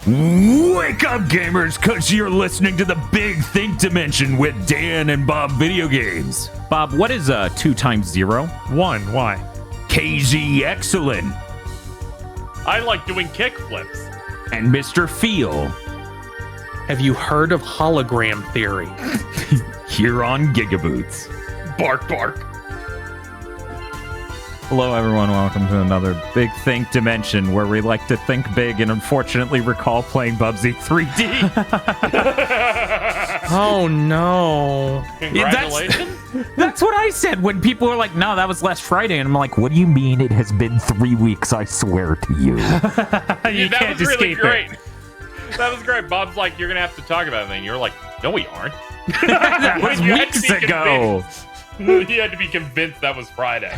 Wake up, gamers, because you're listening to the Big Think Dimension with Dan and Bob Video Games. Bob, what is 2 times 0? 1. Why? KZ Excellent. I like doing kickflips. And Mr. Feel. Have you heard of hologram theory? Here on GigaBoots. Bark, bark. Hello, everyone. Welcome to another Big Think Dimension, where we like to think big and unfortunately recall playing Bubsy 3D. Oh, no. Congratulations. That's what I said when people were like, no, that was last Friday. And I'm like, what do you mean it has been 3 weeks, I swear to you. That was really great. That was great. Bob's like, you're going to have to talk about it. And you're like, no, we aren't. That was weeks ago. You had to be convinced that was Friday.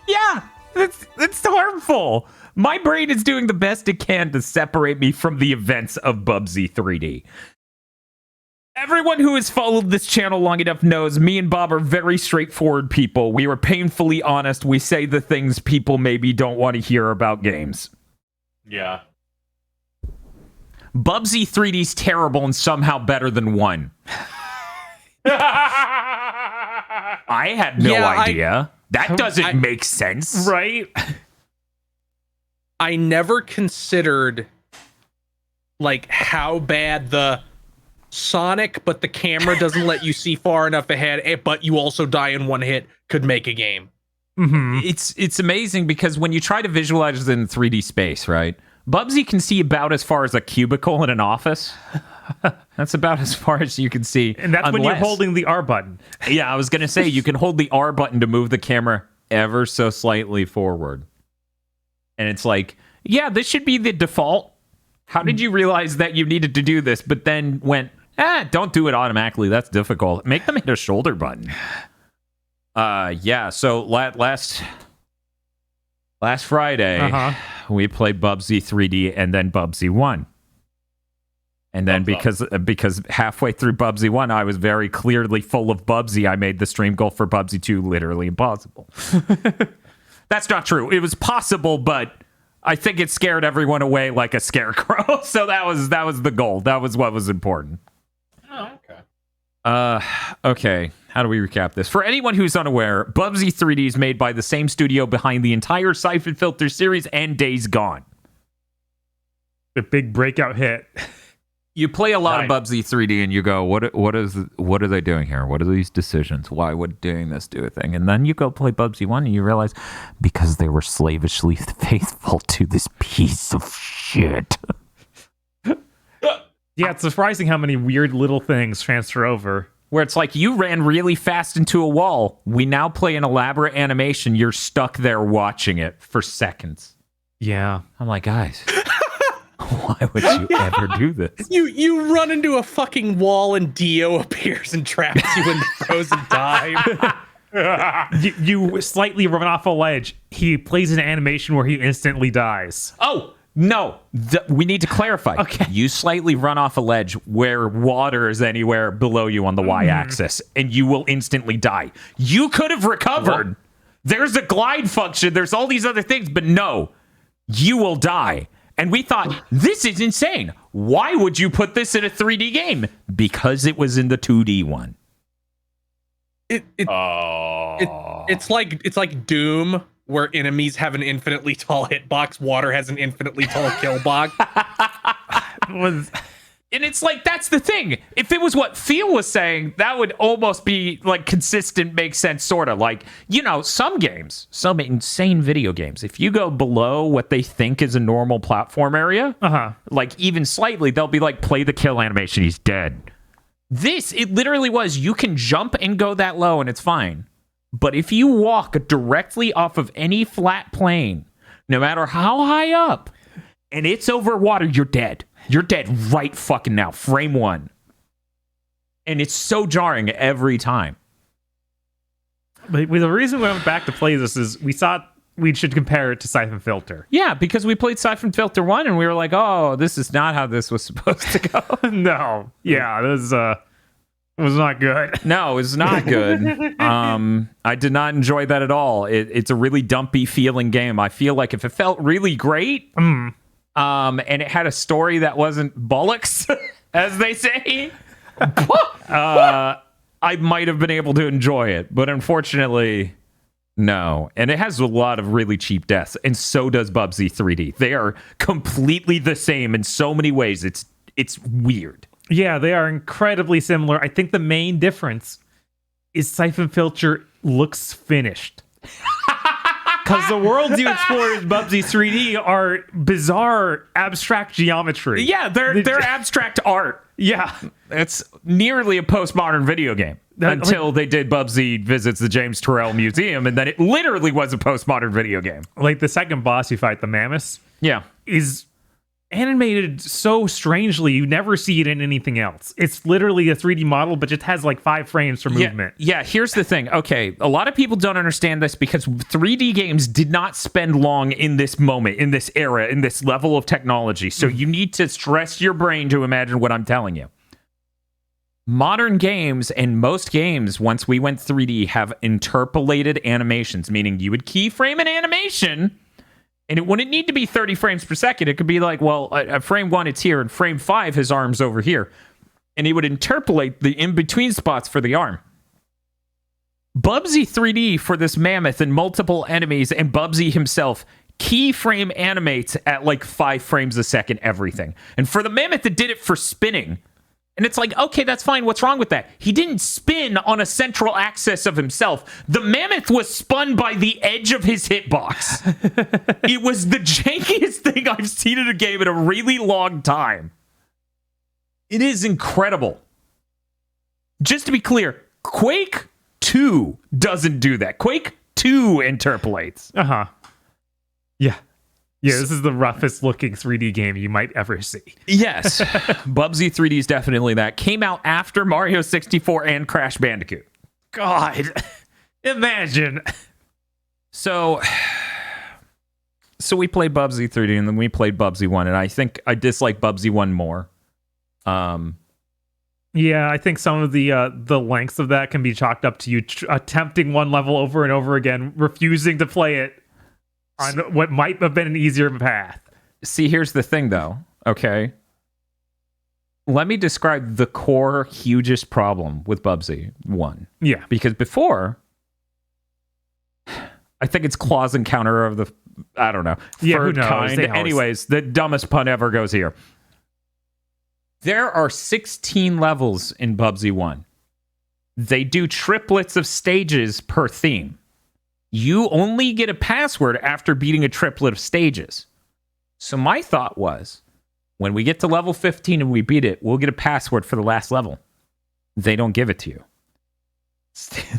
Yeah, it's harmful. My brain is doing the best it can to separate me from the events of Bubsy 3D. Everyone who has followed this channel long enough knows me and Bob are very straightforward people. We are painfully honest. We say the things people maybe don't want to hear about games. Yeah. Bubsy 3D's terrible and somehow better than 1. I had no idea. That doesn't make sense. Right? I never considered, like, how bad the Sonic, but the camera doesn't let you see far enough ahead, but you also die in one hit could make a game. Mm-hmm. It's amazing because when you try to visualize it in 3D space, right? Bubsy can see about as far as a cubicle in an office. That's about as far as you can see. And that's when you're holding the R button. Yeah, I was going to say, you can hold the R button to move the camera ever so slightly forward. And it's like, yeah, this should be the default. How did you realize that you needed to do this, but then went, don't do it automatically. That's difficult. Make them hit a shoulder button. Yeah, so last Friday, we played Bubsy 3D and then Bubsy 1. And then because halfway through Bubsy 1, I was very clearly full of Bubsy, I made the stream goal for Bubsy 2 literally impossible. That's not true. It was possible, but I think it scared everyone away like a scarecrow. So that was the goal. That was what was important. Oh, okay. Okay. How do we recap this? For anyone who's unaware, Bubsy 3D is made by the same studio behind the entire Siphon Filter series and Days Gone. The big breakout hit. You play a lot of Bubsy 3D and you go, what are they doing here? What are these decisions? Why would doing this do a thing? And then you go play Bubsy 1 and you realize, because they were slavishly faithful to this piece of shit. Yeah, it's surprising how many weird little things transfer over. Where it's like, you ran really fast into a wall. We now play an elaborate animation. You're stuck there watching it for seconds. Yeah. I'm like, guys... Why would you ever do this? You run into a fucking wall and Dio appears and traps you in the frozen time. you slightly run off a ledge. He plays an animation where he instantly dies. Oh, no. We need to clarify. Okay. You slightly run off a ledge where water is anywhere below you on the y-axis, and you will instantly die. You could have recovered. What? There's a glide function. There's all these other things, but no. You will die. And we thought, this is insane. Why would you put this in a 3D game? Because it was in the 2D one. It's like Doom, where enemies have an infinitely tall hitbox, water has an infinitely tall kill box. And it's like, that's the thing. If it was what Feel was saying, that would almost be like consistent, make sense, sort of. Like, you know, some games, some insane video games, if you go below what they think is a normal platform area, like even slightly, they'll be like, play the kill animation, he's dead. This, it literally was, you can jump and go that low and it's fine. But if you walk directly off of any flat plane, no matter how high up, and it's over water, you're dead. You're dead right fucking now. Frame 1. And it's so jarring every time. But the reason we went back to play this is we thought we should compare it to Siphon Filter. Yeah, because we played Siphon Filter 1 and we were like, oh, this is not how this was supposed to go. No. Yeah, this was not good. No, it's not good. I did not enjoy that at all. It's a really dumpy feeling game. I feel like if it felt really great, And it had a story that wasn't bollocks, as they say. I might have been able to enjoy it, but unfortunately, no. And it has a lot of really cheap deaths, and so does Bubsy 3D. They are completely the same in so many ways. It's weird. Yeah, they are incredibly similar. I think the main difference is Siphon Filter looks finished. Because the worlds you explore in Bubsy 3D are bizarre, abstract geometry. Yeah, they're abstract art. Yeah. It's nearly a postmodern video game until they did Bubsy Visits the James Turrell Museum, and then it literally was a postmodern video game. Like the second boss you fight, the mammoths, Yeah. is animated so strangely you never see it in anything else. It's literally a 3D model, but it has like 5 frames for movement. Yeah, here's the thing. Okay, a lot of people don't understand this because 3D games did not spend long in this moment, in this era, in this level of technology. So you need to stress your brain to imagine what I'm telling you. Modern games and most games, once we went 3D, have interpolated animations, meaning you would keyframe an animation and it wouldn't need to be 30 frames per second. It could be like, well, at frame 1, it's here, and frame 5, his arm's over here. And he would interpolate the in-between spots for the arm. Bubsy 3D for this mammoth and multiple enemies, and Bubsy himself keyframe animates at like 5 frames a second, everything. And for the mammoth, it did it for spinning. And it's like, okay, that's fine. What's wrong with that? He didn't spin on a central axis of himself. The mammoth was spun by the edge of his hitbox. It was the jankiest thing I've seen in a game in a really long time. It is incredible. Just to be clear, Quake 2 doesn't do that. Quake 2 interpolates. Uh-huh. Yeah. Yeah, this is the roughest looking 3D game you might ever see. Yes. Bubsy 3D is definitely that. Came out after Mario 64 and Crash Bandicoot. God. Imagine. So we played Bubsy 3D and then we played Bubsy 1, and I think I dislike Bubsy 1 more. Yeah, I think some of the lengths of that can be chalked up to you attempting one level over and over again, refusing to play it on what might have been an easier path. See, here's the thing, though, okay? Let me describe the core, hugest problem with Bubsy 1. Yeah. Because before, I think it's Claw's Encounter of the, I don't know, Yeah, who third knows? kind. They always- Anyways, the dumbest pun ever goes here. There are 16 levels in Bubsy 1. They do triplets of stages per theme. You only get a password after beating a triplet of stages. So my thought was, when we get to level 15 and we beat it, we'll get a password for the last level. They don't give it to you.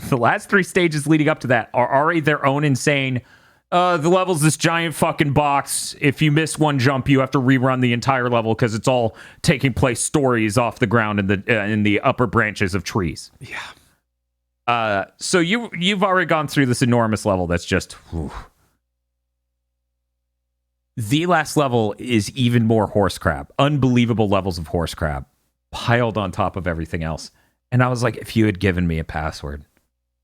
The last 3 stages leading up to that are already their own insane, the level's this giant fucking box. If you miss one jump, you have to rerun the entire level because it's all taking place stories off the ground in the upper branches of trees. Yeah. So you've already gone through this enormous level that's just... Whew. The last level is even more horse crap. Unbelievable levels of horse crap piled on top of everything else. And I was like, if you had given me a password,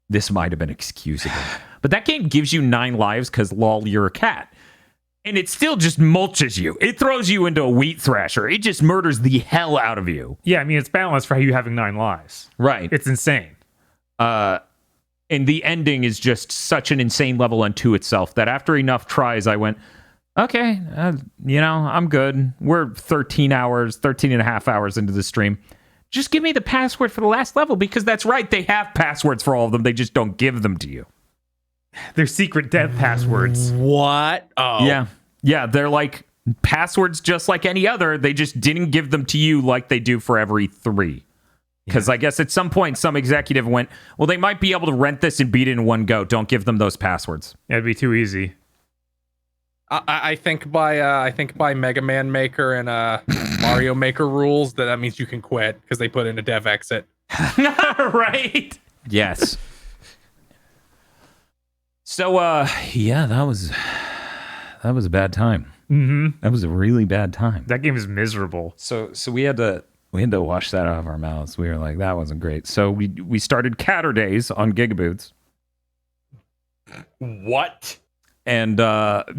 this might have been excusable. But that game gives you 9 lives because, lol, you're a cat. And it still just mulches you. It throws you into a wheat thrasher. It just murders the hell out of you. Yeah, I mean, it's balanced for you having 9 lives. Right. It's insane. And the ending is just such an insane level unto itself that after enough tries, I went, okay, I'm good. We're 13 and a half hours into the stream. Just give me the password for the last level, because that's right. They have passwords for all of them. They just don't give them to you. They're secret dev passwords. What? Oh. Yeah. Yeah, they're like passwords just like any other. They just didn't give them to you like they do for every 3. Because I guess at some point, some executive went, well, they might be able to rent this and beat it in one go. Don't give them those passwords. It'd be too easy. I think by Mega Man Maker and Mario Maker rules that means you can quit because they put in a dev exit. Right? Yes. So yeah, that was a bad time. Mm-hmm. That was a really bad time. That game is miserable. So we had to wash that out of our mouths. We were like, that wasn't great. So we started Catter Days on GigaBoots. What? And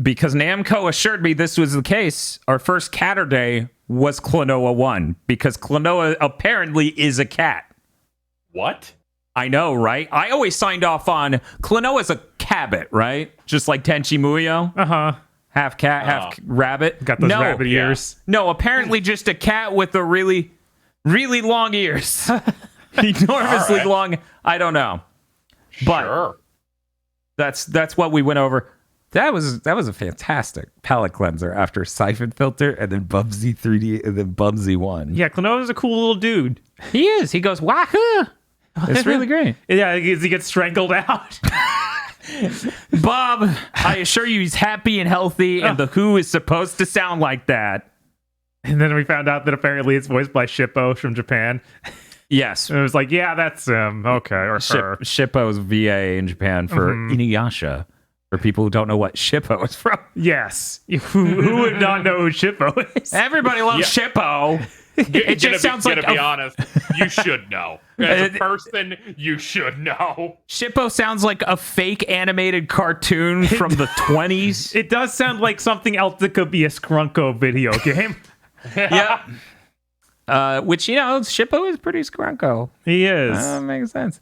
because Namco assured me this was the case, our first Catter Day was Klonoa 1, because Klonoa apparently is a cat. What? I know, right? I always signed off on Klonoa's a cabbit, right? Just like Tenchi Muyo. Uh-huh. Half cat, half rabbit. Got those rabbit ears. No, apparently just a cat with a really, really long ears. Enormously long. I don't know. But Sure. that's what we went over. That was a fantastic palette cleanser after Siphon Filter and then Bubsy 3D and then Bubsy 1. Yeah, Klonoa's a cool little dude. He is. He goes, wahoo! It's really great. Yeah, he gets strangled out. Bob, I assure you he's happy and healthy, and the Who is supposed to sound like that. And then we found out that apparently it's voiced by Shippo from Japan. Yes. And it was like, yeah, that's him. Okay, or her. Shippo's VA in Japan for Inuyasha. For people who don't know what Shippo is from. Yes. Who would not know who Shippo is? Everybody loves Shippo. It just sounds like to be honest, you should know. As a person, you should know. Shippo sounds like a fake animated cartoon from the 20s. It does sound like something else that could be a Scrunko video game. Yeah. Which, Shippo is pretty Scrunko. He is. Makes sense.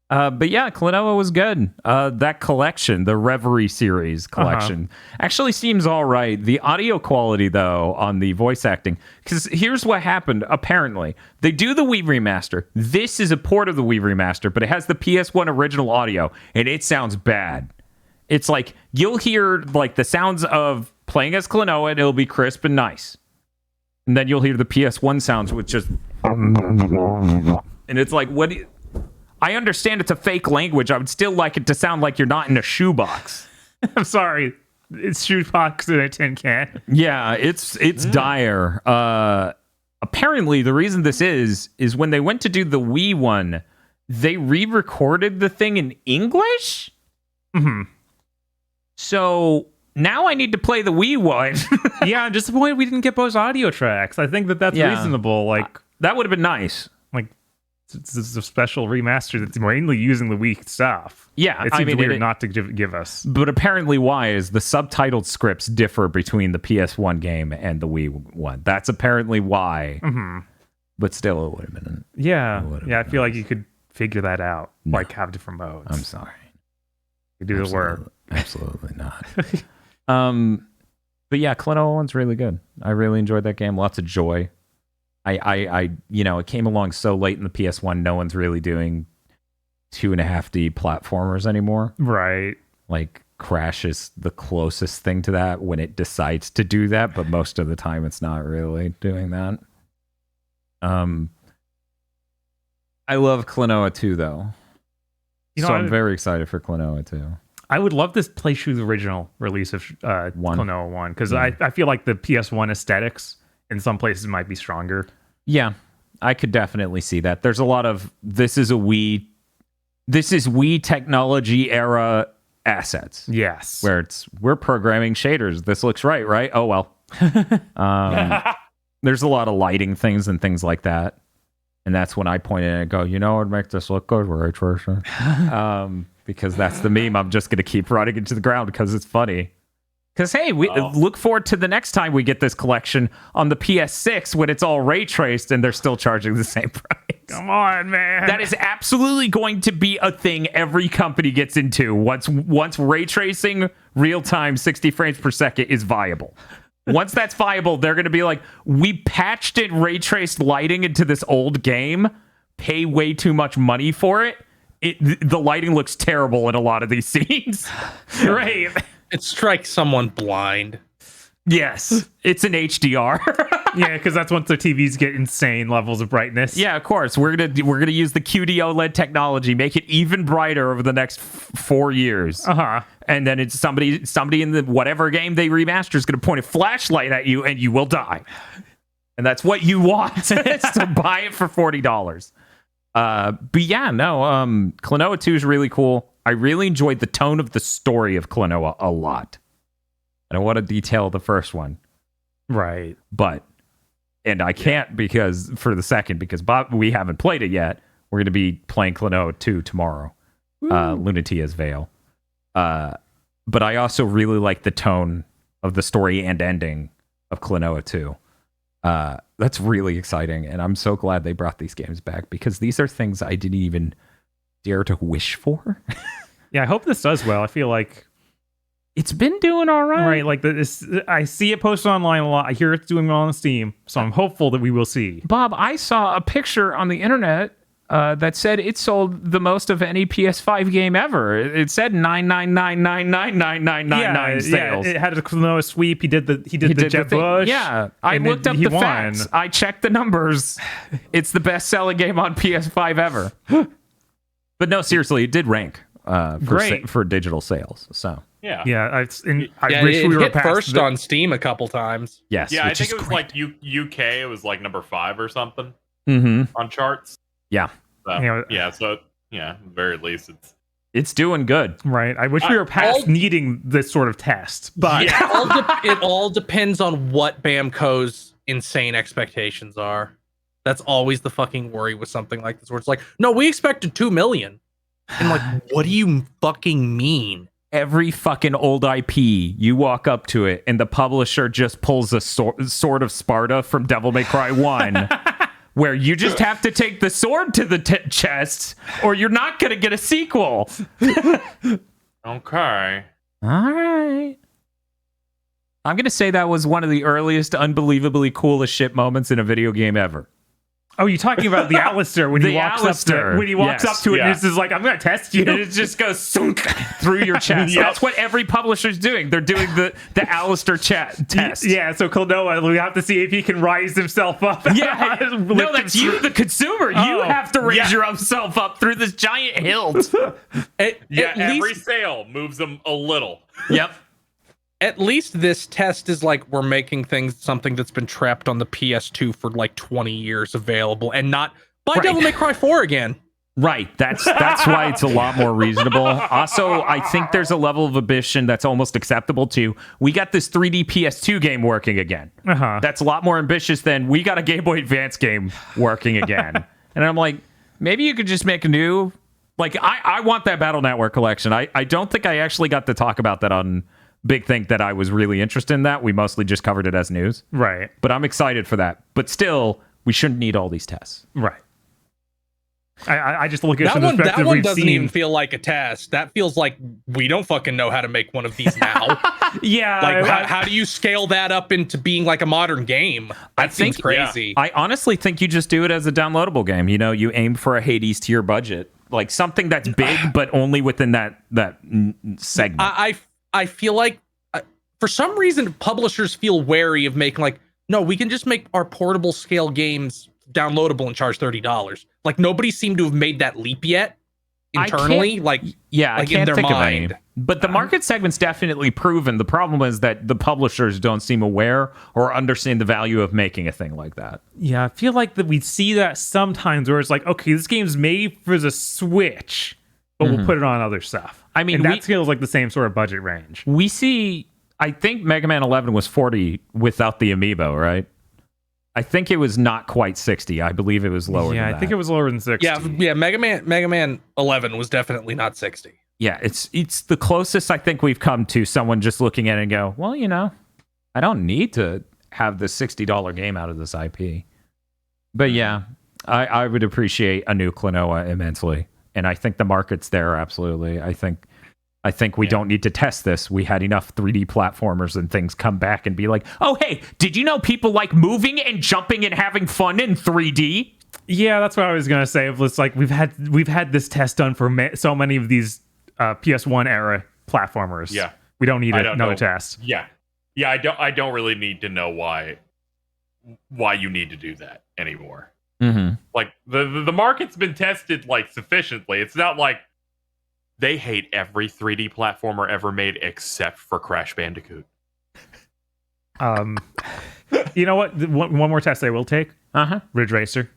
But yeah, Klonoa was good. That collection, the Reverie series collection, actually seems all right. The audio quality, though, on the voice acting, because here's what happened. Apparently, they do the Wii remaster. This is a port of the Wii remaster, but it has the PS1 original audio, and it sounds bad. It's like you'll hear like the sounds of playing as Klonoa, and it'll be crisp and nice, and then you'll hear the PS1 sounds, which just, and it's like, what? I understand it's a fake language. I would still like it to sound like you're not in a shoebox. I'm sorry. It's shoebox in a tin can. Yeah, it's dire. Apparently, the reason this is when they went to do the Wii one, they re-recorded the thing in English? Mm-hmm. So now I need to play the Wii one. Yeah, I'm disappointed we didn't get those audio tracks. I think that's reasonable. Like that would have been nice. Like it's a special remaster that's mainly using the Wii stuff. Yeah, it seems weird not to give us. But apparently, why is the subtitled scripts differ between the PS1 game and the Wii one? That's apparently why. Mm-hmm. But still, it would have been. I feel like you could figure that out. No. Like have different modes. I'm sorry. You do the work. Absolutely not. But yeah, Klonoa 1's really good. I really enjoyed that game. Lots of joy. I it came along so late in the PS1, no one's really doing 2.5D platformers anymore. Right. Like Crash is the closest thing to that when it decides to do that, but most of the time it's not really doing that. I love Klonoa 2 though. I'm very excited for Klonoa 2. I would love to play through the original release of Klonoa 1 because I feel like the PS1 aesthetics in some places might be stronger. Yeah, I could definitely see that. There's a lot of this is Wii technology era assets. Yes. Where we're programming shaders. This looks right? Oh well. There's a lot of lighting things and things like that. And that's when I point in and go, what would make this look good? Ray tracing. Because that's the meme I'm just going to keep running into the ground because it's funny. Because, hey, we look forward to the next time we get this collection on the PS6 when it's all ray traced and they're still charging the same price. Come on, man. That is absolutely going to be a thing every company gets into once ray tracing real-time 60 frames per second is viable. Once that's viable, they're going to be like, we patched in ray traced lighting into this old game, pay way too much money for it. The lighting looks terrible in a lot of these scenes. Right. It strikes someone blind. Yes, it's an HDR. Yeah, because that's once the TVs get insane levels of brightness. Yeah, of course. We're gonna use the QD OLED technology, make it even brighter over the next 4 years. And then it's somebody in the whatever game they remaster is gonna point a flashlight at you, and you will die. And that's what you want. It's to buy it for $40. But yeah, no. Klonoa 2 is really cool. I really enjoyed the tone of the story of Klonoa a lot. I don't want to detail the first one. Right. And I can't because Bob, we haven't played it yet. We're going to be playing Klonoa 2 tomorrow. Lunatia's Veil. but I also really like the tone of the story and ending of Klonoa 2. That's really exciting, and I'm so glad they brought these games back because these are things I didn't even dare to wish for. Yeah, I hope this does well. I feel like it's been doing all right. Right, like this, I see it posted online a lot. I hear it's doing well on Steam, so I'm hopeful that we will see. Bob, I saw a picture on the internet that said it sold the most of any PS5 game ever. It said 999999999 sales. Yeah, it had a Klonoa sweep. He did the Jet Bush. Yeah, I looked up the facts. I checked the numbers. It's the best-selling game on PS5 ever. But no, seriously, it did rank for digital sales. So yeah, I wish we were hit first on Steam a couple times. Yes, yeah, I think it was like UK. It was like number 5 or something on charts. Yeah. So, very least it's doing good. Right. I wish we were past needing this sort of test, but it all depends on what Bamco's insane expectations are. That's always the fucking worry with something like this, where it's like, no, we expected 2 million. And like, what do you fucking mean? Every fucking old IP, you walk up to it, and the publisher just pulls a Sword of Sparta from Devil May Cry 1, where you just have to take the sword to the chest, or you're not going to get a sequel. Okay. All right. I'm going to say that was one of the earliest, unbelievably coolest shit moments in a video game ever. Oh, you're talking about the Alistair when he walks up to it and it's just like, I'm going to test you. And it just goes through your chest. Yep. That's what every publisher's doing. They're doing the Alistair test. Yeah, so Klonoa, we have to see if he can rise himself up. Yeah. No, that's you, the consumer. You have to raise yourself up through this giant hilt. Every sale moves them a little. Yep. At least this test is like we're making something that's been trapped on the PS2 for like 20 years available, and not buy Devil May Cry 4 again. Right. That's why it's a lot more reasonable. Also, I think there's a level of ambition that's almost acceptable to. We got this 3D PS2 game working again. That's a lot more ambitious than we got a Game Boy Advance game working again. And I'm like, maybe you could just make a new. Like, I want that Battle Network collection. I don't think I actually got to talk about that on Big Think that I was really interested in that. We mostly just covered it as news. Right. But I'm excited for that. But still, we shouldn't need all these tests. Right. I just look at that one doesn't even feel like a test. That feels like we don't fucking know how to make one of these now. Yeah. Like, how do you scale that up into being like a modern game? That seems crazy. I honestly think you just do it as a downloadable game. You know, you aim for a Hades tier budget. Like something that's big, but only within that segment. I feel like, for some reason, publishers feel wary of making like, no, we can just make our portable scale games downloadable and charge $30. Like nobody seemed to have made that leap yet internally. I can't think of any. But the market segment's definitely proven. The problem is that the publishers don't seem aware or understand the value of making a thing like that. Yeah, I feel like that we see that sometimes where it's like, okay, this game's made for the Switch, but we'll put it on other stuff. I mean, and that feels like the same sort of budget range. We see, I think Mega Man 11 was 40 without the amiibo, right? I think it was not quite 60. I believe it was lower than that. Yeah, I think it was lower than 60. Yeah, Mega Man 11 was definitely not 60. Yeah, it's the closest I think we've come to someone just looking at it and go, well, you know, I don't need to have the $60 game out of this IP. But yeah, I would appreciate a new Klonoa immensely. And I think the market's there, absolutely. I think we don't need to test this. We had enough 3D platformers and things come back and be like, oh, hey, did you know people like moving and jumping and having fun in 3D? Yeah, that's what I was going to say. It's like we've had this test done for so many of these PS1 era platformers. Yeah. We don't need another test. Yeah. Yeah, I don't really need to know why you need to do that anymore. Mm-hmm. Like the market's been tested like sufficiently. It's not like they hate every 3D platformer ever made except for Crash Bandicoot. You know what? One more test I will take. Ridge Racer.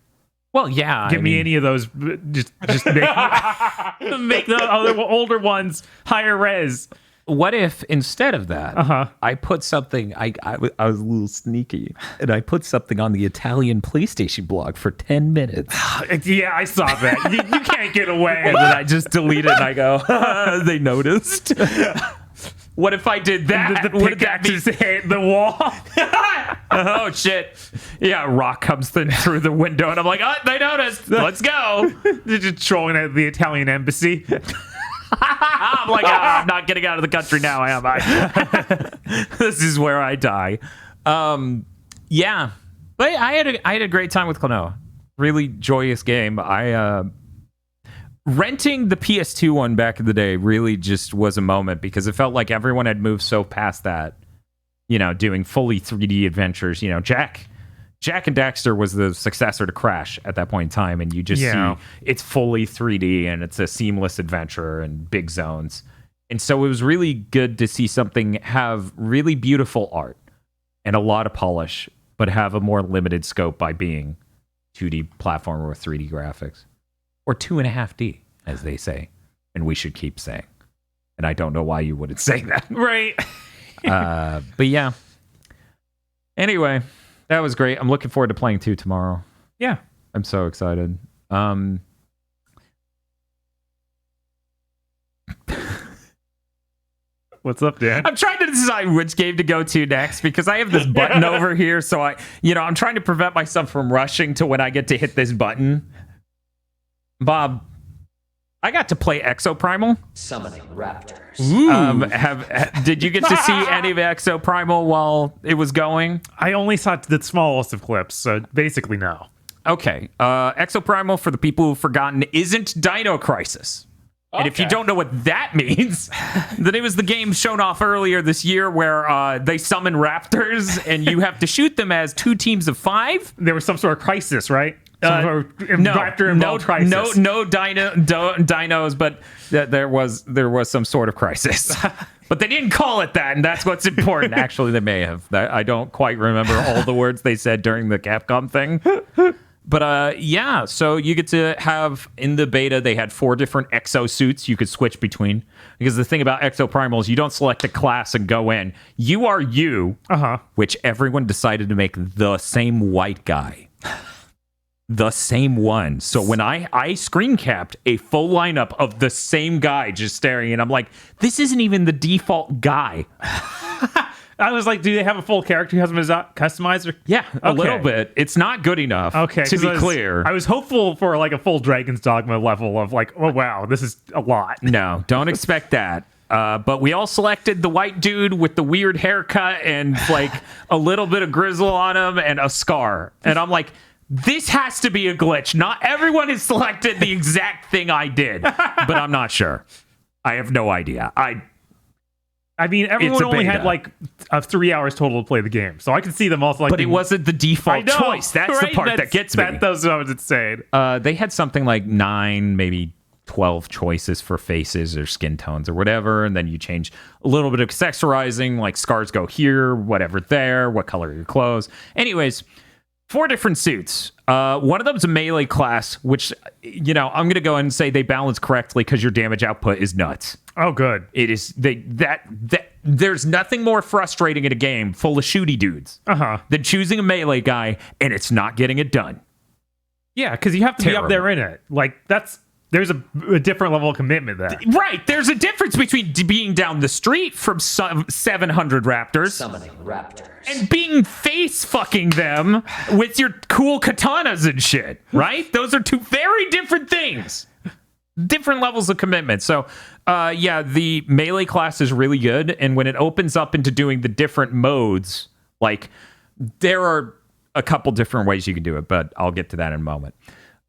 Well, yeah. Give me any of those. Just make the other older ones higher res. What if instead of that, I put something? I was a little sneaky, and I put something on the Italian PlayStation blog for 10 minutes. Yeah, I saw that. You can't get away. And then I just delete it, and I go, they noticed. What if I did that? The Would that be? pickaxes hit the wall. Oh shit! Yeah, rock comes through the window, and I'm like, oh, they noticed. Let's go. They're just trolling at the Italian embassy. I'm like, I'm not getting out of the country now, am I? This is where I die. Yeah, but I had a great time with Klonoa. Really joyous game. Renting the PS2 one back in the day really just was a moment because it felt like everyone had moved so past that, doing fully 3D adventures. Jack and Daxter was the successor to Crash at that point in time, and you just see it's fully 3D and it's a seamless adventure and big zones. And so it was really good to see something have really beautiful art and a lot of polish, but have a more limited scope by being 2D platformer with 3D graphics. Or 2.5D, as they say. And we should keep saying. And I don't know why you wouldn't say that. Right. But yeah. Anyway, that was great. I'm looking forward to playing 2 tomorrow. Yeah. I'm so excited. What's up, Dan? I'm trying to decide which game to go to next because I have this button over here. So I'm trying to prevent myself from rushing to when I get to hit this button. Bob, I got to play Exoprimal. Summoning raptors. Did you get to see any of Exoprimal while it was going? I only saw the smallest of clips, so basically no. Okay. Exoprimal, for the people who've forgotten, isn't Dino Crisis. And if you don't know what that means, then it was the game shown off earlier this year where they summon raptors and you have to shoot them as 2 teams of 5. There was some sort of crisis, right? Raptor involved crisis. No dinos, but there was some sort of crisis. But they didn't call it that, and that's what's important. Actually, they may have. I don't quite remember all the words they said during the Capcom thing. But yeah, so you get to have, in the beta, they had 4 different exosuits you could switch between. Because the thing about Exoprimal is you don't select a class and go in. You are you, which everyone decided to make the same white guy. The same one. So when I screen capped a full lineup of the same guy just staring, and I'm like, this isn't even the default guy. I was like, do they have a full character customizer? Yeah, a little bit. It's not good enough, to be clear. I was hopeful for like a full Dragon's Dogma level of like, oh wow, this is a lot. No, don't expect that. But we all selected the white dude with the weird haircut and like a little bit of grizzle on him and a scar. And I'm like, this has to be a glitch. Not everyone has selected the exact thing I did, but I'm not sure. I have no idea. I mean, everyone only had like 3 hours total to play the game, so I can see them all selecting. But it wasn't the default choice. That's right? The part that gets me. That's what I was insane. They had something like 9, maybe 12 choices for faces or skin tones or whatever, and then you change a little bit of accessorizing, like scars go here, whatever there, what color are your clothes. Anyways, 4 different suits. One of them is a melee class, which, I'm going to go ahead and say they balance correctly because your damage output is nuts. Oh, good. It is there's nothing more frustrating in a game full of shooty dudes than choosing a melee guy and it's not getting it done. Yeah, because you have to be up there in it. Like there's a different level of commitment there. Right. There's a difference between being down the street from 700 raptors. Summoning raptors. And being face fucking them with your cool katanas and shit. Right? Those are 2 very different things. Different levels of commitment. So, yeah, the melee class is really good. And when it opens up into doing the different modes, like, there are a couple different ways you can do it, but I'll get to that in a moment.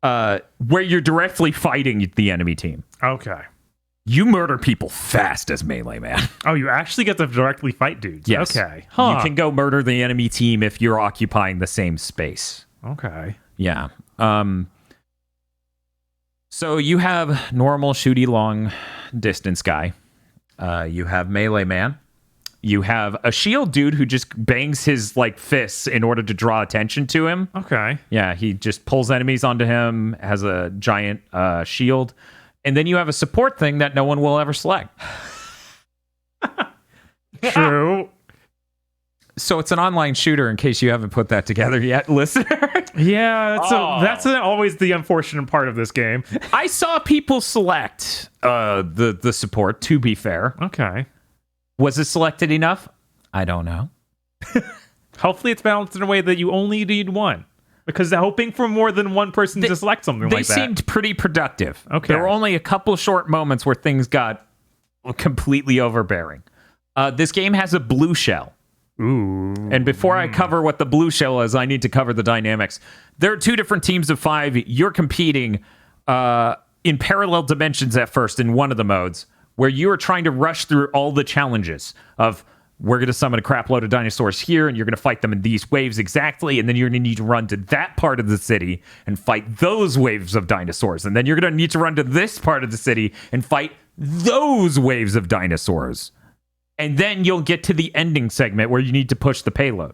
Where you're directly fighting the enemy team. Okay. You murder people fast as melee, man. Oh, you actually get to directly fight dudes? Yes. Okay. You can go murder the enemy team if you're occupying the same space. Okay. Yeah. So you have normal shooty long distance guy. You have melee man. You have a shield dude who just bangs his like fists in order to draw attention to him. Okay. Yeah, he just pulls enemies onto him, has a giant shield. And then you have a support thing that no one will ever select. True. So it's an online shooter in case you haven't put that together yet, listener. Yeah, that's always the unfortunate part of this game. I saw people select the support, to be fair. Okay. Was it selected enough? I don't know. Hopefully it's balanced in a way that you only need one. Because hoping for more than one person to select something like that. They seemed pretty productive. Okay. There were only a couple short moments where things got completely overbearing. This game has a blue shell. Ooh. And before I cover what the blue shell is, I need to cover the dynamics. There are 2 different teams of 5. You're competing in parallel dimensions at first in one of the modes, where you are trying to rush through all the challenges of, we're going to summon a crap load of dinosaurs here, and you're going to fight them in these waves exactly, and then you're going to need to run to that part of the city and fight those waves of dinosaurs, and then you're going to need to run to this part of the city and fight those waves of dinosaurs. And then you'll get to the ending segment where you need to push the payload.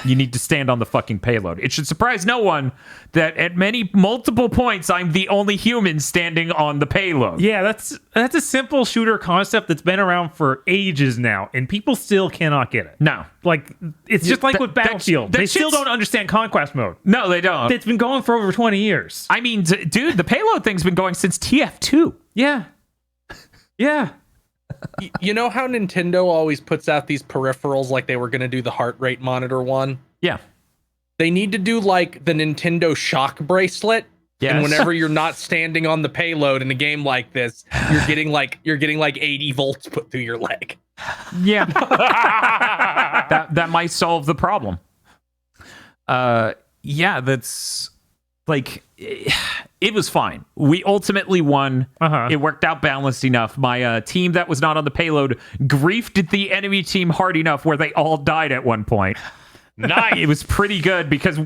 You need to stand on the fucking payload. It should surprise no one that at multiple points, I'm the only human standing on the payload. Yeah, that's a simple shooter concept that's been around for ages now, and people still cannot get it. No. Like, it's just like with Battlefield. that They still shit's- don't understand conquest mode. No, they don't. It's been going for over 20 years. I mean, dude, the payload thing's been going since TF2. Yeah. Yeah. You know how Nintendo always puts out these peripherals like they were going to do the heart rate monitor one? Yeah. They need to do like the Nintendo shock bracelet. Yes. And whenever you're not standing on the payload in a game like this, you're getting like 80 volts put through your leg. Yeah. that might solve the problem. Yeah, that's like, it was fine. We ultimately won. Uh-huh. It worked out balanced enough. My team that was not on the payload griefed the enemy team hard enough where they all died at one point. Nice. It was pretty good because,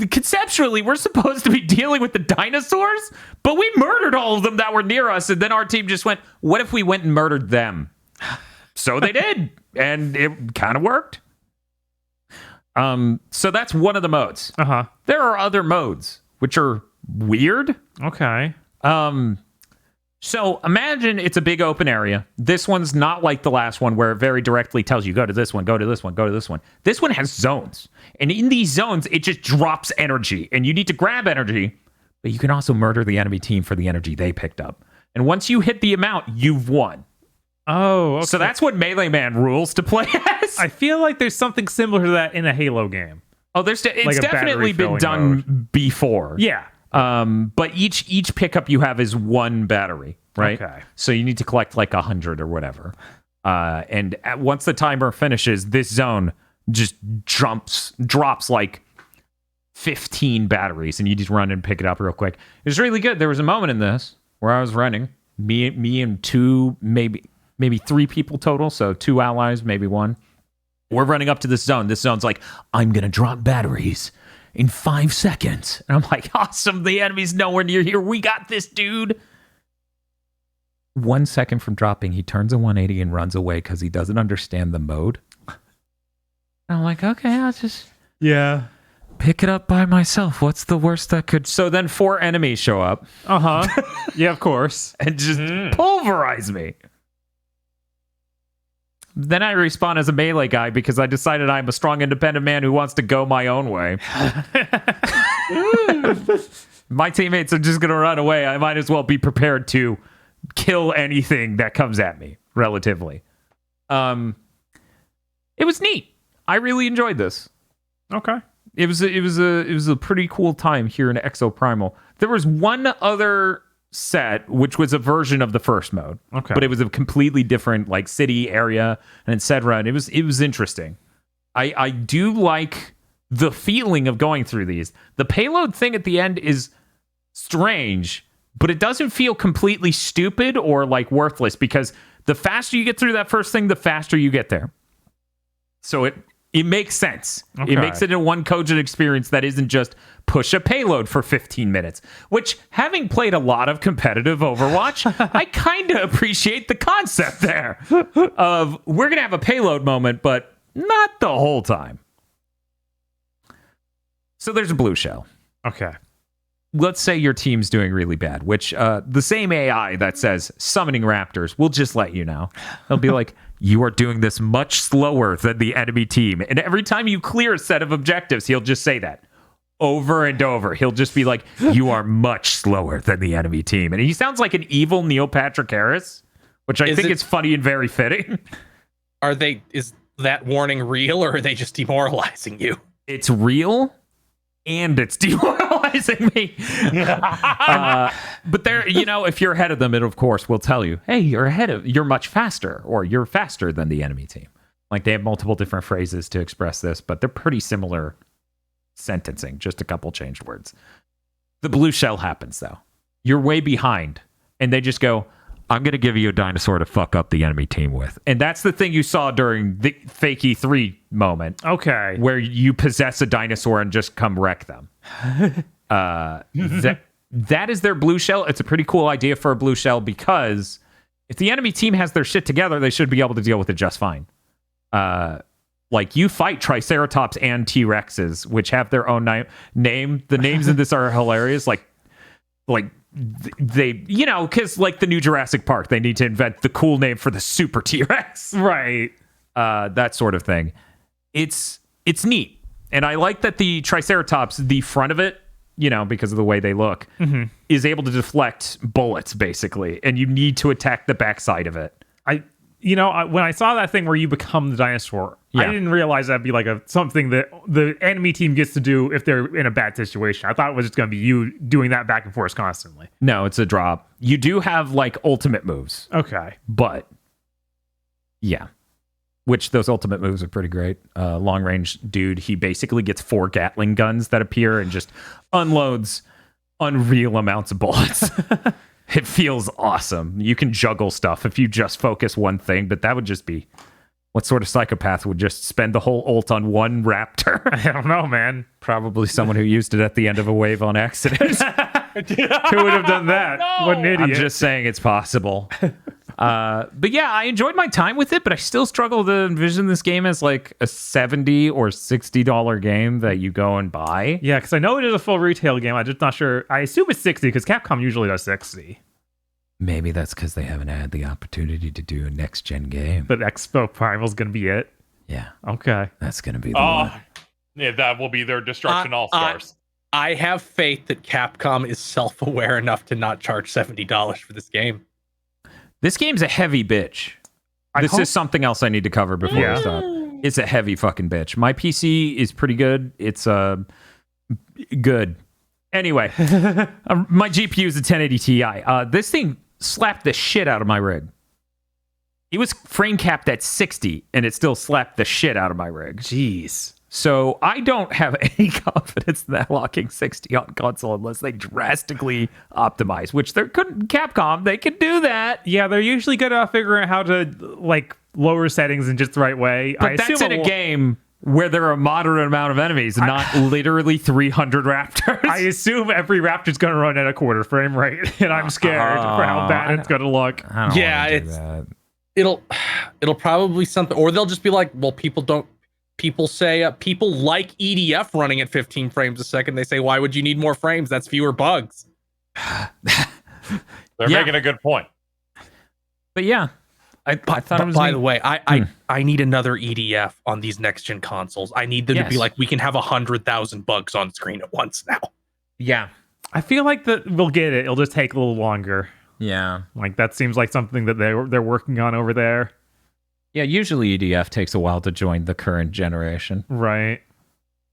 conceptually, we're supposed to be dealing with the dinosaurs, but we murdered all of them that were near us. And then our team just went, what if we went and murdered them? So they did. And it kind of worked. So that's one of the modes. Uh-huh. There are other modes, which are weird. Okay. So imagine it's a big open area. This one's not like the last one where it very directly tells you, go to this one, go to this one, go to this one. This one has zones. And in these zones, it just drops energy. And you need to grab energy, but you can also murder the enemy team for the energy they picked up. And once you hit the amount, you've won. Oh, okay. So that's what Melee Man rules to play as. I feel like there's something similar to that in a Halo game. Oh, it's like a definitely been battery-filling done before. Yeah. But each pickup you have is one battery, right? Okay. So you need to collect like 100 or whatever. And once the timer finishes, this zone just drops like 15 batteries, and you just run and pick it up real quick. It was really good. There was a moment in this where I was running, me and two, maybe 3 people total, so 2 allies, maybe 1. We're running up to this zone. This zone's like, I'm gonna drop batteries in 5 seconds. And I'm like, awesome, the enemy's nowhere near here. We got this, dude. 1 second from dropping, he turns a 180 and runs away because he doesn't understand the mode. And I'm like, okay, I'll just pick it up by myself. What's the worst that could... So then 4 enemies show up. Uh-huh. Yeah, of course. And just pulverize me. Then I respawn as a melee guy because I decided I'm a strong, independent man who wants to go my own way. My teammates are just going to run away. I might as well be prepared to kill anything that comes at me, relatively. It was neat. I really enjoyed this. Okay. It was a pretty cool time here in Exoprimal. There was one other set which was a version of the first mode. Okay. But it was a completely different like city area and etc. And it was interesting. I do like the feeling of going through these. The payload thing at the end is strange, but it doesn't feel completely stupid or like worthless because the faster you get through that first thing, the faster you get there. So it makes sense. Okay. It makes it a one cogent experience that isn't just push a payload for 15 minutes, which having played a lot of competitive Overwatch, I kind of appreciate the concept there of we're going to have a payload moment, but not the whole time. So there's a blue shell. Okay. Let's say your team's doing really bad, which the same AI that says summoning raptors will just let you know. They'll be like, you are doing this much slower than the enemy team. And every time you clear a set of objectives, he'll just say that over and over. He'll just be like, you are much slower than the enemy team. And he sounds like an evil Neil Patrick Harris, which I think is funny and very fitting. Is that warning real, or are they just demoralizing you? It's real and it's demoralizing me. But there, if you're ahead of them, it of course will tell you, hey, you're much faster, or you're faster than the enemy team. Like, they have multiple different phrases to express this, but they're pretty similar sentencing, just a couple changed words. The blue shell happens, though. You're way behind, and they just go, I'm going to give you a dinosaur to fuck up the enemy team with. And that's the thing you saw during the Fake E3 moment. Okay. Where you possess a dinosaur and just come wreck them. That is their blue shell. It's a pretty cool idea for a blue shell, because if the enemy team has their shit together, they should be able to deal with it just fine. Like, you fight Triceratops and T-Rexes, which have their own name. The names in this are hilarious. Like they, because like the new Jurassic Park, they need to invent the cool name for the super T-Rex. Right. That sort of thing. It's neat. And I like that the Triceratops, the front of it, because of the way they look, is able to deflect bullets, basically. And you need to attack the backside of it. When I saw that thing where you become the dinosaur, I didn't realize that'd be like something that the enemy team gets to do if they're in a bad situation. I thought it was just going to be you doing that back and forth constantly. No, it's a drop. You do have like ultimate moves. Okay. But yeah, which those ultimate moves are pretty great. Long range dude, he basically gets 4 Gatling guns that appear and just unloads unreal amounts of bullets. It feels awesome. You can juggle stuff if you just focus one thing, but that would just be... What sort of psychopath would just spend the whole ult on one raptor? I don't know, man. Probably someone who used it at the end of a wave on accident. Who would have done that? No! What an idiot. I'm just saying it's possible. But yeah, I enjoyed my time with it, but I still struggle to envision this game as like a $70 or $60 game that you go and buy. Yeah, because I know it is a full retail game. I'm just not sure. I assume it's 60 because Capcom usually does 60. Maybe that's because they haven't had the opportunity to do a next-gen game. But Expo Primal's going to be it? Yeah. Okay. That's going to be the one. Yeah, that will be their Destruction All-Stars. I have faith that Capcom is self-aware enough to not charge $70 for this game. This game's a heavy bitch. This is something else I need to cover before we stop. It's a heavy fucking bitch. My PC is pretty good. It's good. Anyway, my GPU is a 1080 Ti. This thing slapped the shit out of my rig. It was frame capped at 60, and it still slapped the shit out of my rig. Jeez. So I don't have any confidence in that locking 60 on console unless they drastically optimize, which they couldn't. Capcom, they can do that. Yeah, they're usually good at figuring out how to like lower settings in just the right way. But that's in a game where there are a moderate amount of enemies, not literally 300 raptors. I assume every raptor's going to run at a quarter frame rate, and I'm scared for how bad it's going to look. It'll probably something, or they'll just be like, well, people say people like EDF running at 15 frames a second. They say, why would you need more frames? That's fewer bugs. They're making a good point. But yeah, I thought it was by the way, I need another EDF on these next gen consoles. I need them to be like, we can have 100,000 bugs on screen at once now. Yeah. I feel like that we'll get it. It'll just take a little longer. Yeah. Like that seems like something that they're working on over there. Yeah, usually EDF takes a while to join the current generation. Right.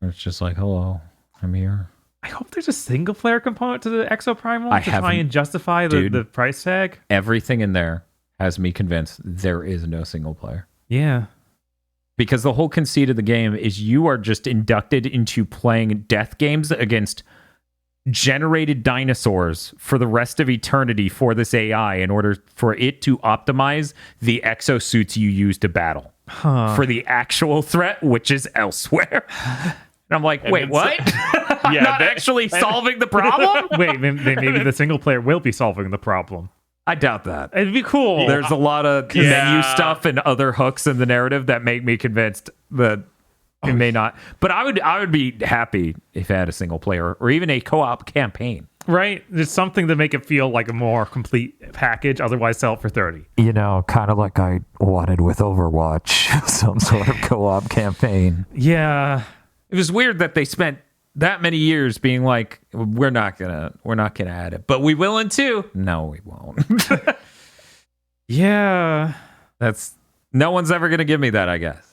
It's just like, hello, I'm here. I hope there's a single player component to the Exo Primal to try haven't- and justify the price tag. Everything in there has me convinced there is no single player. Yeah. Because the whole conceit of the game is you are just inducted into playing death games against generated dinosaurs for the rest of eternity for this AI in order for it to optimize the exosuits you use to battle for the actual threat, which is elsewhere. And I'm like, wait, what? Yeah, Not actually solving the problem? Wait, maybe the single player will be solving the problem. I doubt that. It'd be cool. There's a lot of menu stuff and other hooks in the narrative that make me convinced that it may not. But I would be happy if it had a single player or even a co-op campaign. Right? There's something to make it feel like a more complete package. Otherwise, sell it for 30. You know, kind of like I wanted with Overwatch, some sort of co-op campaign. Yeah. It was weird that they spent that many years being like, we're not gonna add it, but we will in 2. No, we won't. Yeah. That's No one's ever gonna give me that, I guess.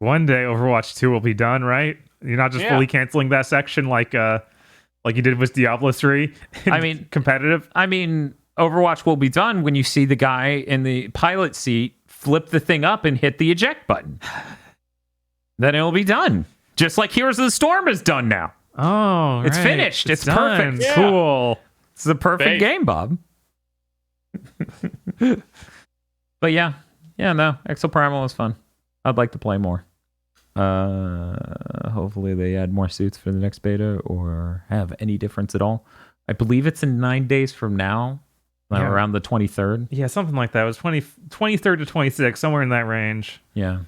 One day Overwatch 2 will be done, right? You're not just fully canceling that section like you did with Diablo 3. I mean, competitive. I mean, Overwatch will be done when you see the guy in the pilot seat flip the thing up and hit the eject button. Then it'll be done. Just like Heroes of the Storm is done now. Oh, It's right. finished. It's done. perfect. Yeah. Cool. It's the perfect game, Bob. But yeah, no, Exoprimal was fun. I'd like to play more. Hopefully they add more suits for the next beta or have any difference at all. I believe it's in 9 days from now, around the 23rd. Yeah, something like that. It was 23rd to 26th, somewhere in that range. Yeah.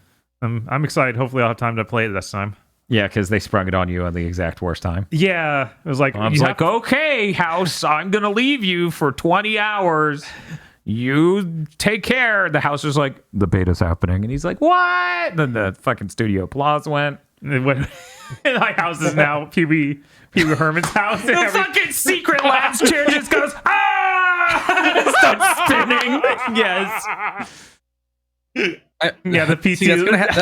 I'm excited. Hopefully I'll have time to play it this time. Yeah, because they sprung it on you at the exact worst time. Yeah, it was like I was like, okay, house, I'm going to leave you for 20 hours. You take care. The house was like, the beta's happening. And he's like, what? Then the fucking studio applause went. my house is now Pee Wee Herman's house. The fucking secret labs chair just goes, ah! And it starts spinning. Yes. Yeah, the PC. See, that's gonna have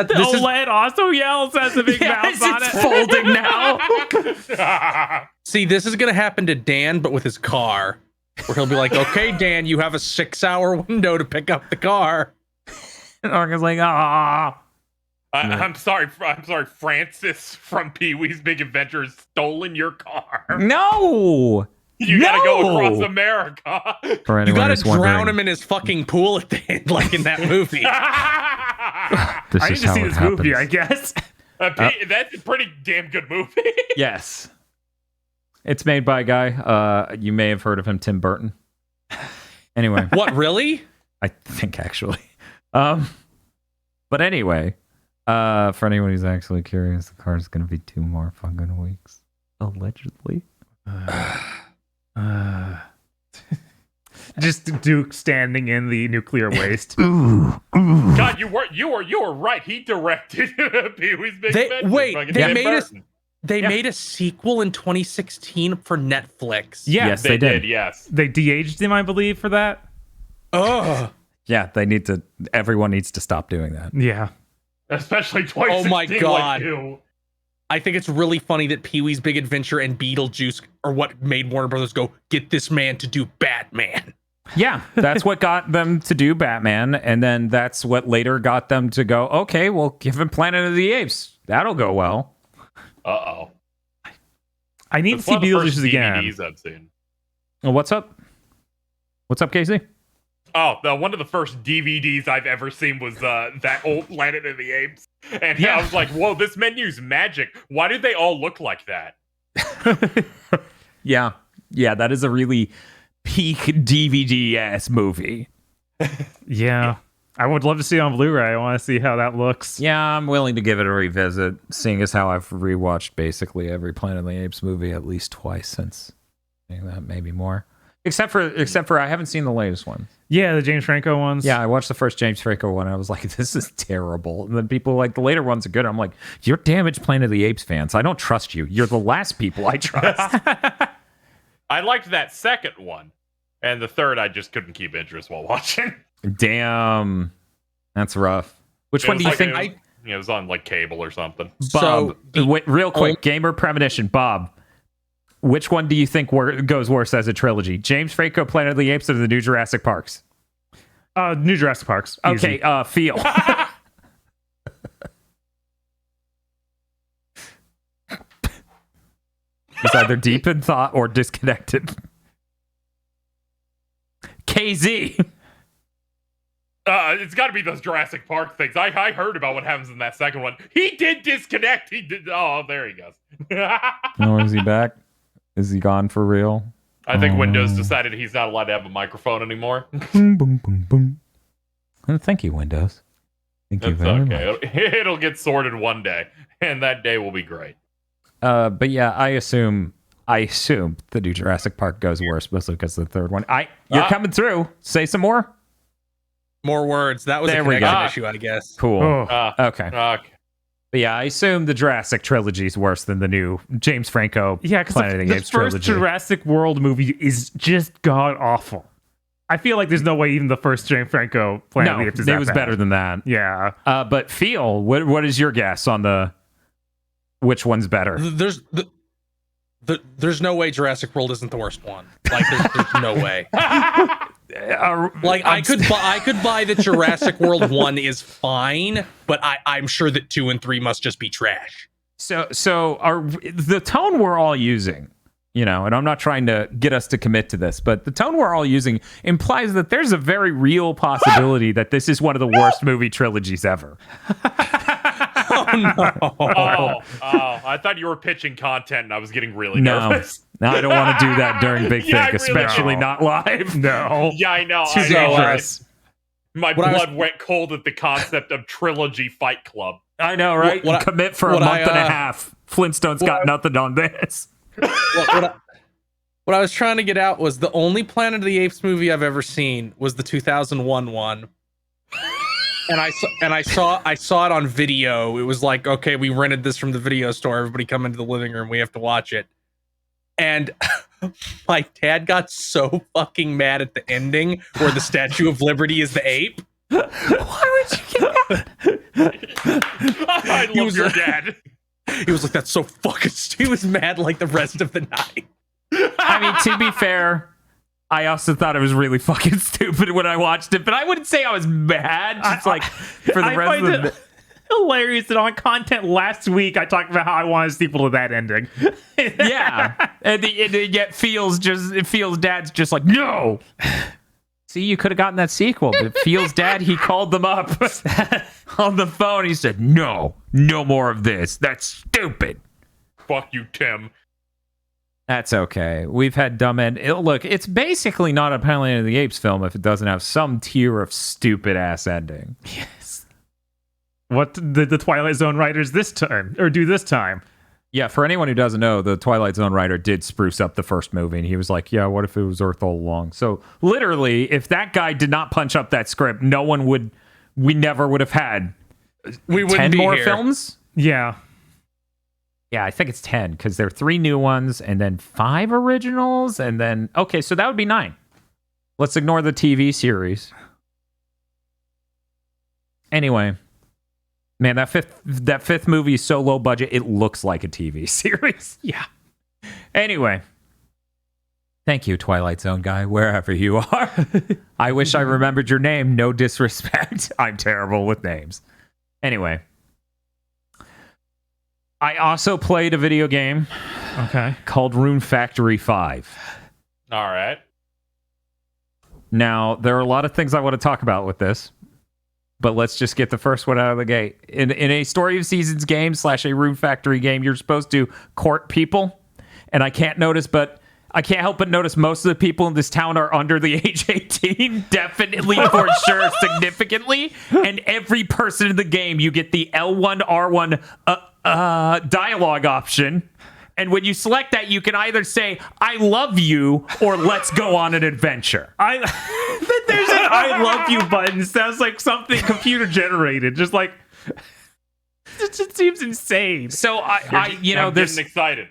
the OLED also yells as a big mouse on it's it. folding now. See, this is gonna happen to Dan, but with his car, where he'll be like, "Okay, Dan, you have a 6-hour window to pick up the car." And Orga's like, ah. I'm sorry, Francis from Pee Wee's Big Adventure has stolen your car. No. You gotta go No! across America. For You anyone gotta who's wondering, drown him in his fucking pool at the end, like in that movie. this I need is to how see it this happens. movie, I guess. That's a pretty damn good movie. Yes. It's made by a guy. You may have heard of him, Tim Burton. Anyway, What, really? I think actually. But anyway, for anyone who's actually curious, the card's going to be 2 more fucking weeks, allegedly. Just Duke standing in the nuclear waste. God, you were right. He directed Pee Wee's Big Adventure. Wait, Fucking they Tim made us. Burton. They made a sequel in 2016 for Netflix. Yeah, Yes, They they did. did. Yes. they de-aged him, I believe, for that. Ugh. Yeah, they need to. Everyone needs to stop doing that. Yeah. Especially twice. Oh my 16 God. Like you. I think it's really funny that Pee-wee's Big Adventure and Beetlejuice are what made Warner Brothers go, get this man to do Batman. Yeah, that's what got them to do Batman, and then that's what later got them to go, okay, well, give him Planet of the Apes. That'll go well. Uh-oh. I need to see Beetlejuice again. DVDs I've seen. Well, what's up? What's up, Casey? Oh, one of the first DVDs I've ever seen was that old Planet of the Apes. And I was like, whoa, this menu's magic. Why did they all look like that? Yeah, that is a really peak DVD-ass movie. Yeah. I would love to see it on Blu-ray. I want to see how that looks. Yeah, I'm willing to give it a revisit, seeing as how I've rewatched basically every Planet of the Apes movie at least twice since. That maybe more. Except for I haven't seen the latest one. Yeah, the James Franco ones. Yeah, I watched the first James Franco one. And I was like, this is terrible. And then people were like, the later ones are good. I'm like, you're damaged Planet of the Apes fans. I don't trust you. You're the last people I trust. I liked that second one. And the third, I just couldn't keep interest while watching. Damn. That's rough. Which It one was do you like- think? It was on like cable or something. Bob, So, wait, real quick, gamer premonition. Bob, which one do you think goes worse as a trilogy? James Franco, Planet of the Apes, or the new Jurassic Parks? New Jurassic Parks. Easy. Okay, feel. It's either deep in thought or disconnected. KZ. It's got to be those Jurassic Park things. I heard about what happens in that second one. He did disconnect. He did. Oh, there he goes. Oh, is he back? Is he gone for real? I think Windows decided he's not allowed to have a microphone anymore. Boom, boom, boom, boom. Thank you, Windows. Thank you It's very okay. much. It'll get sorted one day, and that day will be great. But yeah, I assume the new Jurassic Park goes worse, mostly because of the third one. You're coming through. Say some more. More words. That was There a we go. connection issue, I guess. Cool. Oh. Okay. But yeah, I assume the Jurassic trilogy is worse than the new James Franco Yeah, because Planet of the the Apes first trilogy. Jurassic World movie is just god awful. I feel like there's no way even the first James Franco Planet of the No, Apes is it that was bad. better than that. Yeah. But Feel, what is your guess on the which one's better? There's no way Jurassic World isn't the worst one. Like there's no way. Like I could buy that Jurassic World 1 is fine, but I'm sure that 2 and 3 must just be trash. So the tone we're all using, and I'm not trying to get us to commit to this, but the tone we're all using implies that there's a very real possibility that this is one of the worst movie trilogies ever. Oh, I thought you were pitching content and I was getting really nervous. No, I don't want to do that during Big Yeah, I Think, really especially don't. not live. No. Yeah, I know. Too I know. dangerous. My What I was- blood went cold at the concept of trilogy Fight Club. I know, right? What I- Commit for a what month I, and a half. Flintstone's got nothing on this. What I was trying to get out was the only Planet of the Apes movie I've ever seen was the 2001 one. And I saw it on video. It was like, okay, we rented this from the video store. Everybody come into the living room. We have to watch it. And my dad got so fucking mad at the ending where the Statue of Liberty is the ape. Why would you get that? I love was your like- dad. He was like, that's so fucking stupid. He was mad like the rest of the night. I mean, to be fair, I also thought it was really fucking stupid when I watched it, but I wouldn't say I was mad. Just like for the I rest find of the. it hilarious that on content last week I talked about how I want a sequel to that ending. Yeah, and yet Feels dad's just like, no. See, you could have gotten that sequel, but Feels dad, he called them up on the phone. He said, no more of this. That's stupid. Fuck you, Tim. That's okay. We've had dumb end. Look, it's basically not a Planet of the Apes film if it doesn't have some tier of stupid ass ending. Yes. What did the Twilight Zone writers this time do this time? Yeah, for anyone who doesn't know, the Twilight Zone writer did spruce up the first movie, and he was like, yeah, what if it was Earth all along? So literally, if that guy did not punch up that script, we never would have had We wouldn't 10 be more here. films. Yeah. Yeah, I think it's 10 because there are 3 new ones and then 5 originals. And then, okay, so that would be 9. Let's ignore the TV series. Anyway, man, that fifth movie is so low budget, it looks like a TV series. Yeah. Anyway, thank you, Twilight Zone guy, wherever you are. I wish I remembered your name. No disrespect. I'm terrible with names. Anyway. I also played a video game Okay. called Rune Factory 5. All right. Now, there are a lot of things I want to talk about with this, but let's just get the first one out of the gate. In a Story of Seasons game / a Rune Factory game, you're supposed to court people, and I can't help but notice most of the people in this town are under the age 18, definitely for sure, significantly, and every person in the game, you get the L1, R1, dialogue option, and when you select that, you can either say "I love you" or "Let's go on an adventure." There's an I love you button. Sounds like something computer generated. Just like it just seems insane. So I'm getting excited.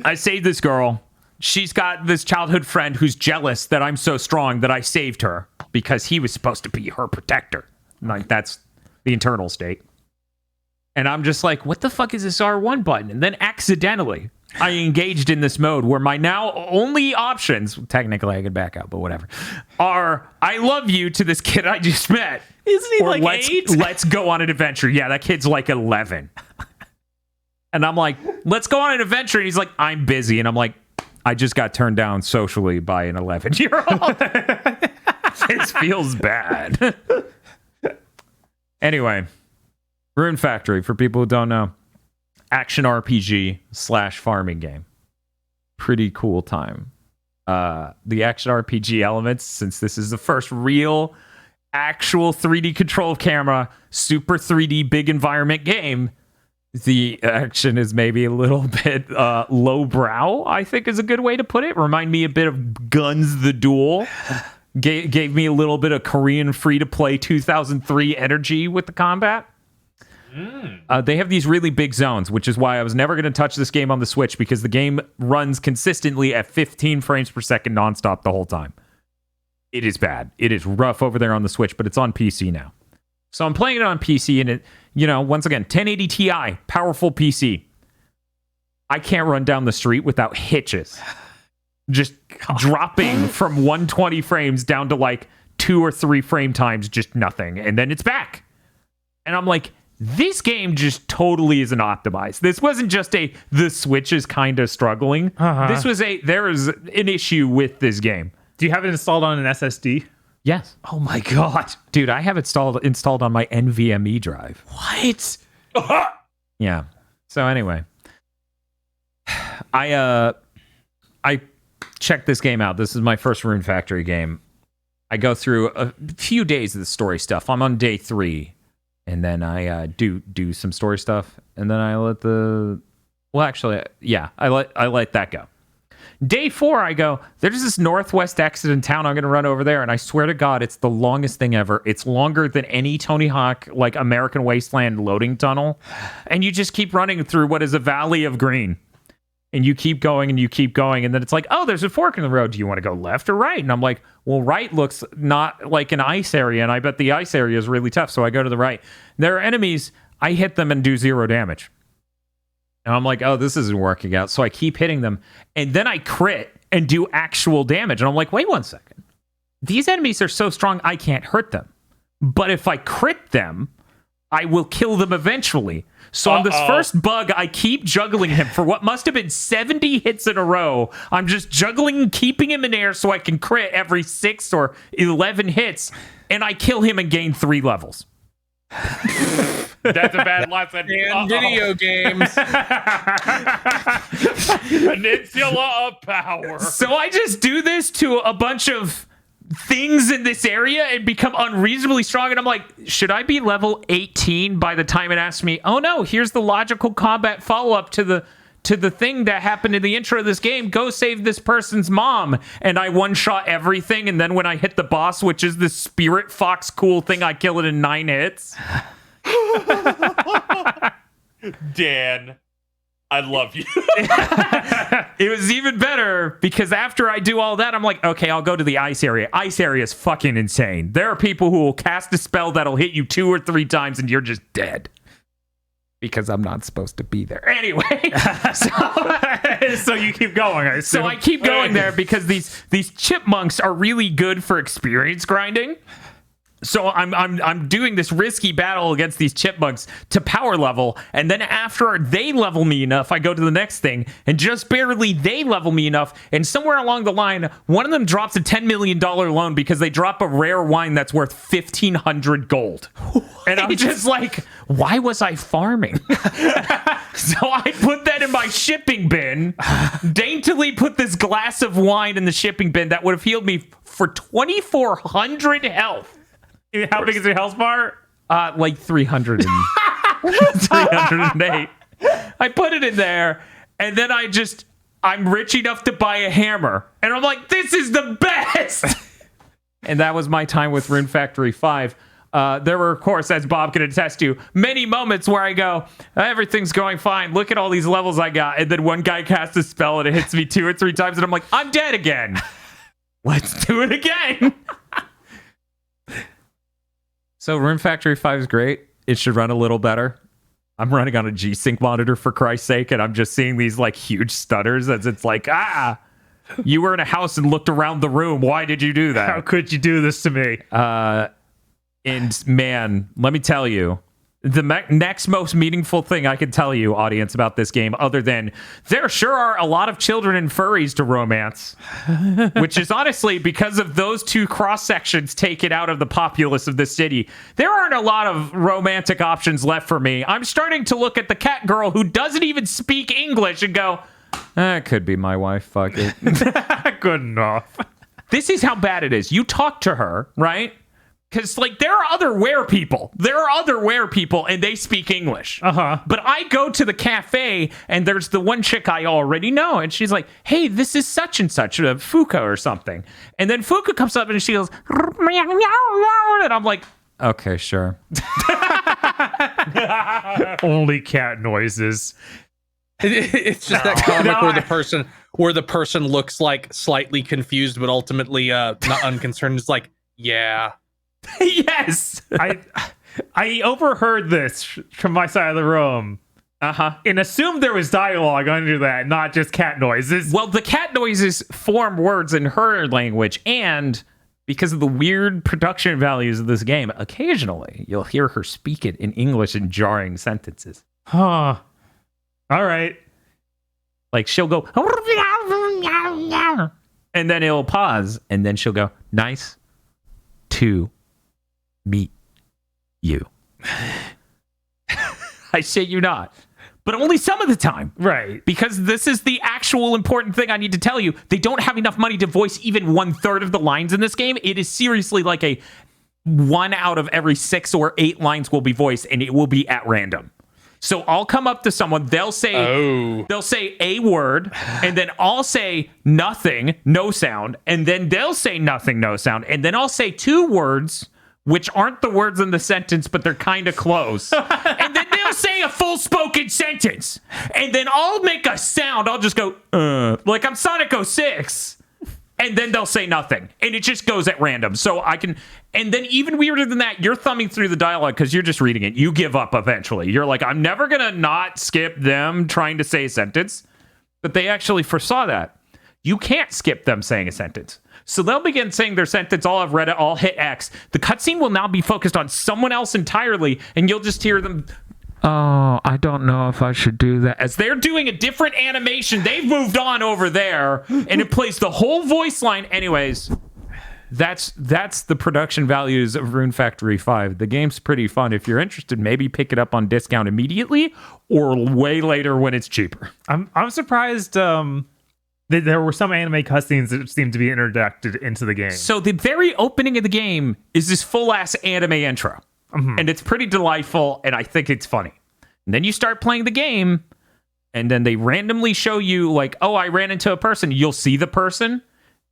I saved this girl. She's got this childhood friend who's jealous that I'm so strong that I saved her because he was supposed to be her protector. Like that's the internal state. And I'm just like, what the fuck is this R1 button? And then accidentally, I engaged in this mode where my now only options, technically I could back out, but whatever, are I love you to this kid I just met. Isn't he Or like 8? let's go on an adventure. Yeah, that kid's like 11. And I'm like, let's go on an adventure. And he's like, I'm busy. And I'm like, I just got turned down socially by an 11-year-old. This feels bad. Anyway. Rune Factory, for people who don't know, action RPG / farming game. Pretty cool time. The action RPG elements, since this is the first real, actual 3D control camera, super 3D big environment game, the action is maybe a little bit lowbrow, I think is a good way to put it. Remind me a bit of Guns the Duel. Gave me a little bit of Korean free-to-play 2003 energy with the combat. They have these really big zones, which is why I was never going to touch this game on the Switch because the game runs consistently at 15 frames per second nonstop the whole time. It is bad. It is rough over there on the Switch, but it's on PC now. So I'm playing it on PC, and it, once again, 1080 Ti, powerful PC. I can't run down the street without hitches. Just dropping from 120 frames down to like 2 or 3 frame times, just nothing. And then it's back. And I'm like, this game just totally isn't optimized. This wasn't just the Switch is kind of struggling. This was there is an issue with this game. Do you have it installed on an SSD? Yes. Oh my god. Dude, I have it installed on my NVMe drive. What? Yeah. So anyway, I checked this game out. This is my first Rune Factory game. I go through a few days of the story stuff. I'm on day 3, and then I do some story stuff, and then I let I let that go. Day 4, I go, there's this northwest exit in town. I'm going to run over there. And I swear to God, it's the longest thing ever. It's longer than any Tony Hawk, like American Wasteland loading tunnel. And you just keep running through what is a valley of green. And you keep going and you keep going. And then it's like, oh, there's a fork in the road. Do you want to go left or right? And I'm like, well, right looks not like an ice area. And I bet the ice area is really tough. So I go to the right. There are enemies. I hit them and do 0 damage. And I'm like, oh, this isn't working out. So I keep hitting them. And then I crit and do actual damage. And I'm like, wait 1 second. These enemies are so strong, I can't hurt them. But if I crit them, I will kill them eventually. So on this first bug, I keep juggling him for what must have been 70 hits in a row. I'm just juggling and keeping him in air so I can crit every 6 or 11 hits. And I kill him and gain 3 levels. That's a bad lesson. And video games. Peninsula of Power. So I just do this to a bunch of things in this area and become unreasonably strong. And I'm like, should I be level 18 by the time it asks me, oh no, here's the logical combat follow-up to the thing that happened in the intro of this game. Go save this person's mom. And I one-shot everything. And then when I hit the boss, which is the Spirit Fox cool thing, I kill it in 9 hits. Dan, I love you. It was even better because after I do all that, I'm like, okay, I'll go to the ice area. Ice area is fucking insane. There are people who will cast a spell that'll hit you 2 or 3 times and you're just dead. Because I'm not supposed to be there. Anyway, So you keep going, I assume. so I keep going there because these chipmunks are really good for experience grinding. So I'm doing this risky battle against these chipmunks to power level, and then after they level me enough, I go to the next thing, and just barely they level me enough, and somewhere along the line, one of them drops a $10 million loan because they drop a rare wine that's worth 1,500 gold. And I'm just like, why was I farming? So I put that in my shipping bin, daintily put this glass of wine in the shipping bin that would have healed me for 2,400 health. How big is your health bar? Like 300 and 308. I put it in there, and then I'm rich enough to buy a hammer. And I'm like, this is the best! And that was my time with Rune Factory 5. There were, of course, as Bob can attest to, many moments where I go, everything's going fine. Look at all these levels I got. And then one guy casts a spell, and it hits me 2 or 3 times, and I'm like, I'm dead again. Let's do it again. So Rune Factory 5 is great. It should run a little better. I'm running on a G-Sync monitor for Christ's sake, and I'm just seeing these like huge stutters as it's like, you were in a house and looked around the room. Why did you do that? How could you do this to me? And man, let me tell you, the next most meaningful thing I can tell you, audience, about this game, other than there sure are a lot of children and furries to romance, which is honestly because of those 2 cross sections taken out of the populace of this city. There aren't a lot of romantic options left for me. I'm starting to look at the cat girl who doesn't even speak English and go, that could be my wife. Fuck it. Good enough. This is how bad it is. You talk to her, right? Because, like, there are other were-people. There are other were-people, and they speak English. Uh-huh. But I go to the cafe, and there's the one chick I already know, and she's like, hey, this is such and such, Fuka or something. And then Fuka comes up, and she goes, and I'm like, okay, sure. Only cat noises. It's just that comic where the person looks like slightly confused, but ultimately not unconcerned. It's like, yeah. Yes. I overheard this from my side of the room. And assumed there was dialogue under that, not just cat noises. Well, the cat noises form words in her language, and because of the weird production values of this game, occasionally you'll hear her speak it in English in jarring sentences. Huh. All right. Like she'll go, and then it'll pause, and then she'll go, nice to meet you. I shit you not. But only some of the time. Right. Because this is the actual important thing I need to tell you. They don't have enough money to voice even 1/3 of the lines in this game. It is seriously like a 1 out of every 6 or 8 lines will be voiced, and it will be at random. So I'll come up to someone, they'll say a word, and then I'll say nothing, no sound, and then they'll say nothing, no sound, and then I'll say 2 words which aren't the words in the sentence, but they're kind of close. And then they'll say a full spoken sentence. And then I'll make a sound. I'll just go, like I'm Sonic 06. And then they'll say nothing. And it just goes at random. So I can, and then even weirder than that, you're thumbing through the dialogue because you're just reading it. You give up eventually. You're like, I'm never going to not skip them trying to say a sentence. But they actually foresaw that. You can't skip them saying a sentence. So they'll begin saying their sentence, all I've read it, I'll hit X. The cutscene will now be focused on someone else entirely, and you'll just hear them, oh, I don't know if I should do that. As they're doing a different animation, they've moved on over there, and it plays the whole voice line. Anyways, that's the production values of Rune Factory 5. The game's pretty fun. If you're interested, maybe pick it up on discount immediately or way later when it's cheaper. I'm surprised there were some anime cutscenes that seemed to be introduced into the game. So the very opening of the game is this full-ass anime intro. Mm-hmm. And it's pretty delightful, and I think it's funny. And then you start playing the game, and then they randomly show you, like, oh, I ran into a person. You'll see the person,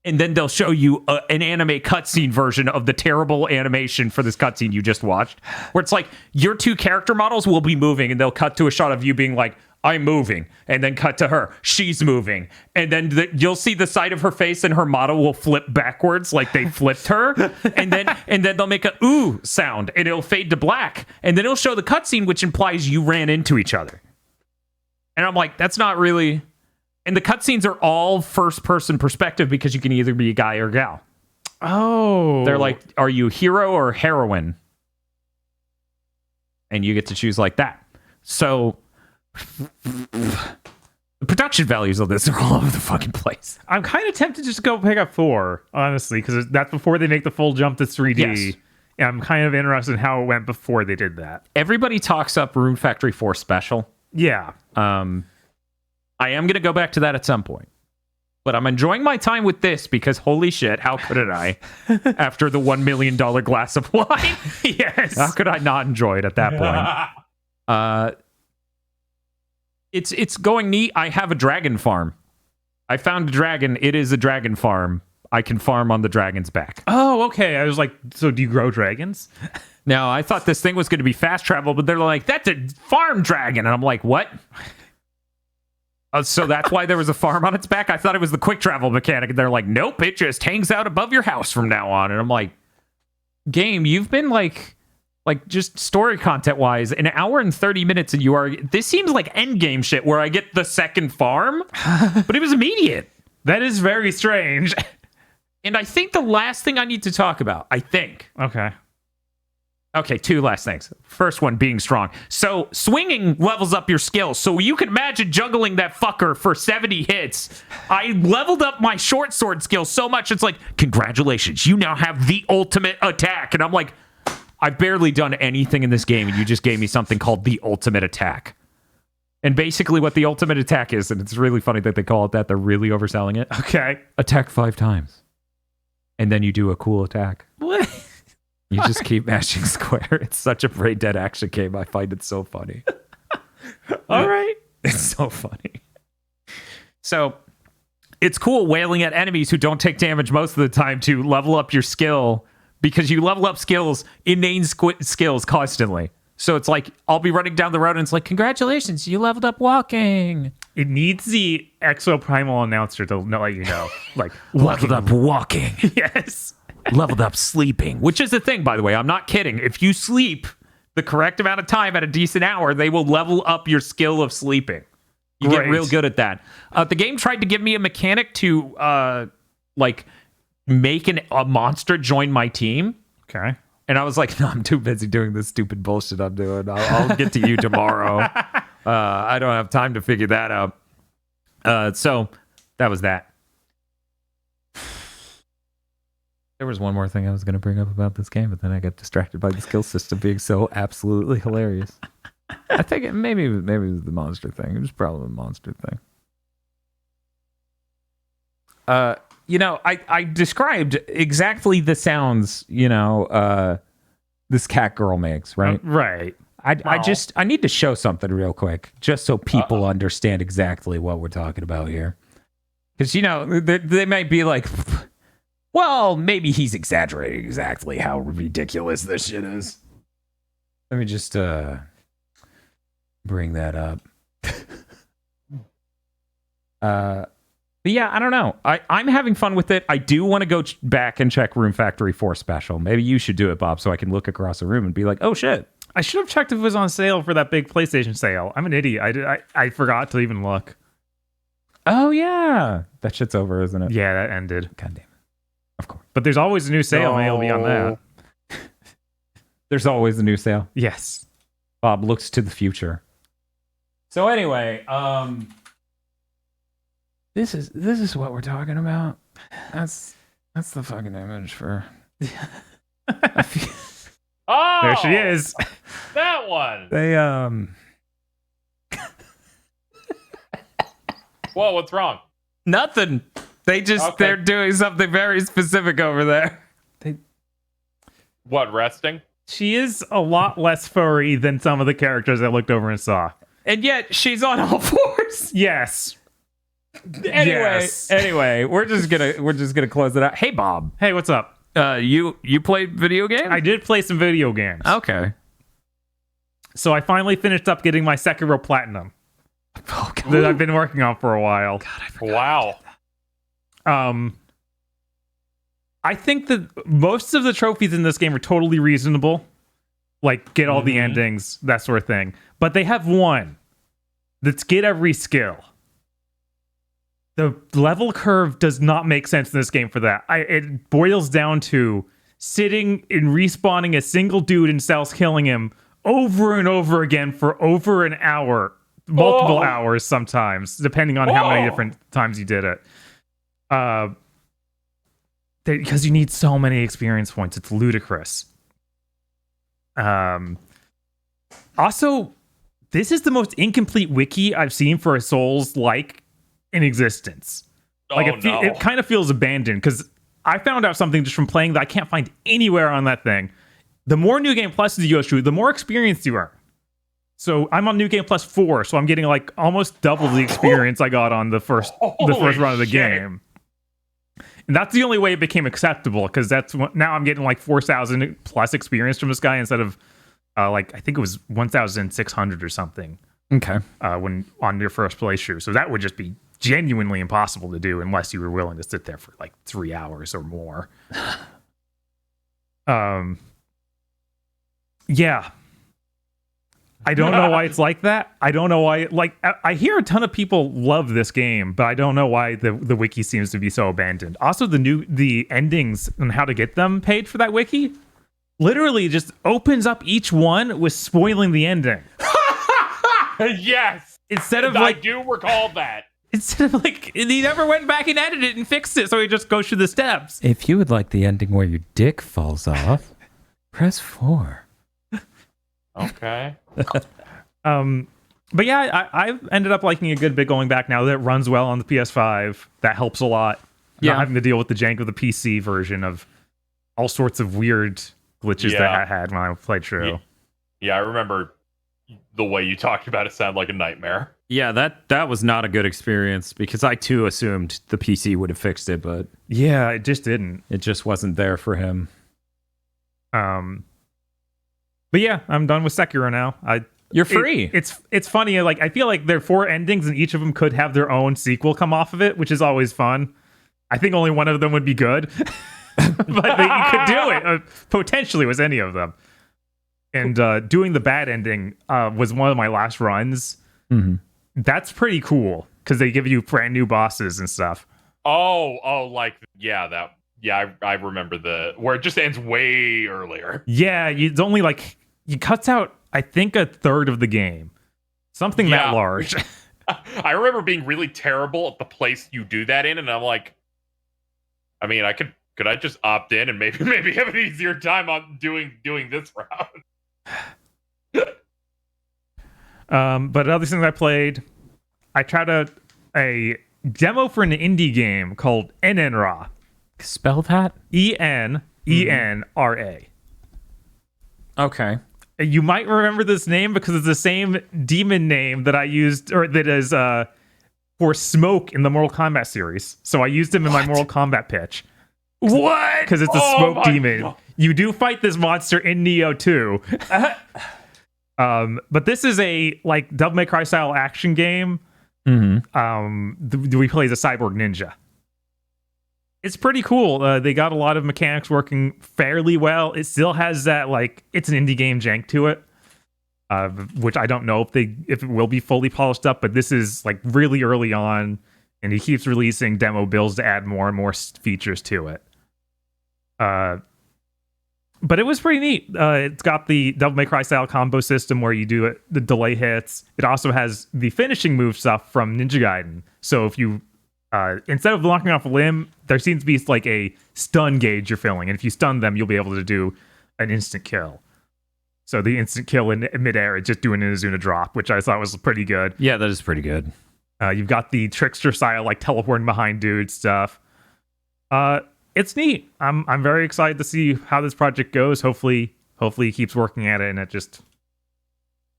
and then they'll show you an anime cutscene version of the terrible animation for this cutscene you just watched, where it's like your 2 character models will be moving, and they'll cut to a shot of you being like, I'm moving, and then cut to her. She's moving. And then you'll see the side of her face and her model will flip backwards like they flipped her. And then they'll make a ooh sound and it'll fade to black. And then it'll show the cutscene, which implies you ran into each other. And I'm like, that's not really... And the cutscenes are all first-person perspective because you can either be a guy or a gal. Oh. They're like, are you hero or heroine? And you get to choose like that. So... the production values of this are all over the fucking place. I'm kind of tempted to just go pick up 4, honestly, because that's before they make the full jump to 3D. Yes. And I'm kind of interested in how it went before they did that. Everybody talks up Rune Factory 4 Special. Yeah. I am going to go back to that at some point. But I'm enjoying my time with this because holy shit, how couldn't I? After the $1 million glass of wine. Yes. How could I not enjoy it at that point? It's going neat. I have a dragon farm. I found a dragon. It is a dragon farm. I can farm on the dragon's back. Oh, okay. I was like, so do you grow dragons? Now, I thought this thing was going to be fast travel, but they're like, that's a farm dragon. And I'm like, what? So that's why there was a farm on its back? I thought it was the quick travel mechanic. And they're like, nope, it just hangs out above your house from now on. And I'm like, game, you've been like just story content wise, an hour and 30 minutes, and this seems like end game shit where I get the second farm, but it was immediate. That is very strange. And I think the last thing I need to talk about, Okay, 2 last things. First one being strong. So swinging levels up your skills. So you can imagine juggling that fucker for 70 hits. I leveled up my short sword skill so much, it's like, congratulations, you now have the ultimate attack. And I'm like, I've barely done anything in this game, and you just gave me something called the ultimate attack. And basically what the ultimate attack is, and it's really funny that they call it that, they're really overselling it. Okay. Attack 5 times. And then you do a cool attack. What? You just keep mashing square. It's such a brain dead action game. I find it so funny. All right. It's so funny. So it's cool wailing at enemies who don't take damage most of the time to level up your skill, because you level up skills, inane skills constantly. So it's like I'll be running down the road and it's like, congratulations, you leveled up walking. It needs the Exo Primal announcer to let you know. Like, Leveled up walking. yes. Leveled up sleeping. Which is the thing, by the way. I'm not kidding. If you sleep the correct amount of time at a decent hour, they will level up your skill of sleeping. You get Great. real good at that. The game tried to give me a mechanic to like make a monster join my team. Okay. And I was like, no, I'm too busy doing this stupid bullshit I'm doing. I'll get to you tomorrow. I don't have time to figure that out. So that was that. There was one more thing I was going to bring up about this game, but then I got distracted by the skill system being so absolutely hilarious. I think maybe it was the monster thing. It was probably a monster thing. I described exactly the sounds, this cat girl makes, right? Right. I need to show something real quick, just so people understand exactly what we're talking about here. Because, they might be like, well, maybe he's exaggerating exactly how ridiculous this shit is. Let me just bring that up. But yeah, I don't know. I'm having fun with it. I do want to go back and check Room Factory 4 Special. Maybe you should do it, Bob, so I can look across the room and be like, oh, shit. I should have checked if it was on sale for that big PlayStation sale. I'm an idiot. I forgot to even look. Oh, yeah. That shit's over, isn't it? Yeah, that ended. God damn it. Of course. But there's always a new sale. Maybe it'll be on that. There's always a new sale. Yes. Bob looks to the future. So anyway, this is what we're talking about. That's the fucking image for. Oh, There she is. That one. They Whoa, what's wrong? nothing. They're doing something very specific over there. What, resting? She is a lot less furry than some of the characters I looked over and saw. And yet she's on all fours. Yes. Anyway, we're just gonna close it out. Hey Bob, Hey, what's up? you played video games? I did play some video games. Okay. So I finally finished up getting my Sakura Platinum Oh, God. that I've been working on for a while. Wow. I think that most of the trophies in this game are totally reasonable. Like, get all the endings, that sort of thing. But they have one that's get every skill. The level curve does not make sense in this game for that. It boils down to sitting and respawning a single dude in cells, killing him over and over again for over an hour, multiple hours sometimes, depending on how many different times you did it. Because you need so many experience points. It's ludicrous. Also, this is the most incomplete wiki I've seen for a Souls-like in existence. Like, it kind of feels abandoned, because I found out something just from playing that I can't find anywhere on that thing. The more New Game Pluses you go through, the more experience you earn. So I'm on New Game Plus 4, so I'm getting like almost double the experience I got on the first run of the game. And that's the only way it became acceptable, because now I'm getting like 4,000 plus experience from this guy instead of I think it was 1,600 or something. Okay. When on your first playthrough. So that would just be genuinely impossible to do unless you were willing to sit there for like 3 hours or more. Yeah. I don't know why it's like that. I don't know why. I hear a ton of people love this game, but I don't know why the wiki seems to be so abandoned. Also, the endings and how to get them page for that wiki literally just opens up each one with spoiling the ending. Yes. Instead of I do recall that. Instead of he never went back and edited it and fixed it, so he just goes through the steps. If you would like the ending where your dick falls off, press 4. Okay. But yeah, I've ended up liking a good bit going back now that it runs well on the PS5. That helps a lot. Not having to deal with the jank of the PC version of all sorts of weird glitches that I had when I played through. Yeah, I remember the way you talked about it sounded like a nightmare. Yeah, that was not a good experience, because I too assumed the PC would have fixed it, but Yeah, it just didn't. it just wasn't there for him. But yeah, I'm done with Sekiro now. You're free. It's funny. Like I feel like there are 4 endings, and each of them could have their own sequel come off of it, which is always fun. I think only one of them would be good, but you could do it potentially with any of them. And doing the bad ending was one of my last runs. Mm-hmm. That's pretty cool because they give you brand new bosses and stuff. I remember where it just ends way earlier. Yeah, it's only like you cuts out I think a third of the game, something that large. I remember being really terrible at the place you do that in, and I'm like, I mean, could I just opt in and maybe have an easier time on doing this route? But other things I played, I tried a demo for an indie game called Enenra. Spell that? Enenra. Okay. You might remember this name because it's the same demon name that I used, or that is for Smoke in the Mortal Kombat series. So I used him in my Mortal Kombat pitch. What? Because it's a smoke demon. God. You do fight this monster in Neo 2. But this is a like Devil May Cry style action game. Mm-hmm. We play as a cyborg ninja. It's pretty cool. They got a lot of mechanics working fairly well. It still has that like it's an indie game jank to it, which I don't know if it will be fully polished up. But this is like really early on, and he keeps releasing demo builds to add more and more features to it. But it was pretty neat. It's got the Devil May Cry style combo system where you do the delay hits. It also has the finishing move stuff from Ninja Gaiden. So if you instead of knocking off a limb, there seems to be like a stun gauge you're filling, and if you stun them, you'll be able to do an instant kill. So the instant kill in midair is just doing an Izuna drop, which I thought was pretty good. Yeah, that is pretty good. You've got the trickster style, like teleporting behind dude stuff. It's neat. I'm very excited to see how this project goes. Hopefully he keeps working at it and it just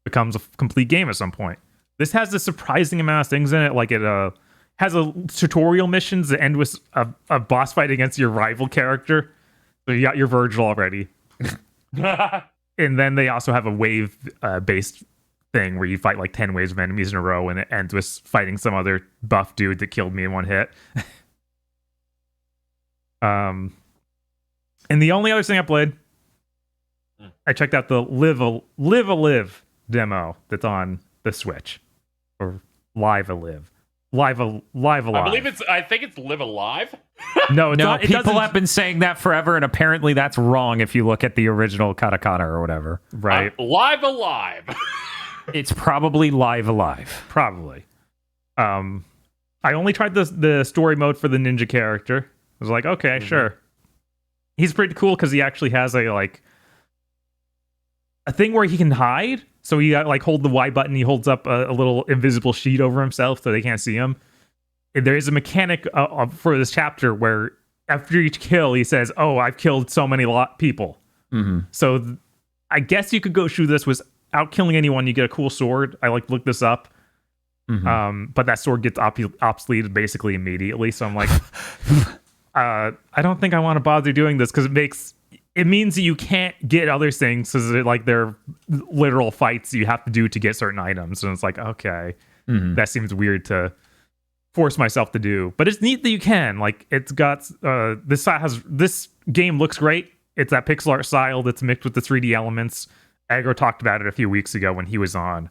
becomes a complete game at some point. This has a surprising amount of things in it. Like it has a tutorial missions that end with a boss fight against your rival character. So you got your Virgil already. And then they also have a wave based thing where you fight like 10 waves of enemies in a row, and it ends with fighting some other buff dude that killed me in one hit. And the only other thing I played, I checked out the Live a Live demo that's on the Switch, or Live a Live. Live Alive. I think it's Live Alive. No, it's no, not, people have been saying that forever, and apparently that's wrong if you look at the original katakana or whatever. Right. Live Alive. It's probably Live Alive. Probably. I only tried the story mode for the ninja character. I was like, okay, sure. He's pretty cool because he actually has a thing where he can hide. So he like hold the Y button, he holds up a little invisible sheet over himself so they can't see him. And there is a mechanic for this chapter where after each kill, he says, "Oh, I've killed so many people." Mm-hmm. So I guess you could go through this without killing anyone. You get a cool sword. I looked this up. Mm-hmm. But that sword gets obsoleted basically immediately. So I'm like, I don't think I want to bother doing this because it means that you can't get other things because they're literal fights you have to do to get certain items. And it's like, okay, that seems weird to force myself to do. But it's neat that you can. Like, it's got this game looks great. It's that pixel art style that's mixed with the 3D elements. Agro talked about it a few weeks ago when he was on.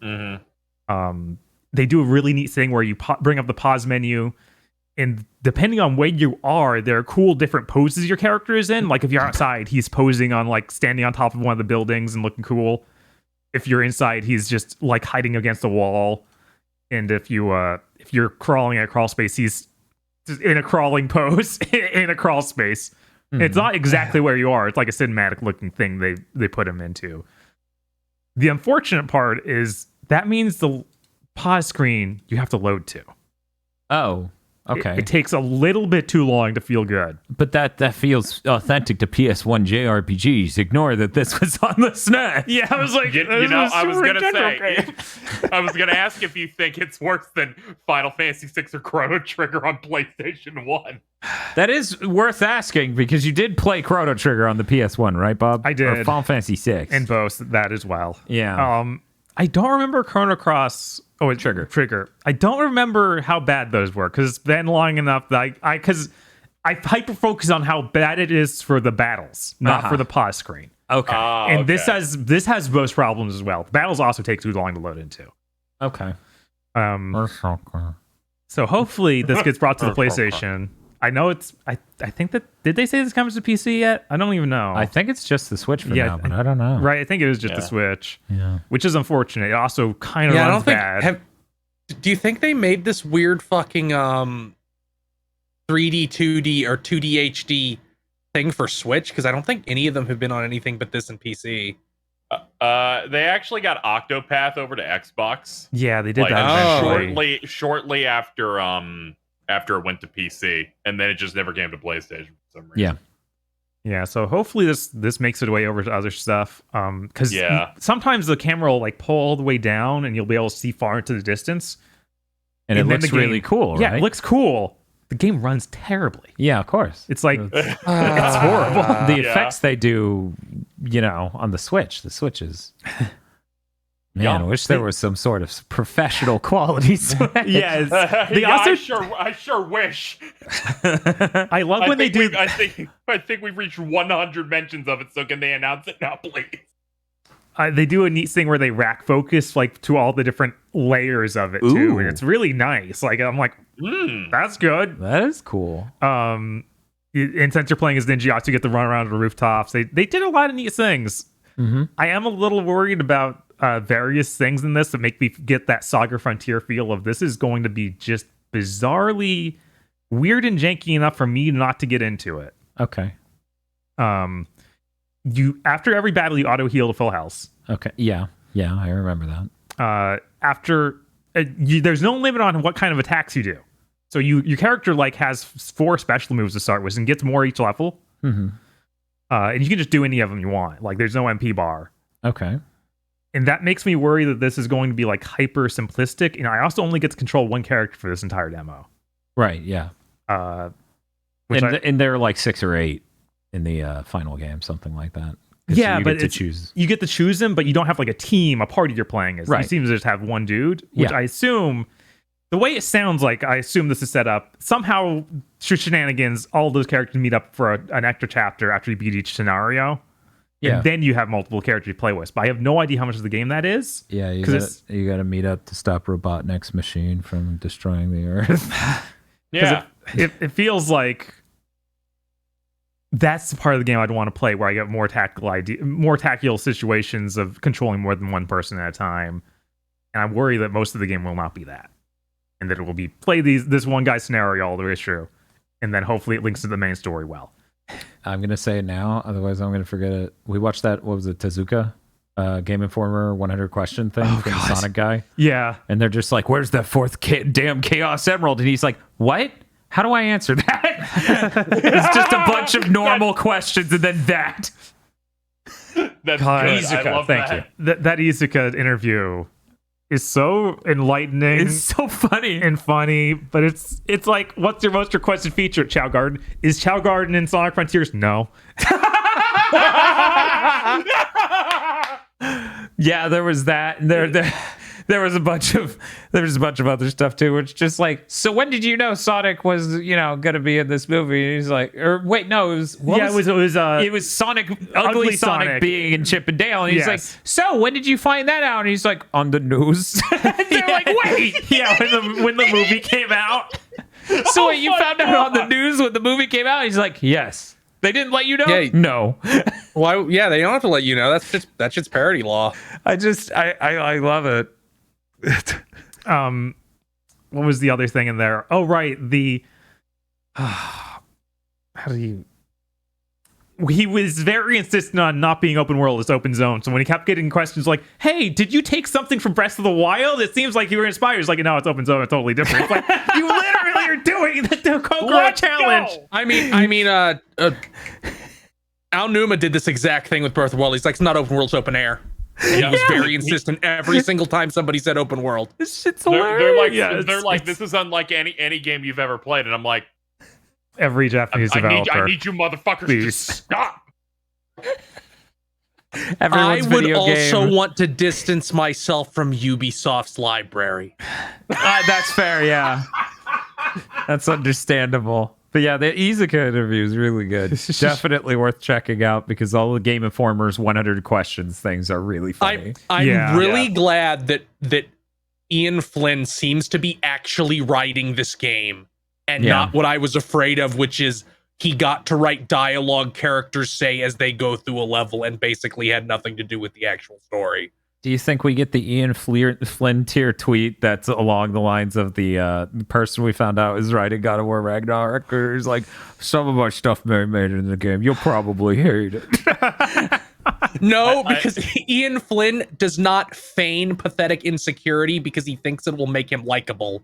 Mm-hmm. They do a really neat thing where you bring up the pause menu, and depending on where you are, there are cool different poses your character is in. Like if you're outside, he's posing on standing on top of one of the buildings and looking cool. If you're inside, he's just hiding against a wall. And if you're crawling in a crawl space, he's in a crawling pose in a crawl space. Mm-hmm. It's not exactly where you are. It's like a cinematic looking thing they put him into. The unfortunate part is that means the pause screen you have to load to. Oh. Okay. It takes a little bit too long to feel good. But that feels authentic to PS1 JRPGs. Ignore that this was on the SNES. Yeah, I was like, You know, I was gonna say, I was gonna ask if you think it's worse than Final Fantasy VI or Chrono Trigger on PlayStation 1. That is worth asking because you did play Chrono Trigger on the PS1, right, Bob? I did. Or Final Fantasy VI. and both that as well. Yeah. I don't remember Chrono Cross. Oh, it's Trigger. I don't remember how bad those were because it's been long enough that I hyper focus on how bad it is for the battles, not for the pause screen. Okay. And this has most problems as well. The battles also take too long to load into. Okay. So hopefully this gets brought to the PlayStation. I know I think that did they say this comes to PC yet? I don't even know. I think it's just the Switch for now, but I don't know. Right, I think it was just the Switch. Yeah. Which is unfortunate. It also kind of runs bad. Do you think they made this weird fucking 3D, 2D, or 2D HD thing for Switch? Because I don't think any of them have been on anything but this and PC. They actually got Octopath over to Xbox. Yeah, they did that eventually. Shortly after it went to PC, and then it just never came to PlayStation for some reason. Yeah, so hopefully this makes it way over to other stuff. Because sometimes the camera will like pull all the way down, and you'll be able to see far into the distance. And it looks really cool, right? Yeah, it looks cool. The game runs terribly. Yeah, of course. It's like it's horrible. The effects they do, on the Switch. The Switch is. Man, I wish there was some sort of professional quality Switch. Yes. I sure wish. I love when they do. I think we've reached 100 mentions of it. So can they announce it now, please? They do a neat thing where they rack focus like to all the different layers of it too, and it's really nice. Like I'm like, that's good. That is cool. And since you're playing as Ninjato, you get to run around the rooftops. They did a lot of neat things. Mm-hmm. I am a little worried about various things in this that make me get that Saga Frontier feel of this is going to be just bizarrely weird and janky enough for me not to get into it. Okay. You after every battle you auto heal to full health. Okay. Yeah, I remember that. There's no limit on what kind of attacks you do. So your character like has 4 special moves to start with and gets more each level. Mm-hmm. And you can just do any of them you want. Like there's no MP bar. Okay. And that makes me worry that this is going to be like hyper simplistic. And I also only get to control one character for this entire demo. Right. Yeah. And there are like 6 or 8 in the final game, something like that. Yeah, you but get to you get to choose them, but you don't have like a team, a party you're playing as. Right. You seem to just have one dude, which I assume, the way it sounds like, I assume this is set up. Somehow, through shenanigans, all those characters meet up for an extra chapter after you beat each scenario. Yeah. And then you have multiple characters you play with. But I have no idea how much of the game that is. Yeah, you got to meet up to stop Robotnik's machine from destroying the Earth. Yeah. It feels like that's the part of the game I'd want to play where I get more tactical situations of controlling more than one person at a time. And I worry that most of the game will not be that. And that it will be play this one guy scenario all the way through. And then hopefully it links to the main story well. I'm going to say it now, otherwise I'm going to forget it. We watched that, what was it, Tezuka? Game Informer 100 question thing from the Sonic guy. Yeah. And they're just like, where's the 4th damn Chaos Emerald? And he's like, what? How do I answer that? It's just a bunch of normal questions and then that. That's God, good. Izuka, I love thank that. you. That Izuka interview is so enlightening. It's so funny and funny, but it's like, what's your most requested feature at Chow Garden? Is Chow Garden in Sonic Frontiers? No. Yeah, there was that. There was a bunch of other stuff too, which just like, so when did you know Sonic was gonna be in this movie? And he's like, or wait, no, it was it was Sonic, ugly Sonic being in Chip and Dale, and he's like, so when did you find that out? And he's like, on the news. They're like, wait, yeah, when the movie came out. So wait, you found out on the news when the movie came out? He's like, yes. They didn't let you know? Yeah. No. Well, yeah, they don't have to let you know. That's just parody law. I love it. What was the other thing in there? Oh, right. He was very insistent on not being open world, it's open zone. So when he kept getting questions like, hey, did you take something from Breath of the Wild? It seems like you were inspired. It's like, no, it's open zone. It's totally different. It's like, you literally hell you're doing the Kokoro Let's challenge. go! I mean, Al Numa did this exact thing with Breath of the Wild. He's like, it's not open world, it's open air. He was very insistent every single time somebody said open world. This shit's They're like, hilarious. they're like, this is unlike any game you've ever played, and I'm like, Every Japanese I developer. need you motherfuckers Please. to stop. Everyone's I would video also game. want to distance myself from Ubisoft's library. That's fair, yeah. That's understandable. But yeah, the Izuka interview is really good. Definitely worth checking out because all the Game Informer's 100 questions things are really funny. I'm really Yeah. glad that Ian Flynn seems to be actually writing this game and Yeah. not what I was afraid of, which is he got to write dialogue characters say as they go through a level and basically had nothing to do with the actual story. Do you think we get the Ian Flynn tier tweet that's along the lines of the person we found out is writing God of War Ragnarok? Or he's like, some of our stuff may be made in the game. You'll probably hate it. No, because Ian Flynn does not feign pathetic insecurity because he thinks it will make him likable.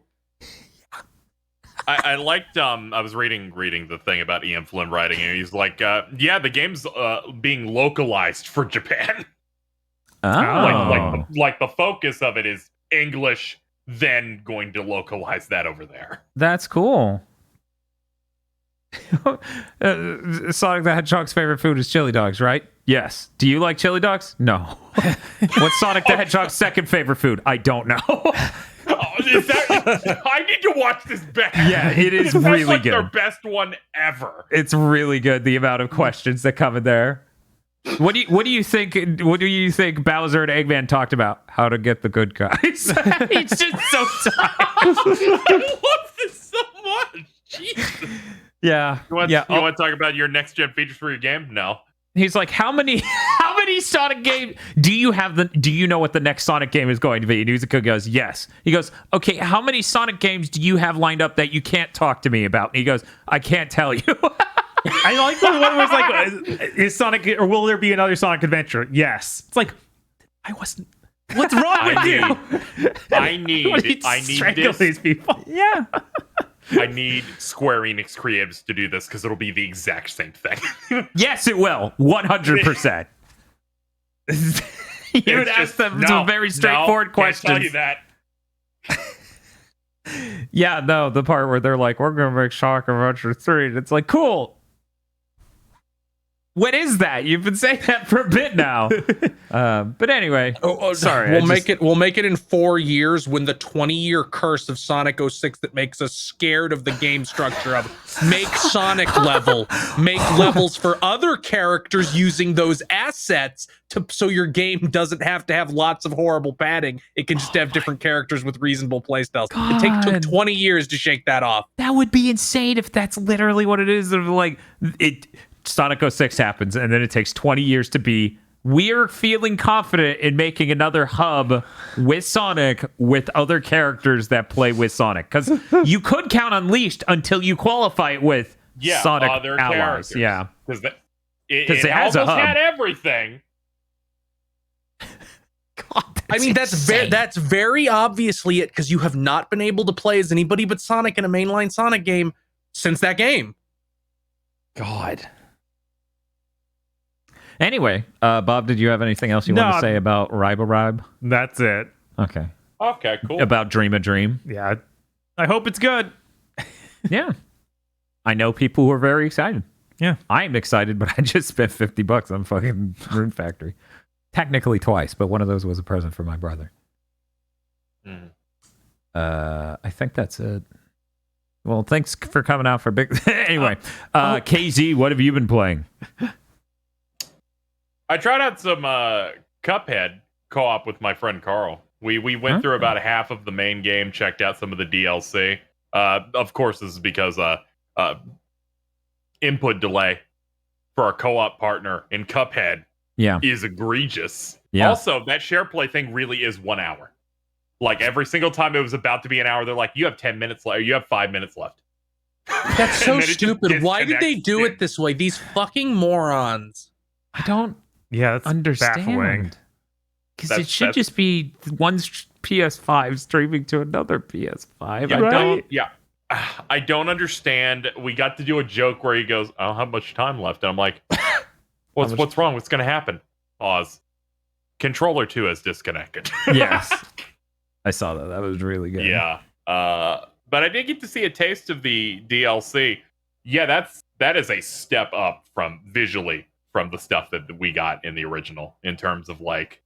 I liked I was reading the thing about Ian Flynn writing, and he's like, yeah, the game's being localized for Japan. Oh. Like the focus of it is English, then going to localize that over there. That's cool. Sonic the Hedgehog's favorite food is chili dogs, right? Yes. Do you like chili dogs? No. What's Sonic the Hedgehog's second favorite food? I don't know. Is that, I need to watch this back. Yeah, it is That's really like good. their best one ever. It's really good. The amount of questions that come in there. What do you think? What do you think Bowser and Eggman talked about? How to get the good guys. He's just so tired. I love this so much. Jesus. Yeah. You want yeah. to talk about your next gen features for your game? No. He's like, how many Sonic games do you have? Do you know what the next Sonic game is going to be? And Izuku goes, yes. He goes, okay, how many Sonic games do you have lined up that you can't talk to me about? And he goes, I can't tell you. I like the one where it's like, is Sonic, or will there be another Sonic Adventure? Yes. It's like, I wasn't. What's wrong with you? I need strangle this. these people. Yeah. I need Square Enix creatives to do this because it'll be the exact same thing. Yes, it will. 100%. You would ask them some very straightforward questions. Can't tell you that. Yeah, no, the part where they're like, we're going to make Sonic Adventure 3. And it's like, cool. What is that? You've been saying that for a bit now. But anyway, sorry. We'll make it in 4 years when the 20-year curse of Sonic 06 that makes us scared of the game structure of make Sonic level, make levels for other characters using those assets so your game doesn't have to have lots of horrible padding. It can just have different characters with reasonable playstyles. It took 20 years to shake that off. That would be insane if that's literally what it is. Of like, Sonic 06 happens, and then it takes 20 years to be. We're feeling confident in making another hub with Sonic with other characters that play with Sonic. Because you could count Unleashed until you qualify it with Sonic other allies. characters. Yeah. Because it has a almost hub. had everything. God, I mean, that's very obviously it because you have not been able to play as anybody but Sonic in a mainline Sonic game since that game. God. Anyway, Bob, did you have anything else you want to say about Ribe? That's it. Okay. Okay, cool. About Dream a Dream? Yeah. I hope it's good. Yeah. I know people who are very excited. Yeah. I'm excited, but I just spent $50 on fucking Rune Factory. Technically twice, but one of those was a present for my brother. I think that's it. Well, thanks for coming out for big. Anyway, KZ, what have you been playing? I tried out some Cuphead co-op with my friend Carl. We went through about half of the main game, checked out some of the DLC. Of course, this is because input delay for our co-op partner in Cuphead is egregious. Yeah. Also, that share play thing really is 1 hour. Like every single time it was about to be an hour, they're like, you have 10 minutes left, or you have 5 minutes left. That's so And then it just stupid. Why did they do disconnects. it this way? These fucking morons. I don't Yeah, that's understand. baffling. Because it That's- should just be one PS5 streaming to another PS5. Yeah, I don't. Yeah. I don't understand. We got to do a joke where he goes, "I don't have much time left," and I'm like, "What's wrong? What's gonna happen?" Pause. Controller 2 has disconnected. Yes. I saw that. That was really good. Yeah. But I did get to see a taste of the DLC. Yeah, that is a step up from visually from the stuff that we got in the original in terms of like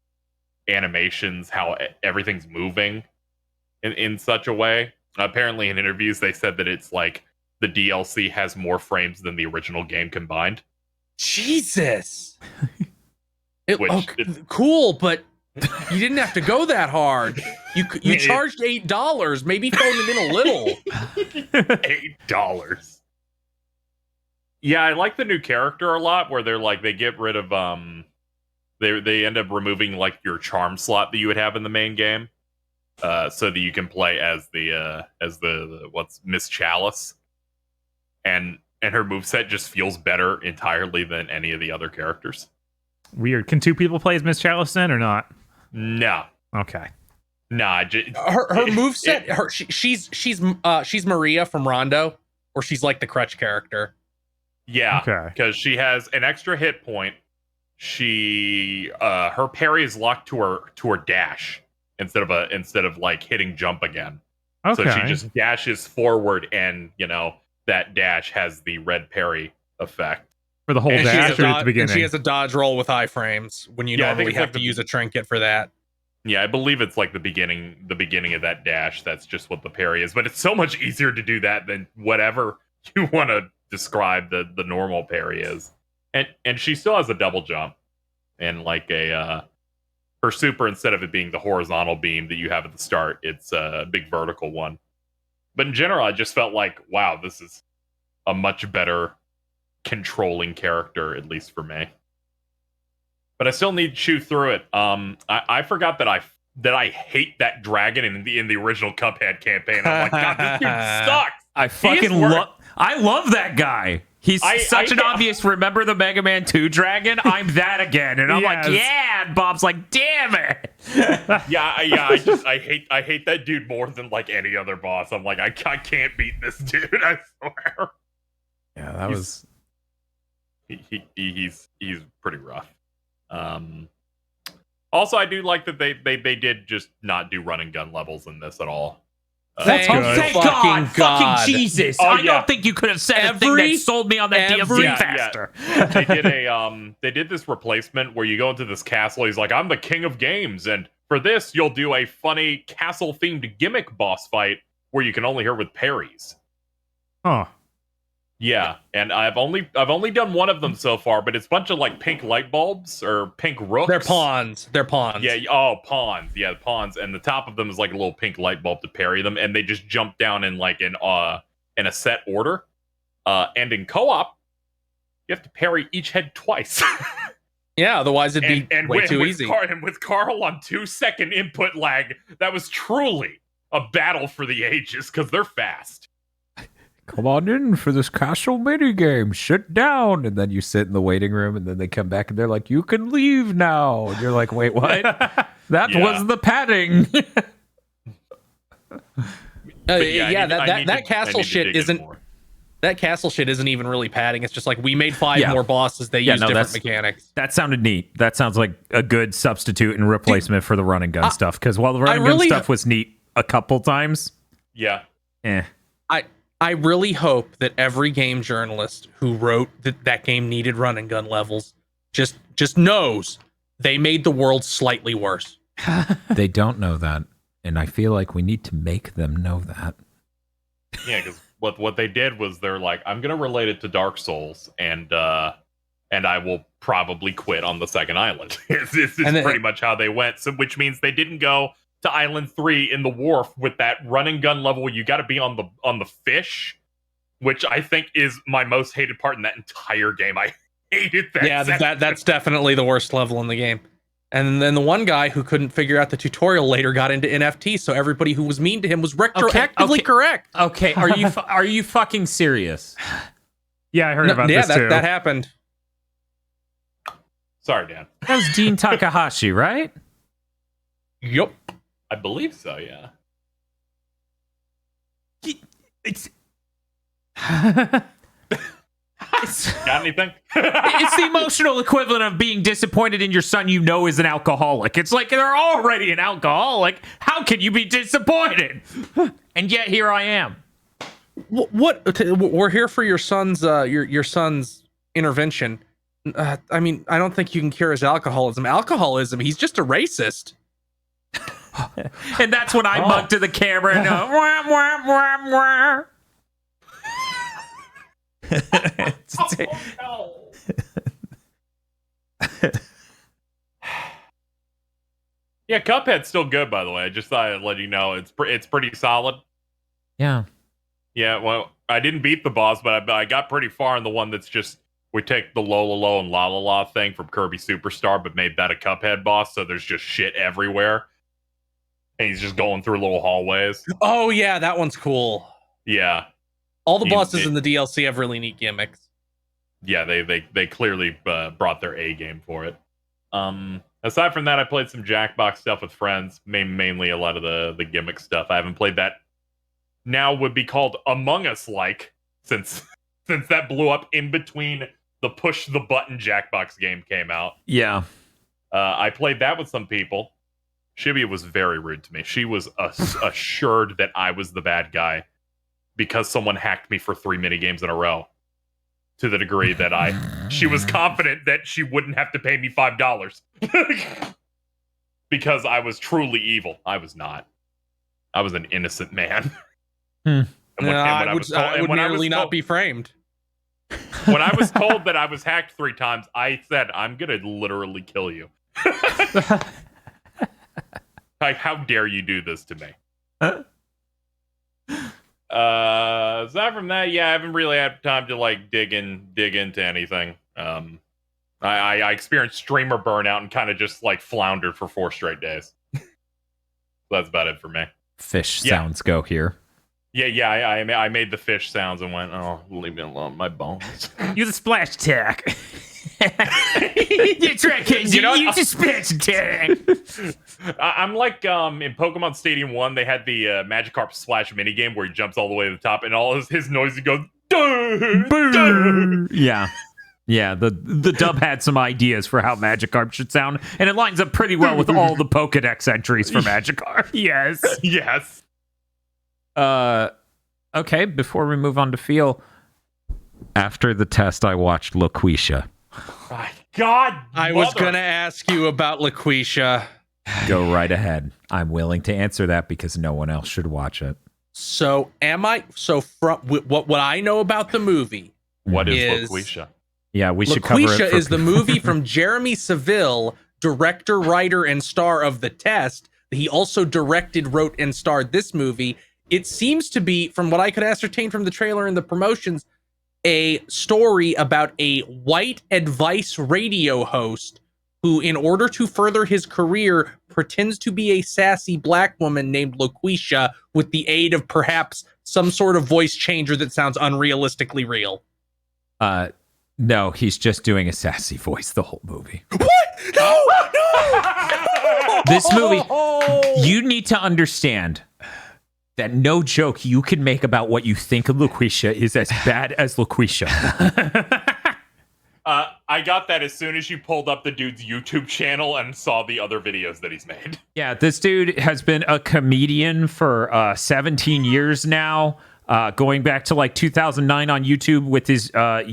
animations, how everything's moving in such a way. Apparently in interviews they said that it's like the DLC has more frames than the original game combined. Jesus. Which Cool, but you didn't have to go that hard. You charged $8. Maybe phone it in a little. $8. Yeah, I like the new character a lot where they get rid of they end up removing like your charm slot that you would have in the main game. So that you can play as the what's Miss Chalice. And her moveset just feels better entirely than any of the other characters. Weird. Can two people play as Miss Chalice then or not? No. Okay. Nah, her moveset. She's Maria from Rondo, or she's like the crutch character. Yeah, Okay. because she has an extra hit point. She her parry is locked to her dash instead of like hitting jump again. Okay. So she just dashes forward, and that dash has the red parry effect. For the whole And she dash has or at the beginning? And she has a dodge roll with iframes when you Yeah, I think normally it's have like to use a trinket for that. Yeah, I believe it's like the beginning of that dash. That's just what the parry is. But it's so much easier to do that than whatever you want to describe the normal parry is. And she still has a double jump and like her super, instead of it being the horizontal beam that you have at the start, it's a big vertical one. But in general, I just felt like, wow, this is a much better controlling character, at least for me. But I still need to chew through it. I forgot that I hate that dragon in the original Cuphead campaign. I'm like, God, this dude sucks. I fucking love that guy. He's such an I- obvious remember the Mega Man 2 dragon? I'm that again. And I'm like, Yes. yeah. And Bob's like, damn it. I hate that dude more than like any other boss. I'm like, I can't beat this dude, I swear. Yeah, that was He's pretty rough. Also, I do like that they did just not do run and gun levels in this at all. That's good. Thank Fucking God. God. Fucking Jesus. Oh, I yeah. don't think you could have said a thing that sold me on that DLC faster. They did this replacement where you go into this castle. He's like, I'm the king of games, and for this you'll do a funny castle themed gimmick boss fight where you can only hear with parries. Huh. Yeah, and I've only done one of them so far, but it's a bunch of like pink light bulbs or pink rooks. They're pawns. Yeah, pawns. Yeah, pawns, and the top of them is like a little pink light bulb to parry them, and they just jump down in like in a set order. And in co-op, you have to parry each head twice. Yeah, otherwise it'd be way too easy. And with Carl on 2-second input lag, that was truly a battle for the ages because they're fast. Come on in for this castle minigame. Sit down. And then you sit in the waiting room, and then they come back and they're like, you can leave now. And you're like, wait, what? That Yeah. was the padding. That castle shit isn't. That castle shit isn't even really padding. It's just like we made 5 more bosses. They use different mechanics. That sounded neat. That sounds like a good substitute and replacement for the run and gun stuff. Because while the run and gun stuff was neat a couple times, Yeah. I really hope that every game journalist who wrote that game needed run and gun levels just knows they made the world slightly worse. they don't know that. And I feel like we need to make them know that. Yeah, because what they did was they're like, I'm gonna relate it to Dark Souls, and I will probably quit on the second island. It's pretty much how they went. So, which means they didn't go to Island 3 in the wharf with that run and gun level. You got to be on the fish, which I think is my most hated part in that entire game. I hated that. Yeah, that's definitely the worst level in the game. And then the one guy who couldn't figure out the tutorial later got into NFT, so everybody who was mean to him was retroactively correct. Okay, are you fucking serious? Yeah, I heard about this too. That happened. Sorry, Dan. That was Dean Takahashi, right? Yup. I believe so. Yeah. It's Got anything? it's the emotional equivalent of being disappointed in your son you know is an alcoholic. It's like they're already an alcoholic. How can you be disappointed? And yet here I am. What? We're here for your son's your son's intervention. I mean, I don't think you can cure his alcoholism. Alcoholism, he's just a racist. And that's when I mug to the camera and go, wah, wah, wah, wah. Yeah, Cuphead's still good, by the way. I just thought I'd let you know it's pretty solid. Yeah. Yeah, well, I didn't beat the boss, but I got pretty far in the one that's just we take the Lololo and La La La thing from Kirby Superstar, but made that a Cuphead boss, so there's just shit everywhere. And he's just going through little hallways. Oh yeah, that one's cool. Yeah. All the bosses in the DLC have really neat gimmicks. Yeah, they clearly brought their A game for it. Aside from that, I played some Jackbox stuff with friends, mainly a lot of the gimmick stuff. I haven't played that now would be called Among Us like since that blew up in between the push the button Jackbox game came out. Yeah. I played that with some people. Shibia was very rude to me. She was assured that I was the bad guy because someone hacked me for 3 minigames in a row. To the degree that she was confident that she wouldn't have to pay me $5 because I was truly evil. I was not. I was an innocent man. And I would merely not be framed. When I was told that I was hacked 3 times, I said, I'm going to literally kill you. Like, how dare you do this to me? Aside from that, yeah, I haven't really had time to like dig into anything. I experienced streamer burnout and kind of just like floundered for 4 straight days. That's about it for me. Fish sounds go here. Yeah, I made the fish sounds and went, oh, leave me alone, my bones. You're the splash attack. That's right, kids. You're the splash attack. I'm like in Pokemon Stadium 1, they had the Magikarp Splash minigame where he jumps all the way to the top and all his noises goes, duh, duh. Yeah. Yeah, the dub had some ideas for how Magikarp should sound, and it lines up pretty well with all the Pokedex entries for Magikarp. Yes. Yes. Okay, before we move on to Feel, after the test, I watched Loquisha. My God, I was gonna ask you about Laquisha. Go right ahead. I'm willing to answer that because no one else should watch it. So from what I know about the movie, what is Laquisha? Yeah, we should cover it. Laquisha is the movie from Jeremy Seville, director, writer, and star of The Test. He also directed, wrote, and starred this movie. It seems to be, from what I could ascertain from the trailer and the promotions, a story about a white advice radio host who, in order to further his career, pretends to be a sassy black woman named Laquisha with the aid of perhaps some sort of voice changer that sounds unrealistically real. No, he's just doing a sassy voice the whole movie. What? No! This movie, you need to understand that no joke you can make about what you think of Laquisha is as bad as Laquisha. I got that as soon as you pulled up the dude's YouTube channel and saw the other videos that he's made. Yeah, this dude has been a comedian for 17 years now, going back to like 2009 on YouTube with his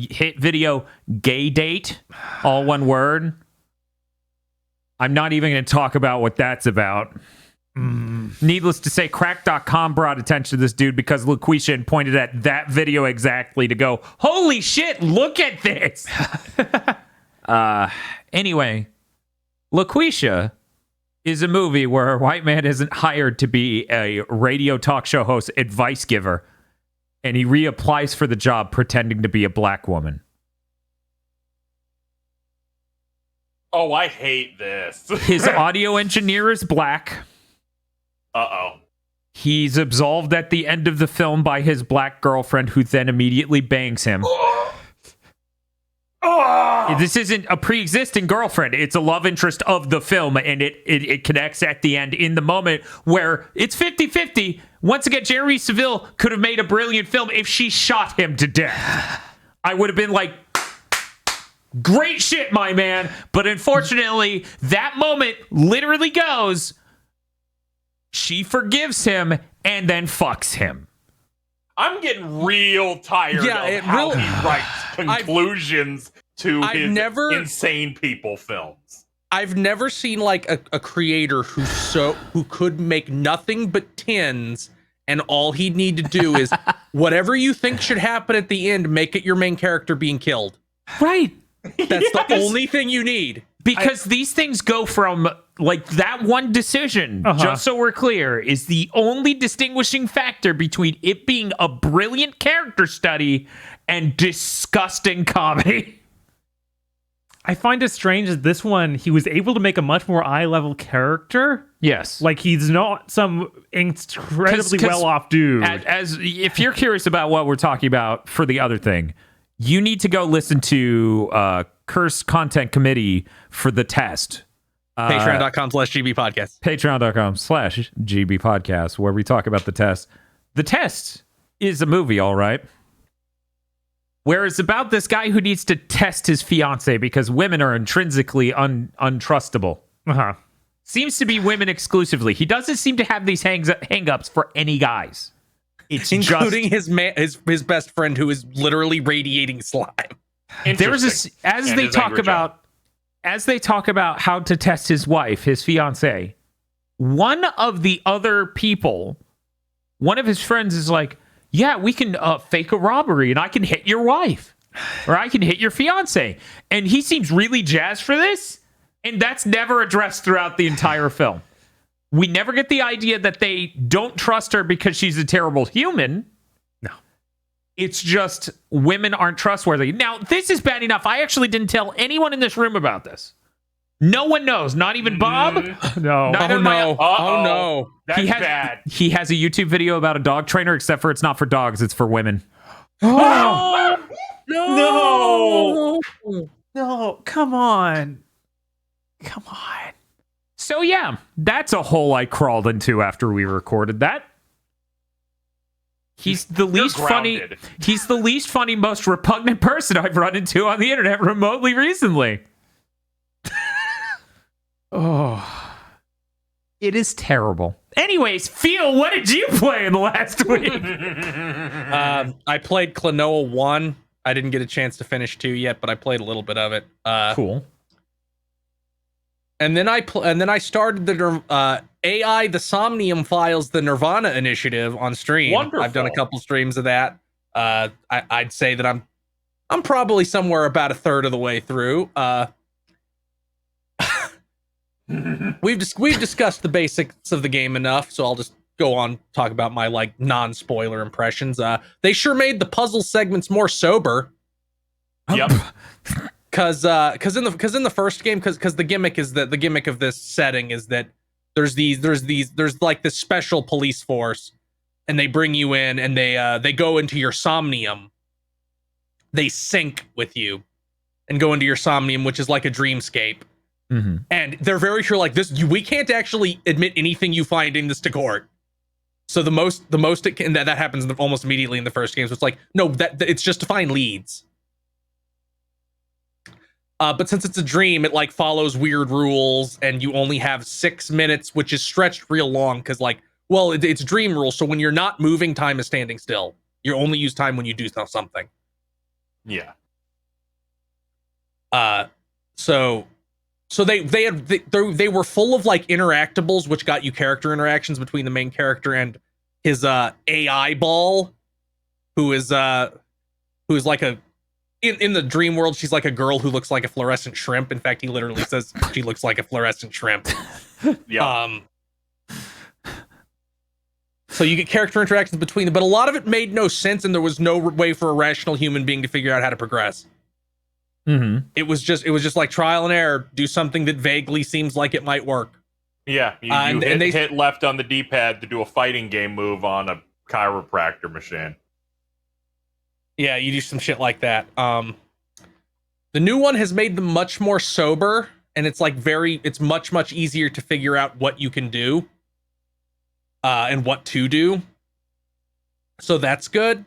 hit video, Gay Date, all one word. I'm not even going to talk about what that's about. Needless to say, crack.com brought attention to this dude because Laquisha had pointed at that video exactly to go, holy shit, look at this. Anyway, Laquisha is a movie where a white man isn't hired to be a radio talk show host advice giver, and he reapplies for the job pretending to be a black woman. Oh, I hate this. His audio engineer is black. Uh-oh. He's absolved at the end of the film by his black girlfriend, who then immediately bangs him. Oh! This isn't a pre-existing girlfriend. It's a love interest of the film, and it connects at the end in the moment where it's 50-50. Once again, Jeremy Seville could have made a brilliant film if she shot him to death. I would have been like, great shit, my man. But unfortunately, that moment literally goes, she forgives him and then fucks him. I'm getting real tired of how he writes conclusions to his insane people films. I've never seen like a creator who could make nothing but tens, and all he'd need to do is whatever you think should happen at the end, make it your main character being killed. Right. That's the only thing you need. Because these things go from, like, that one decision, just so we're clear, is the only distinguishing factor between it being a brilliant character study and disgusting comedy. I find it strange that this one, he was able to make a much more eye-level character. Yes. Like, he's not some incredibly well-off dude. As if you're curious about what we're talking about for the other thing, you need to go listen to Curse Content Committee for the test. Patreon.com/GB podcast. Patreon.com/GB podcast, where we talk about the test. The test is a movie, all right. Where it's about this guy who needs to test his fiance because women are intrinsically untrustable. Seems to be women exclusively. He doesn't seem to have these hang-ups for any guys. It's including his best friend who is literally radiating slime. There was this as they talk about how to test his wife, his fiance. One of the other people, one of his friends is like, "Yeah, we can fake a robbery, and I can hit your wife, or I can hit your fiance," and he seems really jazzed for this, and that's never addressed throughout the entire film. We never get the idea that they don't trust her because she's a terrible human. No. It's just women aren't trustworthy. Now, this is bad enough. I actually didn't tell anyone in this room about this. No one knows, not even Bob. No. Oh no. That's bad. He has a YouTube video about a dog trainer, except for it's not for dogs, it's for women. No, come on. So yeah, that's a hole I crawled into after we recorded that. He's the least funny. grounded. He's the least funny, most repugnant person I've run into on the internet remotely recently. Oh, it is terrible. Anyways, Phil, what did you play in the last week? I played Klonoa 1. I didn't get a chance to finish 2 yet, but I played a little bit of it. Cool. And then I started the AI, the Somnium Files, the Nirvana initiative on stream. Wonderful. I've done a couple streams of that. I'd say that I'm probably somewhere about a third of the way through. We've discussed the basics of the game enough, so I'll just go on talk about my like non-spoiler impressions. They sure made the puzzle segments more sober. Yep. Cause in the first game, because the gimmick of this setting is that there's like this special police force, and they bring you in and they go into your Somnium. They sync with you and go into your Somnium, which is like a dreamscape. Mm-hmm. And they're very sure like this, we can't actually admit anything you find in this to court. So the most it can, that happens almost immediately in the first game. So it's like, no, that it's just to find leads. But since it's a dream, it like follows weird rules, and you only have 6 minutes, which is stretched real long because like, well, it's dream rules. So when you're not moving, time is standing still. You only use time when you do something. Yeah. So they were full of like interactables, which got you character interactions between the main character and his AI ball, who is like a in the dream world, she's like a girl who looks like a fluorescent shrimp. In fact, he literally says she looks like a fluorescent shrimp. Yeah. So you get character interactions between them, but a lot of it made no sense, and there was no way for a rational human being to figure out how to progress. Mm-hmm. It was just like trial and error. Do something that vaguely seems like it might work. Yeah. You hit left on the D-pad to do a fighting game move on a chiropractor machine. Yeah, you do some shit like that. The new one has made them much more sober, and it's like it's much easier to figure out what you can do and what to do. So that's good.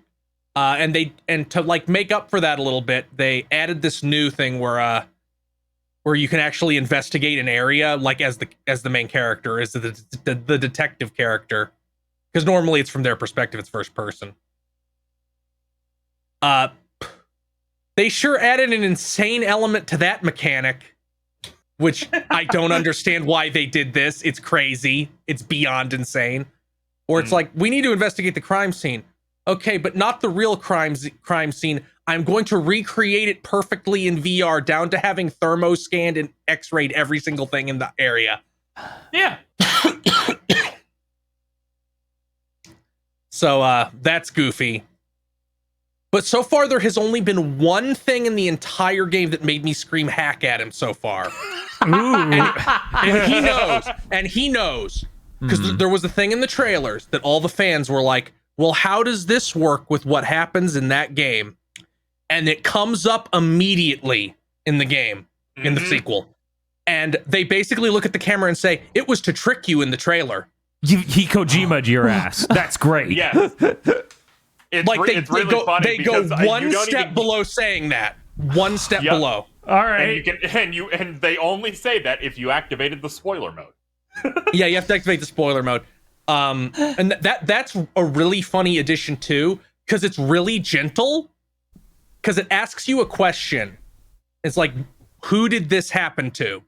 And to like make up for that a little bit, they added this new thing where you can actually investigate an area like as the main character, as the detective character, because normally it's from their perspective, it's first person. They sure added an insane element to that mechanic, which I don't understand why they did this. It's crazy. It's beyond insane. Or it's like, we need to investigate the crime scene. Okay, but not the real crime scene. I'm going to recreate it perfectly in VR, down to having thermo-scanned and x-rayed every single thing in the area. Yeah. So that's goofy. But so far, there has only been one thing in the entire game that made me scream hack at him so far. And he knows. Because there was a thing in the trailers that all the fans were like, well, how does this work with what happens in that game? And it comes up immediately in the game, in the sequel. And they basically look at the camera and say, it was to trick you in the trailer. He Kojima'd your ass. That's great. Yes. It's really funny. They go one step below saying that. One step below. All right. And they only say that if you activated the spoiler mode. Yeah, you have to activate the spoiler mode. And that's a really funny addition too, because it's really gentle. Because it asks you a question. It's like, who did this happen to?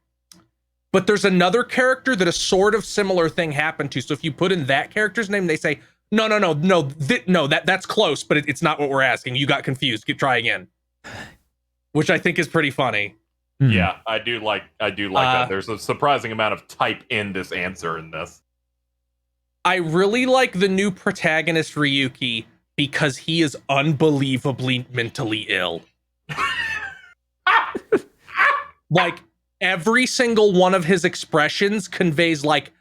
But there's another character that a sort of similar thing happened to. So if you put in that character's name, they say, no, that's close, but it's not what we're asking. You got confused. Try again. Which I think is pretty funny. Yeah, I do like that. There's a surprising amount of type in this answer in this. I really like the new protagonist, Ryuki, because he is unbelievably mentally ill. Like, every single one of his expressions conveys, like,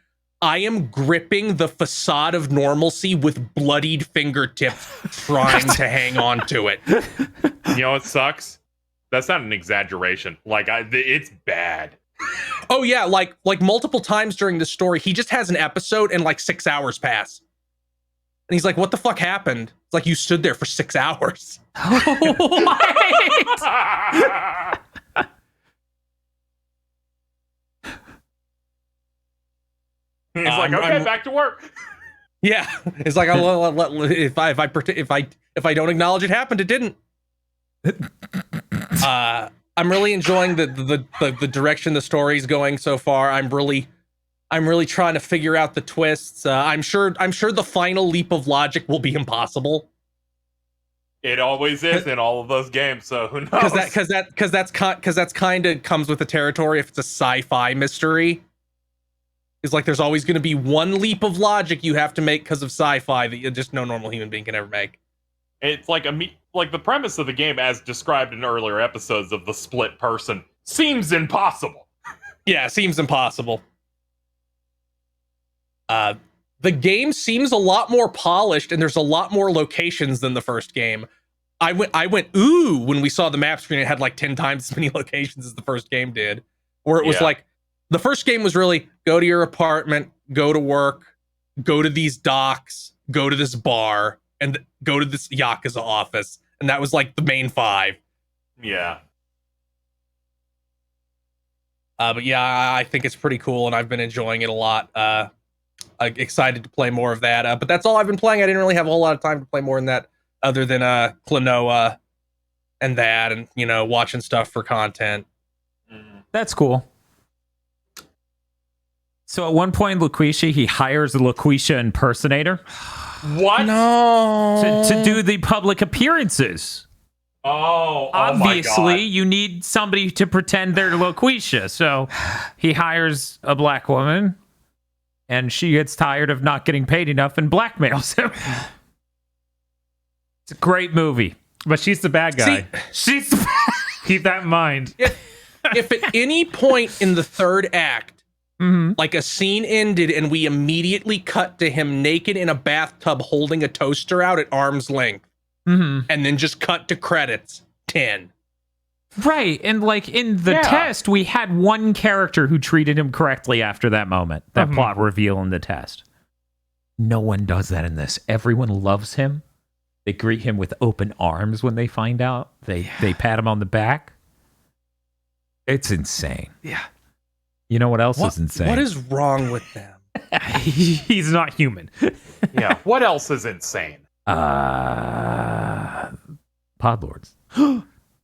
I am gripping the facade of normalcy with bloodied fingertips trying to hang on to it. You know what sucks? That's not an exaggeration. Like, it's bad. Oh yeah, like multiple times during the story, he just has an episode and like 6 hours pass. And he's like, what the fuck happened? It's like, you stood there for 6 hours. He's like, okay, back to work. Yeah, it's like, if I don't acknowledge it happened, it didn't. I'm really enjoying the direction the story's going so far. I'm really trying to figure out the twists. I'm sure the final leap of logic will be impossible. It always is in all of those games. So who knows? Because that's kind of comes with the territory. If it's a sci-fi mystery, it's like there's always going to be one leap of logic you have to make because of sci-fi that just no normal human being can ever make. It's like like the premise of the game, as described in earlier episodes of the split person, seems impossible. Yeah, seems impossible. The game seems a lot more polished, and there's a lot more locations than the first game. I went ooh when we saw the map screen. It had like 10 times as many locations as the first game did. Where it was like, the first game was really go to your apartment, go to work, go to these docks, go to this bar, and go to this Yakuza office. And that was like the main 5. Yeah. But yeah, I think it's pretty cool, and I've been enjoying it a lot. Excited to play more of that. But that's all I've been playing. I didn't really have a whole lot of time to play more than that, other than Klonoa and that, and watching stuff for content. That's cool. So at one point, Laquisha, he hires a Laquisha impersonator. What? No. To do the public appearances. Oh, obviously, my God. you need somebody to pretend they're Laquisha. So he hires a black woman, and she gets tired of not getting paid enough and blackmails him. It's a great movie. But she's the bad guy. She's the Keep that in mind. If at any point in the third act, like a scene ended and we immediately cut to him naked in a bathtub holding a toaster out at arm's length, and then just cut to credits, 10. Right. And like in the Yeah. test, we had one character who treated him correctly after that moment, that plot reveal in the test. No one does that in this. Everyone loves him. They greet him with open arms when they find out. They pat him on the back. It's insane. Yeah. You know what else is insane? What is wrong with them? He's not human. Yeah. What else is insane? Podlords.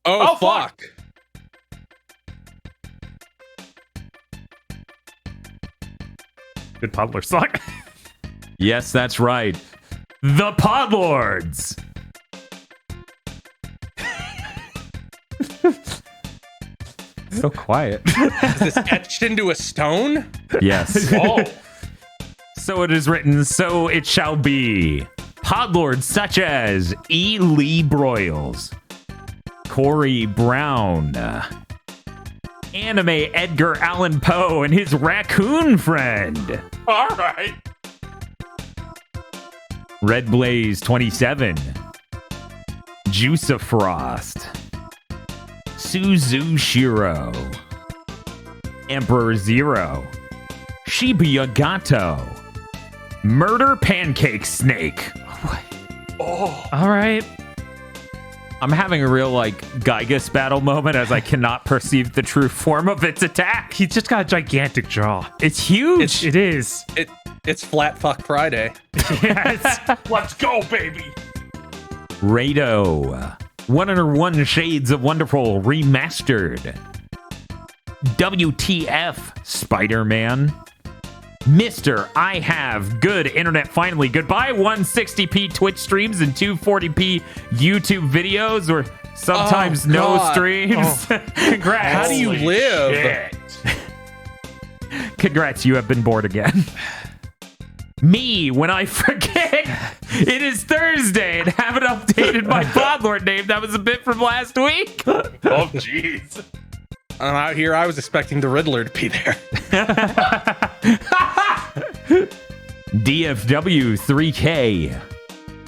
Oh, fuck. Good Podler song. Yes, that's right. The Podlords. So quiet. Is this etched into a stone? Yes. Oh, So it is written, so it shall be. Podlords such as E. Lee Broyles, Corey Brown, anime Edgar Allan Poe and his raccoon friend, all right. Red Blaze 27, Juice of Frost, Suzu Shiro, Emperor Zero, Shibuya Gato, Murder Pancake Snake. Oh, All right. I'm having a real like Gygas battle moment as I cannot perceive the true form of its attack. He's just got a gigantic jaw. It's huge. It is. It's Flat Fuck Friday. Yes. let's go, baby. Rado, 101 Shades of Wonderful Remastered, WTF Spider-Man, Mr. I Have Good Internet Finally. Goodbye 160p Twitch streams and 240p YouTube videos, or sometimes no God. streams. Congrats. How do you Holy live? shit. Congrats, you have been bored again. Me, when I forget it is Thursday and haven't updated my Podlord name. That was a bit from last week. Oh, jeez. I'm out here. I was expecting the Riddler to be there. DFW 3K,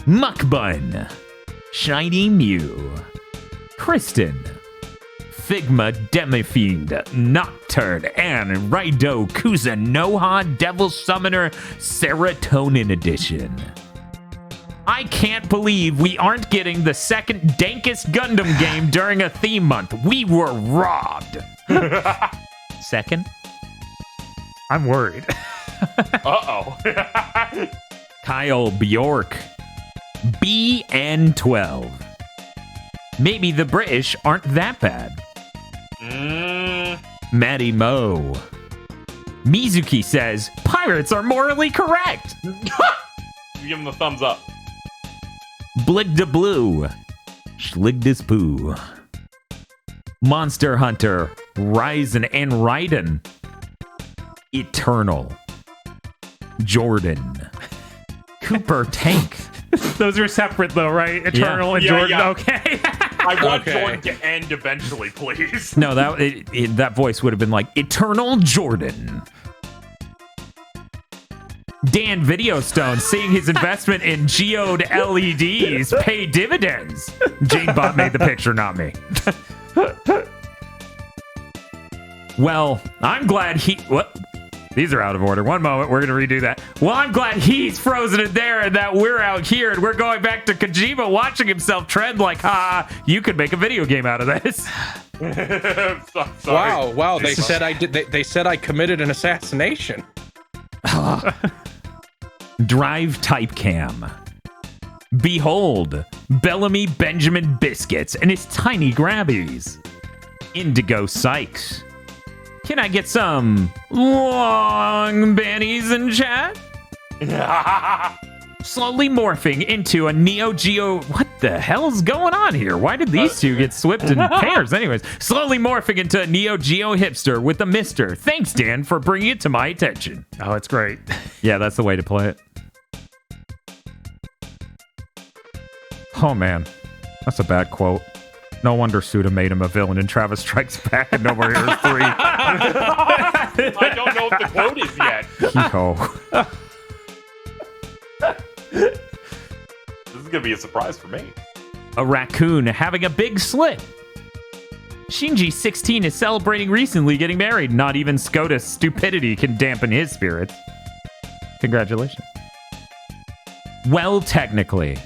Muckbun, Shiny Mew, Kristen, Figma Demifiend, Nocturne, and Raido Kuzunoha Devil Summoner Serotonin Edition. I can't believe we aren't getting the second dankest Gundam game during a theme month. We were robbed. Second? I'm worried. Uh-oh. Kyle Bjork, BN12. Maybe the British aren't that bad. Maddie Moe. Mizuki says, pirates are morally correct. Give him the thumbs up. Blig de Blue. Schligdis Poo. Monster Hunter. Ryzen and Raiden. Eternal. Jordan. Cooper Tank. Those are separate though, right? Eternal and Yeah, Jordan. yeah. Okay. I want Okay. Jordan to end eventually, please. No, that voice would have been like Eternal Jordan. Dan Videostone seeing his investment in geode LEDs pay dividends. Jane Bot made the picture, not me. Well, I'm glad what? These are out of order. One moment, we're going to redo that. Well, I'm glad he's frozen it there and that we're out here and we're going back to Kojima watching himself tread like, you could make a video game out of this. Sorry. Wow. They said I did. They said I committed an assassination. Drive Type Cam. Behold, Bellamy Benjamin Biscuits and his tiny grabbies. Indigo Sykes. Can I get some long bannies in chat? Slowly morphing into a Neo Geo. What the hell's going on here? Why did these two get swapped in pairs? Anyways, slowly morphing into a Neo Geo hipster with a Mister. Thanks, Dan, for bringing it to my attention. Oh, it's great. Yeah, that's the way to play it. Oh man, that's a bad quote. No wonder Suda made him a villain in Travis Strikes Back and No More Heroes 3. I don't know what the quote is yet. Kiko. This is gonna be a surprise for me. A raccoon having a big slit. Shinji 16 is celebrating recently getting married. Not even SCOTUS stupidity can dampen his spirits. Congratulations. Well, technically.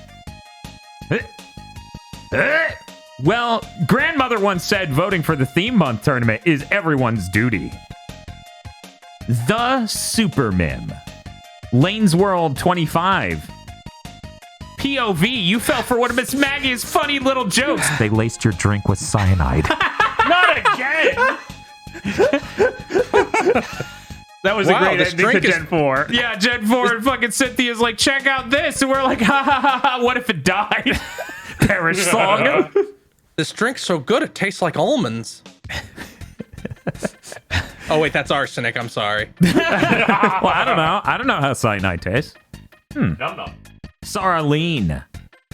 Well, grandmother once said voting for the theme month tournament is everyone's duty. The Super Mim. Lane's World 25. POV, you fell for one of Miss Maggie's funny little jokes. They laced your drink with cyanide. Not again. That was Wow, a great this ending to drink is- Gen 4. Yeah, Gen 4 and fucking Cynthia's like, check out this. And we're like, ha ha ha ha, what if it died? Perish song. This drink's so good it tastes like almonds. Oh wait, that's arsenic. I'm sorry. Well, I don't know. I don't know how cyanide tastes. Num num. Sarah Lean.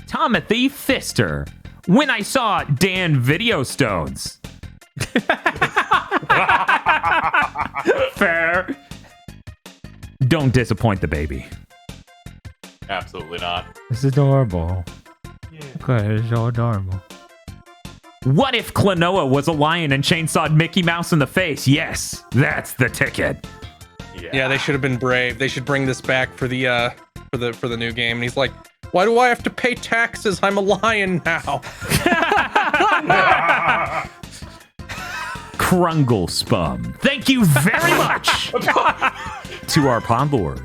Timothy Fister. When I saw Dan Video Stones. Fair. Don't disappoint the baby. Absolutely not. It's adorable. Okay, it's so adorable. What if Klonoa was a lion and chainsawed Mickey Mouse in the face? Yes, that's the ticket. Yeah, they should have been brave. They should bring this back for the new game. And he's like, why do I have to pay taxes? I'm a lion now. Krungle Spum. Thank you very much to our pod lords.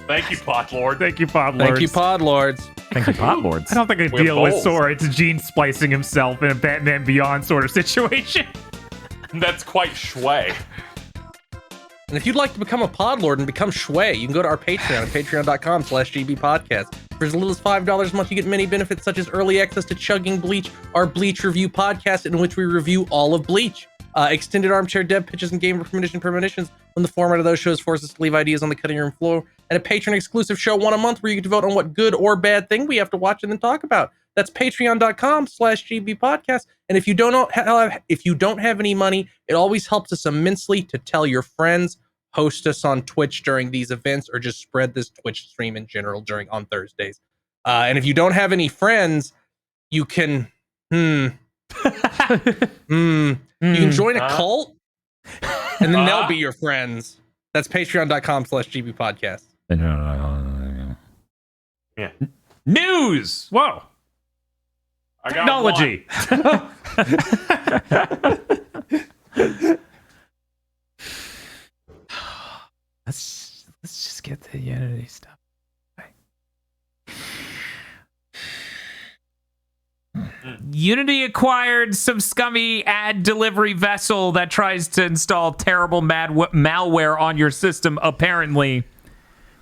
Thank you, Potlord. Thank you, Podlords. Thank you, pod lords. Thank you, pod lords. I don't think I We have deal with bowls. Sora. It's Gene splicing himself in a Batman Beyond sort of situation. That's quite Shui. And if you'd like to become a pod lord and become Shui, you can go to our Patreon at patreon.com/gbpodcast. For as little as $5 a month, you get many benefits such as early access to Chugging Bleach, our Bleach review podcast in which we review all of Bleach. Extended armchair dev pitches and game premonitions when the format of those shows forces us to leave ideas on the cutting room floor, and a patron exclusive show one a month where you get to vote on what good or bad thing we have to watch and then talk about. That's patreon.com/gbpodcast. And if you don't have any money, it always helps us immensely to tell your friends, host us on Twitch during these events, or just spread this Twitch stream in general on Thursdays. And if you don't have any friends, you can you can join a cult, and then they'll be your friends. That's patreon.com/gbpodcast. Yeah. News. Whoa. I got Technology. Let's just get the Unity stuff. Unity acquired some scummy ad delivery vessel that tries to install terrible malware on your system, apparently.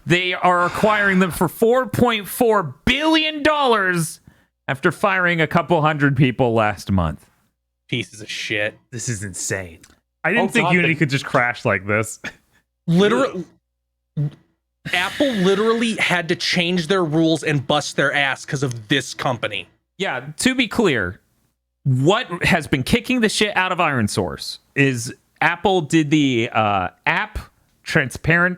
They are acquiring them for $4.4 billion after firing a couple hundred people last month. Pieces of shit. This is insane. I didn't Oh, think God, Unity they- could just crash like this. Literally, Apple literally had to change their rules and bust their ass because of this company. Yeah, to be clear, what has been kicking the shit out of Iron Source is Apple did the app tracking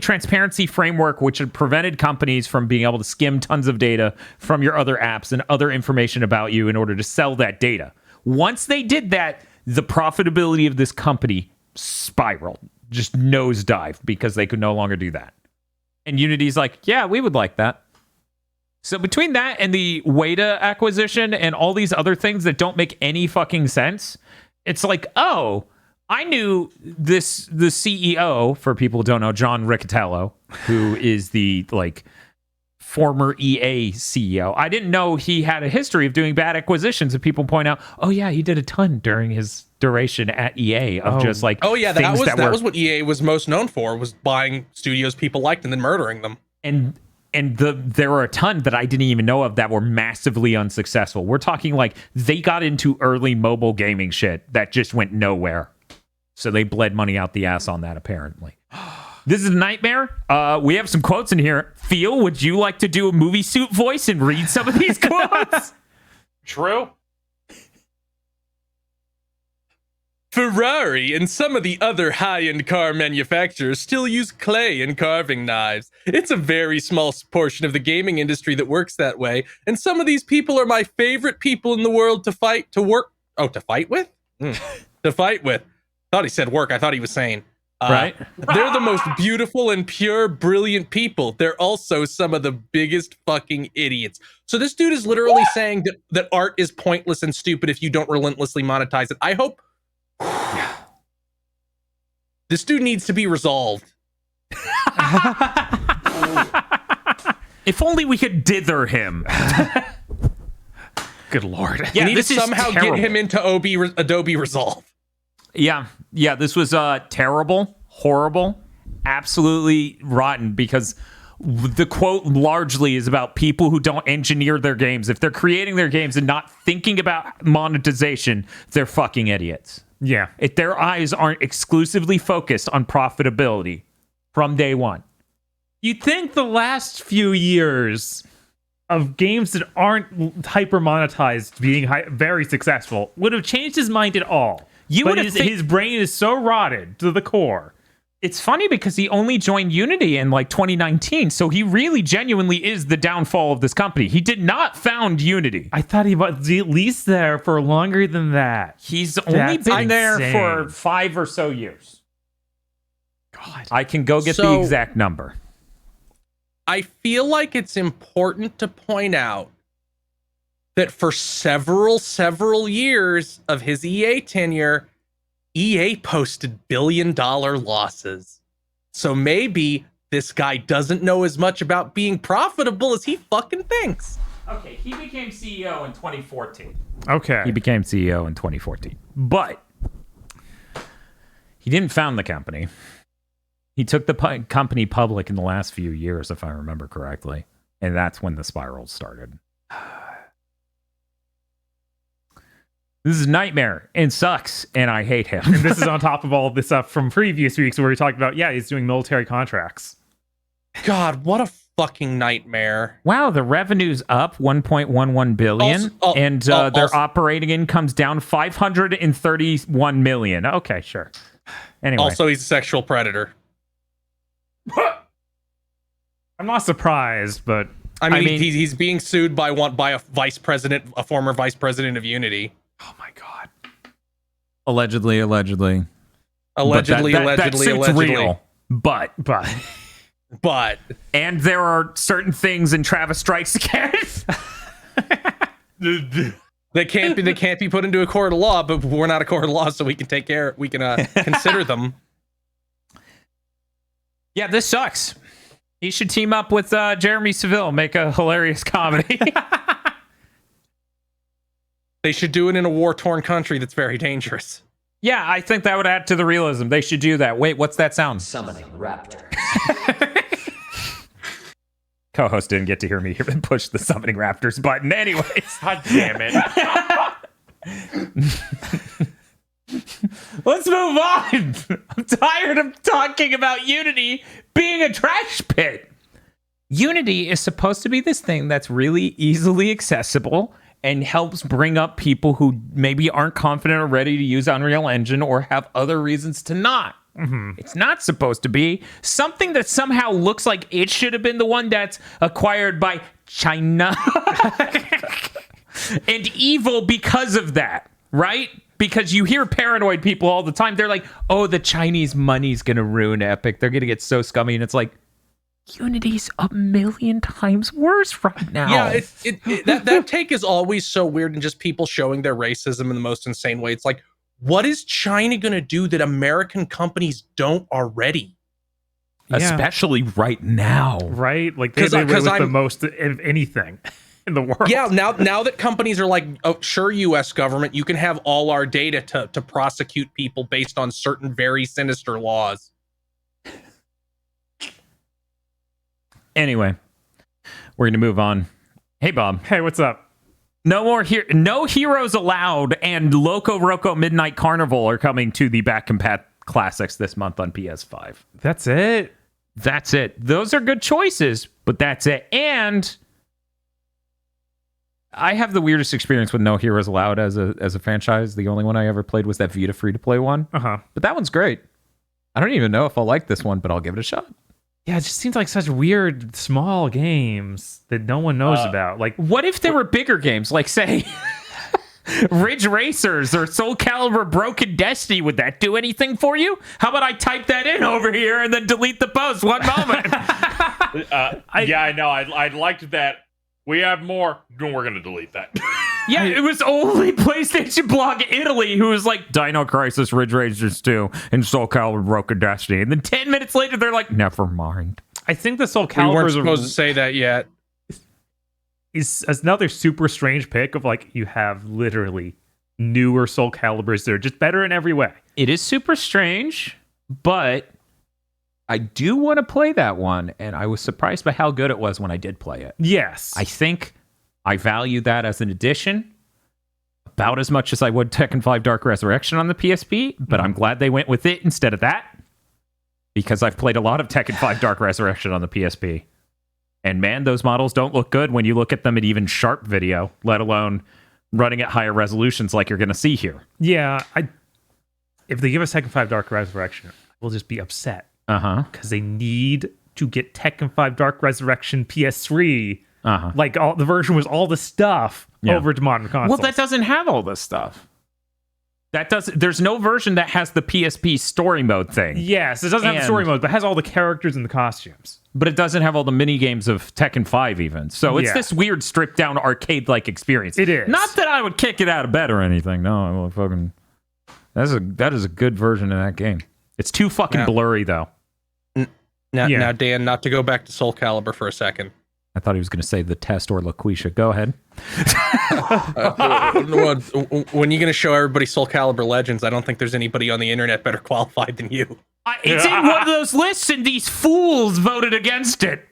transparency framework, which had prevented companies from being able to skim tons of data from your other apps and other information about you in order to sell that data. Once they did that, the profitability of this company spiraled, just nosedived, because they could no longer do that. And Unity's like, yeah, we would like that. So between that and the Weta acquisition and all these other things that don't make any fucking sense, it's like, oh, I knew the CEO, for people who don't know, John Riccitiello, who is the former EA CEO. I didn't know he had a history of doing bad acquisitions, and people point out, oh yeah, he did a ton during his duration at EA of just like Oh yeah, things that was what EA was most known for, was buying studios people liked and then murdering them. And there were a ton that I didn't even know of that were massively unsuccessful. We're talking like they got into early mobile gaming shit that just went nowhere. So they bled money out the ass on that, apparently. This is a nightmare. We have some quotes in here. Phil, would you like to do a movie suit voice and read some of these quotes? True. Ferrari and some of the other high-end car manufacturers still use clay and carving knives. It's a very small portion of the gaming industry that works that way, and some of these people are my favorite people in the world to work to fight with? To fight with. Thought he said work. I thought he was saying, Right? they're the most beautiful and pure, brilliant people. They're also some of the biggest fucking idiots. So this dude is literally saying that art is pointless and stupid if you don't relentlessly monetize it. I hope this dude needs to be resolved. If only we could dither him. Good lord. We Yeah, need this to is somehow terrible. get him into Adobe Resolve. Yeah, this was terrible, horrible, absolutely rotten, because the quote largely is about people who don't engineer their games. If they're creating their games and not thinking about monetization, they're fucking idiots. Yeah. If their eyes aren't exclusively focused on profitability from day one. You'd think the last few years of games that aren't hyper monetized being very successful would have changed his mind at all. But his brain is so rotted to the core. It's funny because he only joined Unity in like 2019, so he really genuinely is the downfall of this company. He did not found Unity. I thought he was at least there for longer than that. He's only That's been there insane. for 5 or so years. God. I can go get the So- exact number. I feel like it's important to point out that for several years of his EA tenure, EA posted billion-dollar losses. So maybe this guy doesn't know as much about being profitable as he fucking thinks. Okay, he became CEO in 2014. Okay. He became CEO in 2014. But he didn't found the company. He took the company public in the last few years, if I remember correctly. And that's when the spiral started. This is a nightmare and sucks, and I hate him. And this is on top of all of this stuff from previous weeks where we talked about, he's doing military contracts. God, what a fucking nightmare. Wow, the revenue's up 1.11 billion, and their operating income's down 531 million. Okay, sure. Anyway, Also, he's a sexual predator. I'm not surprised, but I mean, mean- he's being sued by a former vice president of Unity. oh my god. allegedly. Allegedly, That suit's real, but But and there are certain things in Travis Strikes Again. they can't be put into a court of law. But we're not a court of law, so we can consider them. Yeah, this sucks. He should team up with Jeremy Seville, make a hilarious comedy. They should do it in a war-torn country that's very dangerous. Yeah, I think that would add to the realism. They should do that. Wait, what's that sound? Summoning raptor. Co-host didn't get to hear me push the Summoning Raptors button. Anyways. God damn it. Let's move on. I'm tired of talking about Unity being a trash pit. Unity is supposed to be this thing that's really easily accessible and helps bring up people who maybe aren't confident or ready to use Unreal Engine or have other reasons to not. It's not supposed to be something that somehow looks like it should have been the one that's acquired by China and evil because of that, right? Because you hear paranoid people all the time. They're like, oh, the Chinese money's going to ruin Epic. They're going to get so scummy. And it's like, Unity's a million times worse right now. Yeah, that take is always so weird, and just people showing their racism in the most insane way. It's like, what is China going to do that American companies don't already? Especially right now. Right? Like, they 'Cause with the I'm- most of anything in the world. Yeah, now that companies are like, oh, sure, U.S. government, you can have all our data to prosecute people based on certain very sinister laws. Anyway, we're going to move on. Hey, Bob. Hey, what's up? No Heroes Allowed and Loco Roco Midnight Carnival are coming to the Back Compat Classics this month on PS5. That's it? That's it. Those are good choices, but that's it. And I have the weirdest experience with No Heroes Allowed as a franchise. The only one I ever played was that Vita free-to-play one. Uh-huh. But that one's great. I don't even know if I'll like this one, but I'll give it a shot. Yeah, it just seems like such weird, small games that no one knows about. Like, What if there were bigger games? Like, say, Ridge Racers or Soul Calibur Broken Destiny. Would that do anything for you? How about I type that in over here and then delete the post? One moment. I know. I liked that. We have more. No, we're gonna delete that. Yeah, it was only PlayStation Blog Italy who was like, Dino Crisis, Ridge Racers 2, and Soul Calibur Broken Destiny. And then 10 minutes later, they're like, never mind. I think the Soul We weren't Calibur supposed to say that yet. is another super strange pick of like you have literally newer Soul Caliburs that are just better in every way. It is super strange, but I do want to play that one, and I was surprised by how good it was when I did play it. Yes. I think I value that as an addition about as much as I would Tekken 5 Dark Resurrection on the PSP, but I'm glad they went with it instead of that, because I've played a lot of Tekken 5 Dark Resurrection on the PSP. And man, those models don't look good when you look at them at even sharp video, let alone running at higher resolutions like you're going to see here. Yeah, if they give us Tekken 5 Dark Resurrection, we'll just be upset. Because they need to get Tekken 5 Dark Resurrection PS3. Like the version was all the stuff over to modern consoles. Well, that doesn't have all this stuff. There's no version that has the PSP story mode thing. Yes, it doesn't have the story mode, but it has all the characters and the costumes. But it doesn't have all the mini games of Tekken 5 even. So it's this weird stripped down arcade-like experience. It is. Not that I would kick it out of bed or anything. No, I will fucking... That is a good version of that game. It's too fucking blurry though. Now, Dan, not to go back to Soul Calibur for a second. I thought he was going to say the test or LaQuisha. Go ahead. When you're going to show everybody Soul Calibur Legends, I don't think there's anybody on the internet better qualified than you. It's in one of those lists, and these fools voted against it.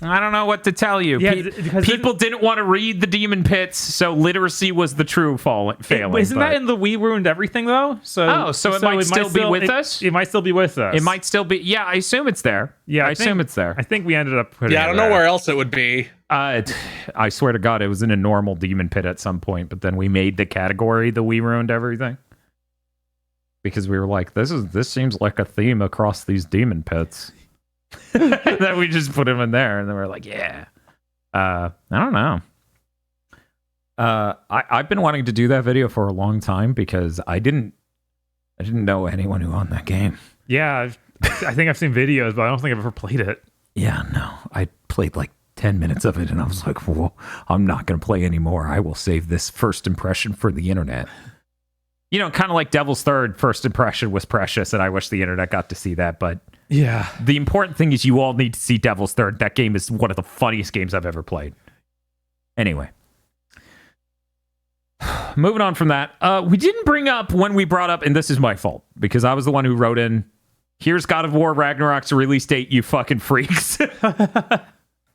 I don't know what to tell you. Yeah, People didn't want to read the Demon Pits, so literacy was the true failing. Isn't that in the We Ruined Everything, though? So it might still be with us? It might still be with us. It might still be. Yeah, I assume it's there. Yeah, I assume it's there. I think we ended up putting Yeah, I don't know where else it would be. I swear to God, it was in a normal Demon Pit at some point, but then we made the category the We Ruined Everything. Because we were like, this seems like a theme across these Demon Pits. That we just put him in there, and then we're like, yeah. I don't know. I've been wanting to do that video for a long time because I didn't know anyone who owned that game. Yeah, I think I've seen videos, but I don't think I've ever played it. Yeah, no. I played like 10 minutes of it, and I was like, whoa, I'm not going to play anymore. I will save this first impression for the internet. You know, kind of like Devil's Third first impression was precious, and I wish the internet got to see that, but yeah, the important thing is you all need to see Devil's Third. That game is one of the funniest games I've ever played. Anyway. Moving on from that, we didn't bring up when we brought up, and this is my fault, because I was the one who wrote in, here's God of War Ragnarok's release date, you fucking freaks.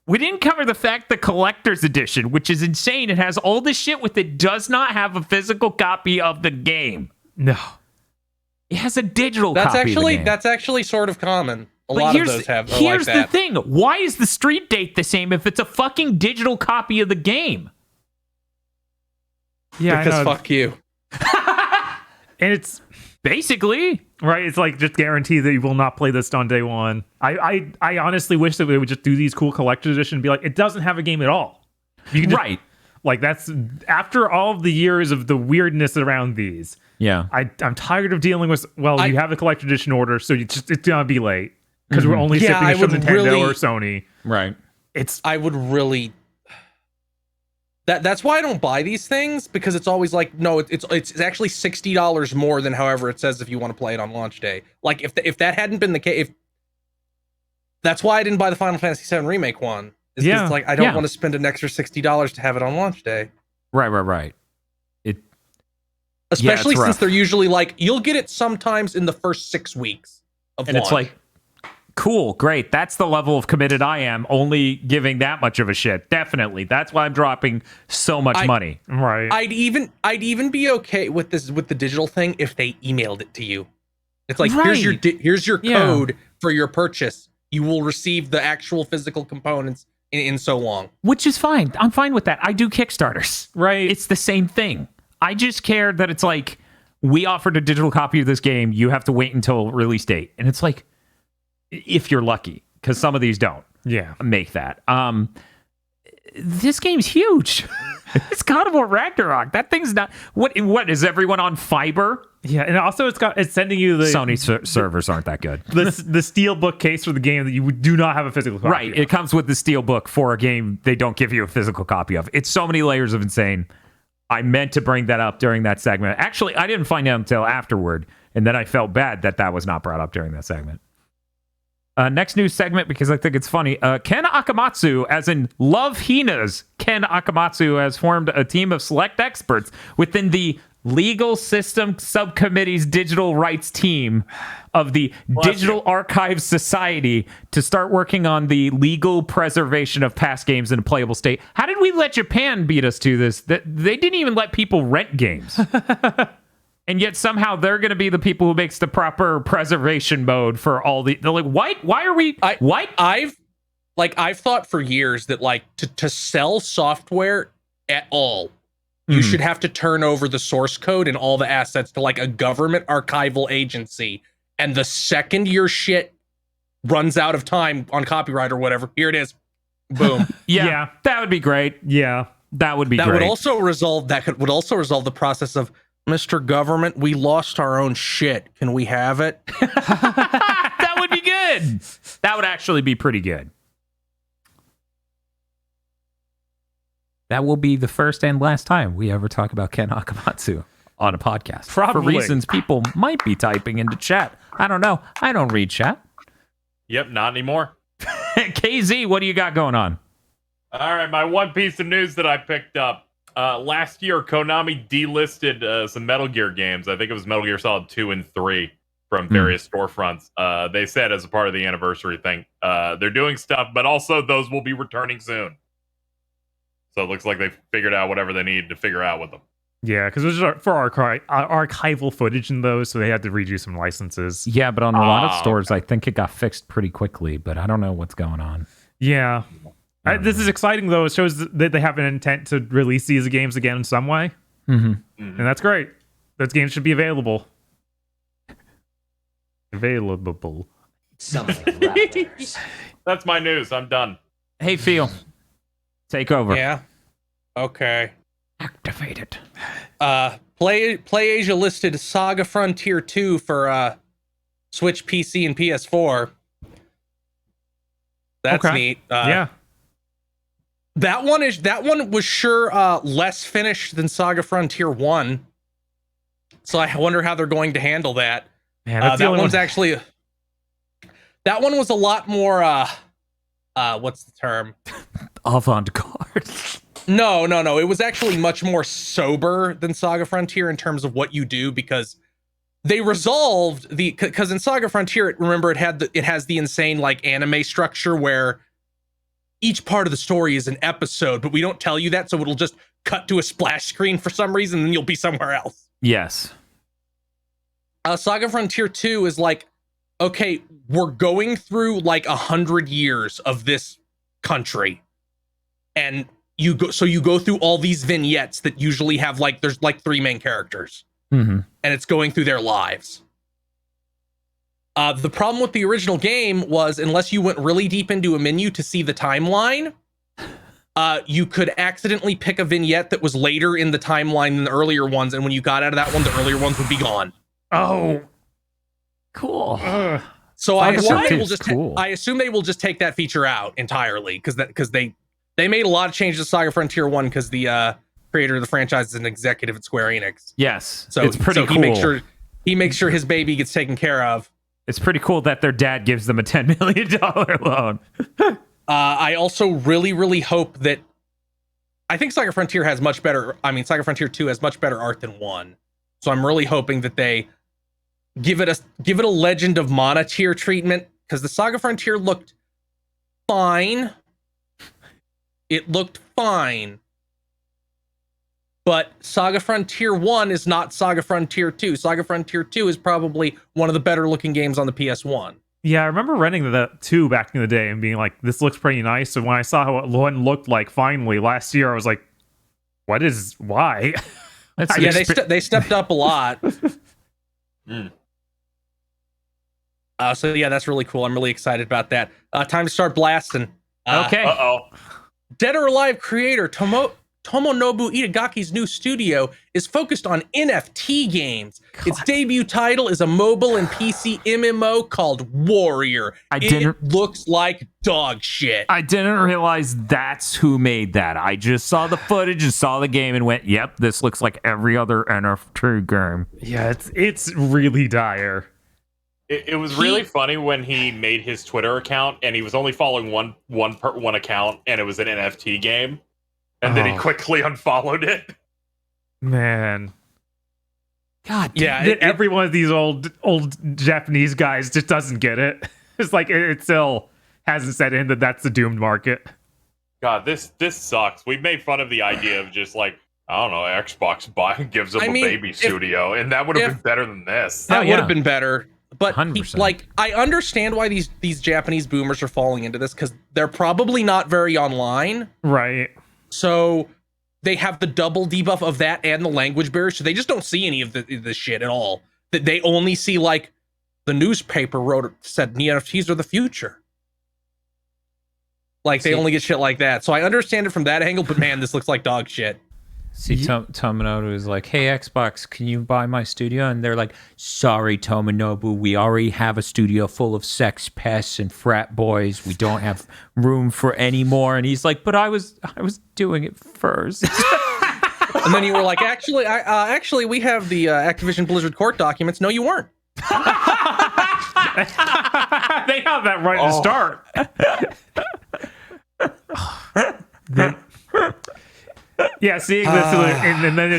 We didn't cover the fact the collector's edition, which is insane. It has all this shit with it, does not have a physical copy of the game. No. It has a digital copy of the game. That's actually sort of common. A lot of those have Here's like that. the thing. Why is the street date the same if it's a fucking digital copy of the game? Yeah, because fuck you. And it's basically right. It's like just guarantee that you will not play this on day one. I honestly wish that they would just do these cool collector's edition and be like, it doesn't have a game at all. You can just, like that's after all of the years of the weirdness around these. Yeah, I'm tired of dealing with. Well, you have a collector's edition order, so it's gonna be late because we're only shipping it from Nintendo or Sony. Right. I would really. That's why I don't buy these things, because it's always like, no, it's actually $60 more than however it says if you want to play it on launch day. Like if that hadn't been the case, that's why I didn't buy the Final Fantasy VII Remake one. It's like I don't want to spend an extra $60 to have it on launch day. Right. Especially since they're usually like, you'll get it sometimes in the first 6 weeks of launch. It's like, cool, great. That's the level of committed I am, only giving that much of a shit. Definitely. That's why I'm dropping so much money. Right. I'd even be okay with the digital thing if they emailed it to you. It's like, here's your code for your purchase. You will receive the actual physical components in so long. Which is fine. I'm fine with that. I do Kickstarters. Right. It's the same thing. I just care that it's like, we offered a digital copy of this game. You have to wait until release date. And it's like, if you're lucky, because some of these don't make that. this game's huge. It's God of War Ragnarok. That thing's not what is everyone on fiber? Yeah, and also it's sending you the Sony servers aren't that good. the steelbook case for the game that you do not have a physical copy Right. of. It comes with the steelbook for a game they don't give you a physical copy of. It's so many layers of insane. I meant to bring that up during that segment. Actually, I didn't find out until afterward, and then I felt bad that was not brought up during that segment. Next news segment, because I think it's funny. Ken Akamatsu, as in Love Hina's Ken Akamatsu, has formed a team of select experts within the Legal System Subcommittee's digital rights team of the Digital Archives Society to start working on the legal preservation of past games in a playable state. How did we let Japan beat us to this? They didn't even let people rent games. And yet somehow they're going to be the people who makes the proper preservation mode for all the... They're like, what? Why are we... what? I've thought for years that like to sell software at all, you should have to turn over the source code and all the assets to like a government archival agency. And the second your shit runs out of time on copyright or whatever, here it is. Boom. Yeah, that would be great. Yeah. That would be That great. would also resolve the process of, Mr. Government, we lost our own shit. Can we have it? That would be good. That would actually be pretty good. That will be the first and last time we ever talk about Ken Akamatsu on a podcast. Probably. For reasons people might be typing into chat. I don't know. I don't read chat. Yep, not anymore. KZ, what do you got going on? All right, my one piece of news that I picked up. Last year, Konami delisted some Metal Gear games. I think it was Metal Gear Solid 2 and 3 from various storefronts. They said as a part of the anniversary thing, they're doing stuff, but also those will be returning soon. So it looks like they figured out whatever they needed to figure out with them. Yeah, because it was for archival footage in those, so they had to redo some licenses. Yeah, but on a lot of stores, okay. I think it got fixed pretty quickly, but I don't know what's going on. Yeah. This is exciting, though. It shows that they have an intent to release these games again in some way. Mm-hmm. And that's great. Those games should be available. Available. Something raptors. That's my news. I'm done. Hey, Phil. Take over. Yeah. Okay. Activate it. PlayAsia listed Saga Frontier 2 for Switch, PC, and PS4. That's Okay. neat. Yeah. That one was sure less finished than Saga Frontier 1. So I wonder how they're going to handle that. Man, that's the That only one's one. actually that one was a lot more what's the term? Avant-garde. No. It was actually much more sober than Saga Frontier in terms of what you do, because they resolved because in Saga Frontier, remember, it has the insane like anime structure where each part of the story is an episode, but we don't tell you that, so it'll just cut to a splash screen for some reason, and then you'll be somewhere else. Yes. Saga Frontier 2 is like, okay, we're going through like 100 years of this country, and you go through all these vignettes that usually have like there's like 3 main characters, Mm-hmm. and it's going through their lives. The problem with the original game was, unless you went really deep into a menu to see the timeline, you could accidentally pick a vignette that was later in the timeline than the earlier ones, and when you got out of that one, the earlier ones would be gone. Oh. Cool. So I Saga assume Frontier they will is just cool. I assume they will just take that feature out entirely, because they made a lot of changes to Saga Frontier 1 because the creator of the franchise is an executive at Square Enix. Yes. So it's pretty cool. He makes sure his baby gets taken care of. It's pretty cool that their dad gives them a $10 million loan. I also really, really hope that I think Saga Frontier Saga Frontier 2 has much better art than 1. So I'm really hoping that they give it a Legend of Mana tier treatment, because the Saga Frontier looked fine. It looked fine. But Saga Frontier 1 is not Saga Frontier 2. Saga Frontier 2 is probably one of the better looking games on the PS1. Yeah, I remember renting the 2 back in the day and being like, this looks pretty nice. And when I saw how one looked like finally last year, I was like, why? That's Yeah, they stepped up a lot. So yeah, that's really cool. I'm really excited about that. Time to start blasting. okay. Uh-oh. Dead or Alive creator Tomonobu Itagaki's new studio is focused on NFT games. Its debut title is a mobile and PC MMO called Warrior. It looks like dog shit. I didn't realize that's who made that. I just saw the footage and saw the game and went, "Yep, this looks like every other NFT game." Yeah, it's really dire. It was really funny when he made his Twitter account and he was only following one account and it was an NFT game. And then he quickly unfollowed it. Man. God, yeah, every one of these old Japanese guys just doesn't get it. It's like it still hasn't set in that that's the doomed market. God, this sucks. We made fun of the idea of just like, I don't know, Xbox gives them a baby studio, and that would have been better than this. That would have been better. But 100%. I understand why these Japanese boomers are falling into this, because they're probably not very online. Right. So they have the double debuff of that and the language barrier, so they just don't see any of the shit at all. That they only see like the newspaper said NFTs are the future. Like they only get shit like that. So I understand it from that angle, but man, this looks like dog shit. See, Tomonobu is like, "Hey, Xbox, can you buy my studio?" And they're like, "Sorry, Tomonobu, we already have a studio full of sex pests and frat boys. We don't have room for any more." And he's like, "But I was doing it first." And then you were like, actually, we have the Activision Blizzard court documents. No, you weren't. They have that right to start. Yeah, seeing this, and then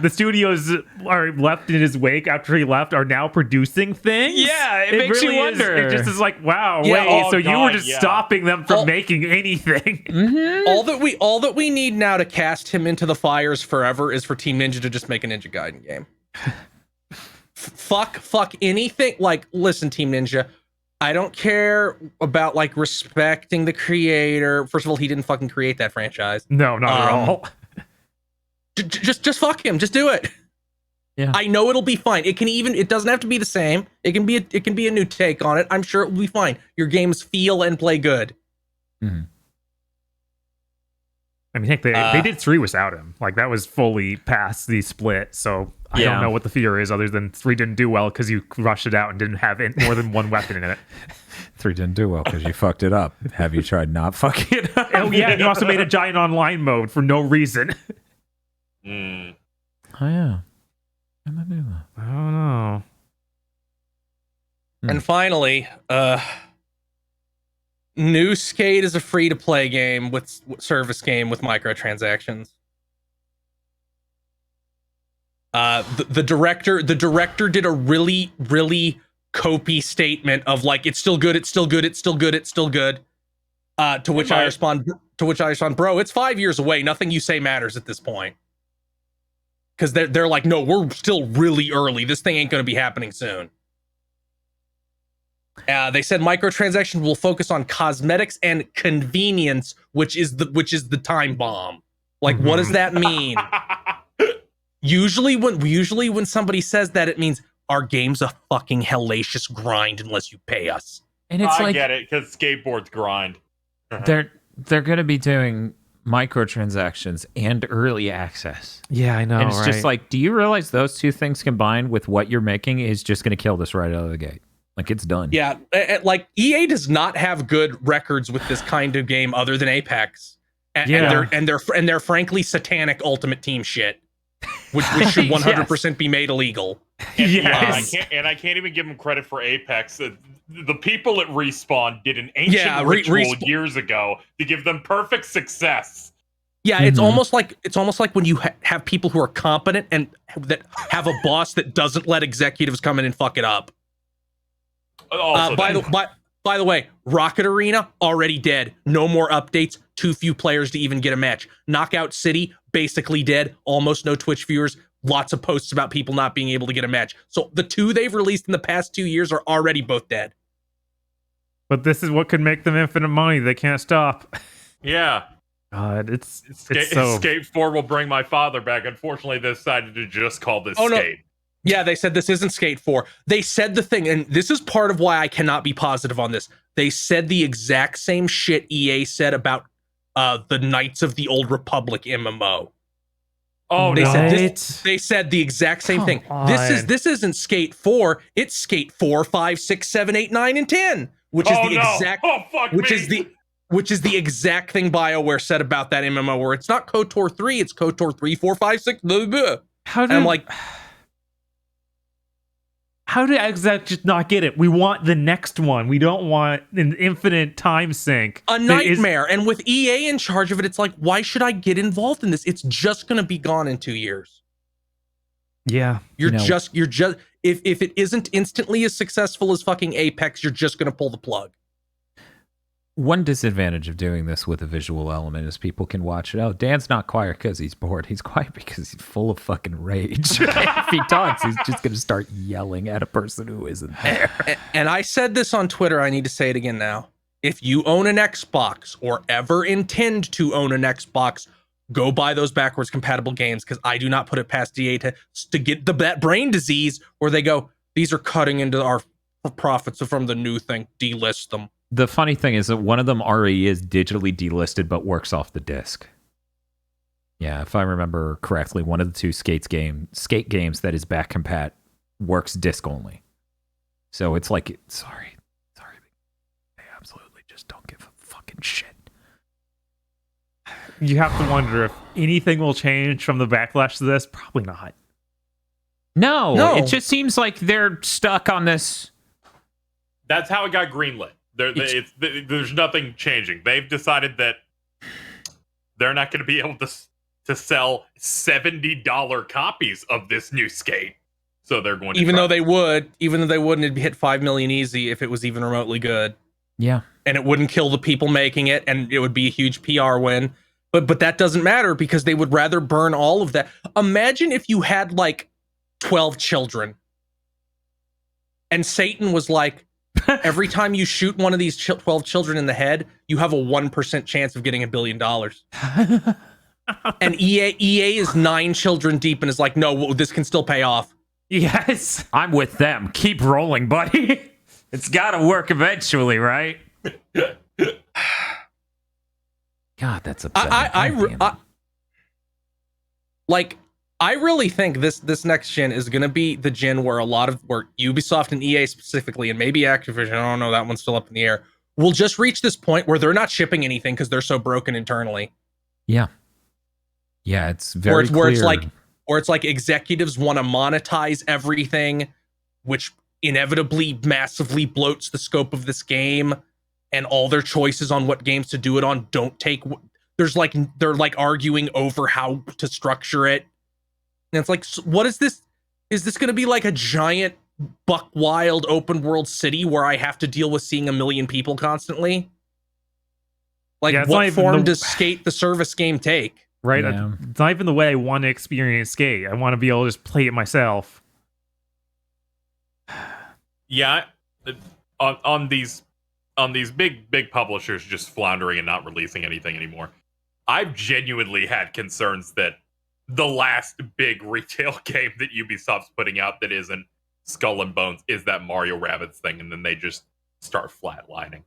the studios are left in his wake after he left are now producing things. Yeah, it makes really you wonder. It just is like, wow, Yeah, wait, you were just stopping them from making anything. Mm-hmm. All that we need now to cast him into the fires forever is for Team Ninja to just make a Ninja Gaiden game. Fuck anything. Like, listen, Team Ninja, I don't care about like respecting the creator. First of all, he didn't fucking create that franchise. No, not at all. Just fuck him. Just do it. Yeah. I know it'll be fine. It doesn't have to be the same. It can be a new take on it. I'm sure it will be fine. Your games feel and play good. Mm-hmm. I mean, heck, they did 3 without him. Like, that was fully past the split, so I don't know what the fear is other than 3 didn't do well because you rushed it out and didn't have more than one weapon in it. 3 didn't do well because you fucked it up. Have you tried not fucking it up? Oh, yeah, and you also made a giant online mode for no reason. Mm. Oh, yeah. I don't know. I don't know. And finally, New Skate is a free-to-play game with service game with microtransactions. The director did a really, really copy statement of like, it's still good, it's still good, it's still good, it's still good. To which I respond, bro, it's 5 years away. Nothing you say matters at this point. Because they're like, no, we're still really early. This thing ain't going to be happening soon. They said microtransactions will focus on cosmetics and convenience, which is the time bomb. Like, what does that mean? Usually when somebody says that, it means our game's a fucking hellacious grind unless you pay us. And it's I get it, because skateboards grind. They're going to be doing microtransactions and early access. Yeah, I know. And it's just like, do you realize those two things combined with what you're making is just going to kill this right out of the gate? Like, it's done. Yeah, like EA does not have good records with this kind of game other than Apex, and they're frankly satanic Ultimate Team shit, which should 100% be made illegal. And I can't even give them credit for Apex. The people at Respawn did an ancient ritual years ago to give them perfect success. Yeah, it's almost like when you have people who are competent and that have a boss that doesn't let executives come in and fuck it up. By the way, Rocket Arena already dead. No more updates. Too few players to even get a match. Knockout City basically dead. Almost no Twitch viewers. Lots of posts about people not being able to get a match. So the 2 they've released in the past 2 years are already both dead. But this is what could make them infinite money. They can't stop. Yeah. God, it's Skate 4 will bring my father back. Unfortunately, they decided to just call this Skate. No. Yeah, they said this isn't Skate 4. They said the thing, and this is part of why I cannot be positive on this. They said the exact same shit EA said about the Knights of the Old Republic MMO. Oh They no! said they said the exact same thing. This isn't Skate 4, it's Skate 4, 5, 6, 7, 8, 9, and 10, which is Oh, the no. exact Oh, fuck which me. is the exact thing BioWare said about that MMO, where it's not KOTOR 3, it's KOTOR 3, 4, 5, 6, blah, blah, blah. How did And I'm like, how did Exec just not get it? We want the next one. We don't want an infinite time sink. a that is- nightmare. And with EA in charge of it, it's like, why should I get involved in this? It's just gonna be gone in 2 years. Yeah. You're just if it isn't instantly as successful as fucking Apex, you're just gonna pull the plug. One disadvantage of doing this with a visual element is people can watch it. Oh, Dan's not quiet because he's bored. He's quiet because he's full of fucking rage. If he talks, he's just going to start yelling at a person who isn't there. And I said this on Twitter, I need to say it again now. If you own an Xbox or ever intend to own an Xbox, go buy those backwards compatible games, because I do not put it past EA to get that brain disease where they go, these are cutting into our profits from the new thing, delist them. The funny thing is that one of them already is digitally delisted but works off the disc. Yeah, if I remember correctly, one of the two skate games that is back compat works disc only. So it's like, sorry, they absolutely just don't give a fucking shit. You have to wonder if anything will change from the backlash to this. Probably not. No, it just seems like they're stuck on this. That's how it got greenlit. There's nothing changing. They've decided that they're not going to be able to sell $70 copies of this new skate. So they're going to even though they wouldn't, it'd hit 5 million easy if it was even remotely good. Yeah. And it wouldn't kill the people making it, and it would be a huge PR win. But that doesn't matter, because they would rather burn all of that. Imagine if you had like 12 children and Satan was like, every time you shoot one of these 12 children in the head, you have a 1% chance of getting $1 billion. And EA is 9 children deep and is like, no, this can still pay off. Yes. I'm with them. Keep rolling, buddy. It's got to work eventually, right? God, that's upsetting. I really think this next gen is going to be the gen where where Ubisoft and EA specifically, and maybe Activision, I don't know, that one's still up in the air, will just reach this point where they're not shipping anything because they're so broken internally. Yeah. Yeah, it's very clear. Where it's like executives want to monetize everything, which inevitably massively bloats the scope of this game, and all their choices on what games to do it on don't take. They're like arguing over how to structure it. And it's like, what is this? Is this going to be like a giant buck wild open world city where I have to deal with seeing 1 million people constantly? Like, Yeah, what form does Skate the service game take? Right? Yeah. It's not even the way I want to experience skate. I want to be able to just play it myself. Yeah, on these big publishers just floundering and not releasing anything anymore, I've genuinely had concerns that the last big retail game that Ubisoft's putting out that isn't Skull and Bones is that Mario Rabbids thing, and then they just start flatlining.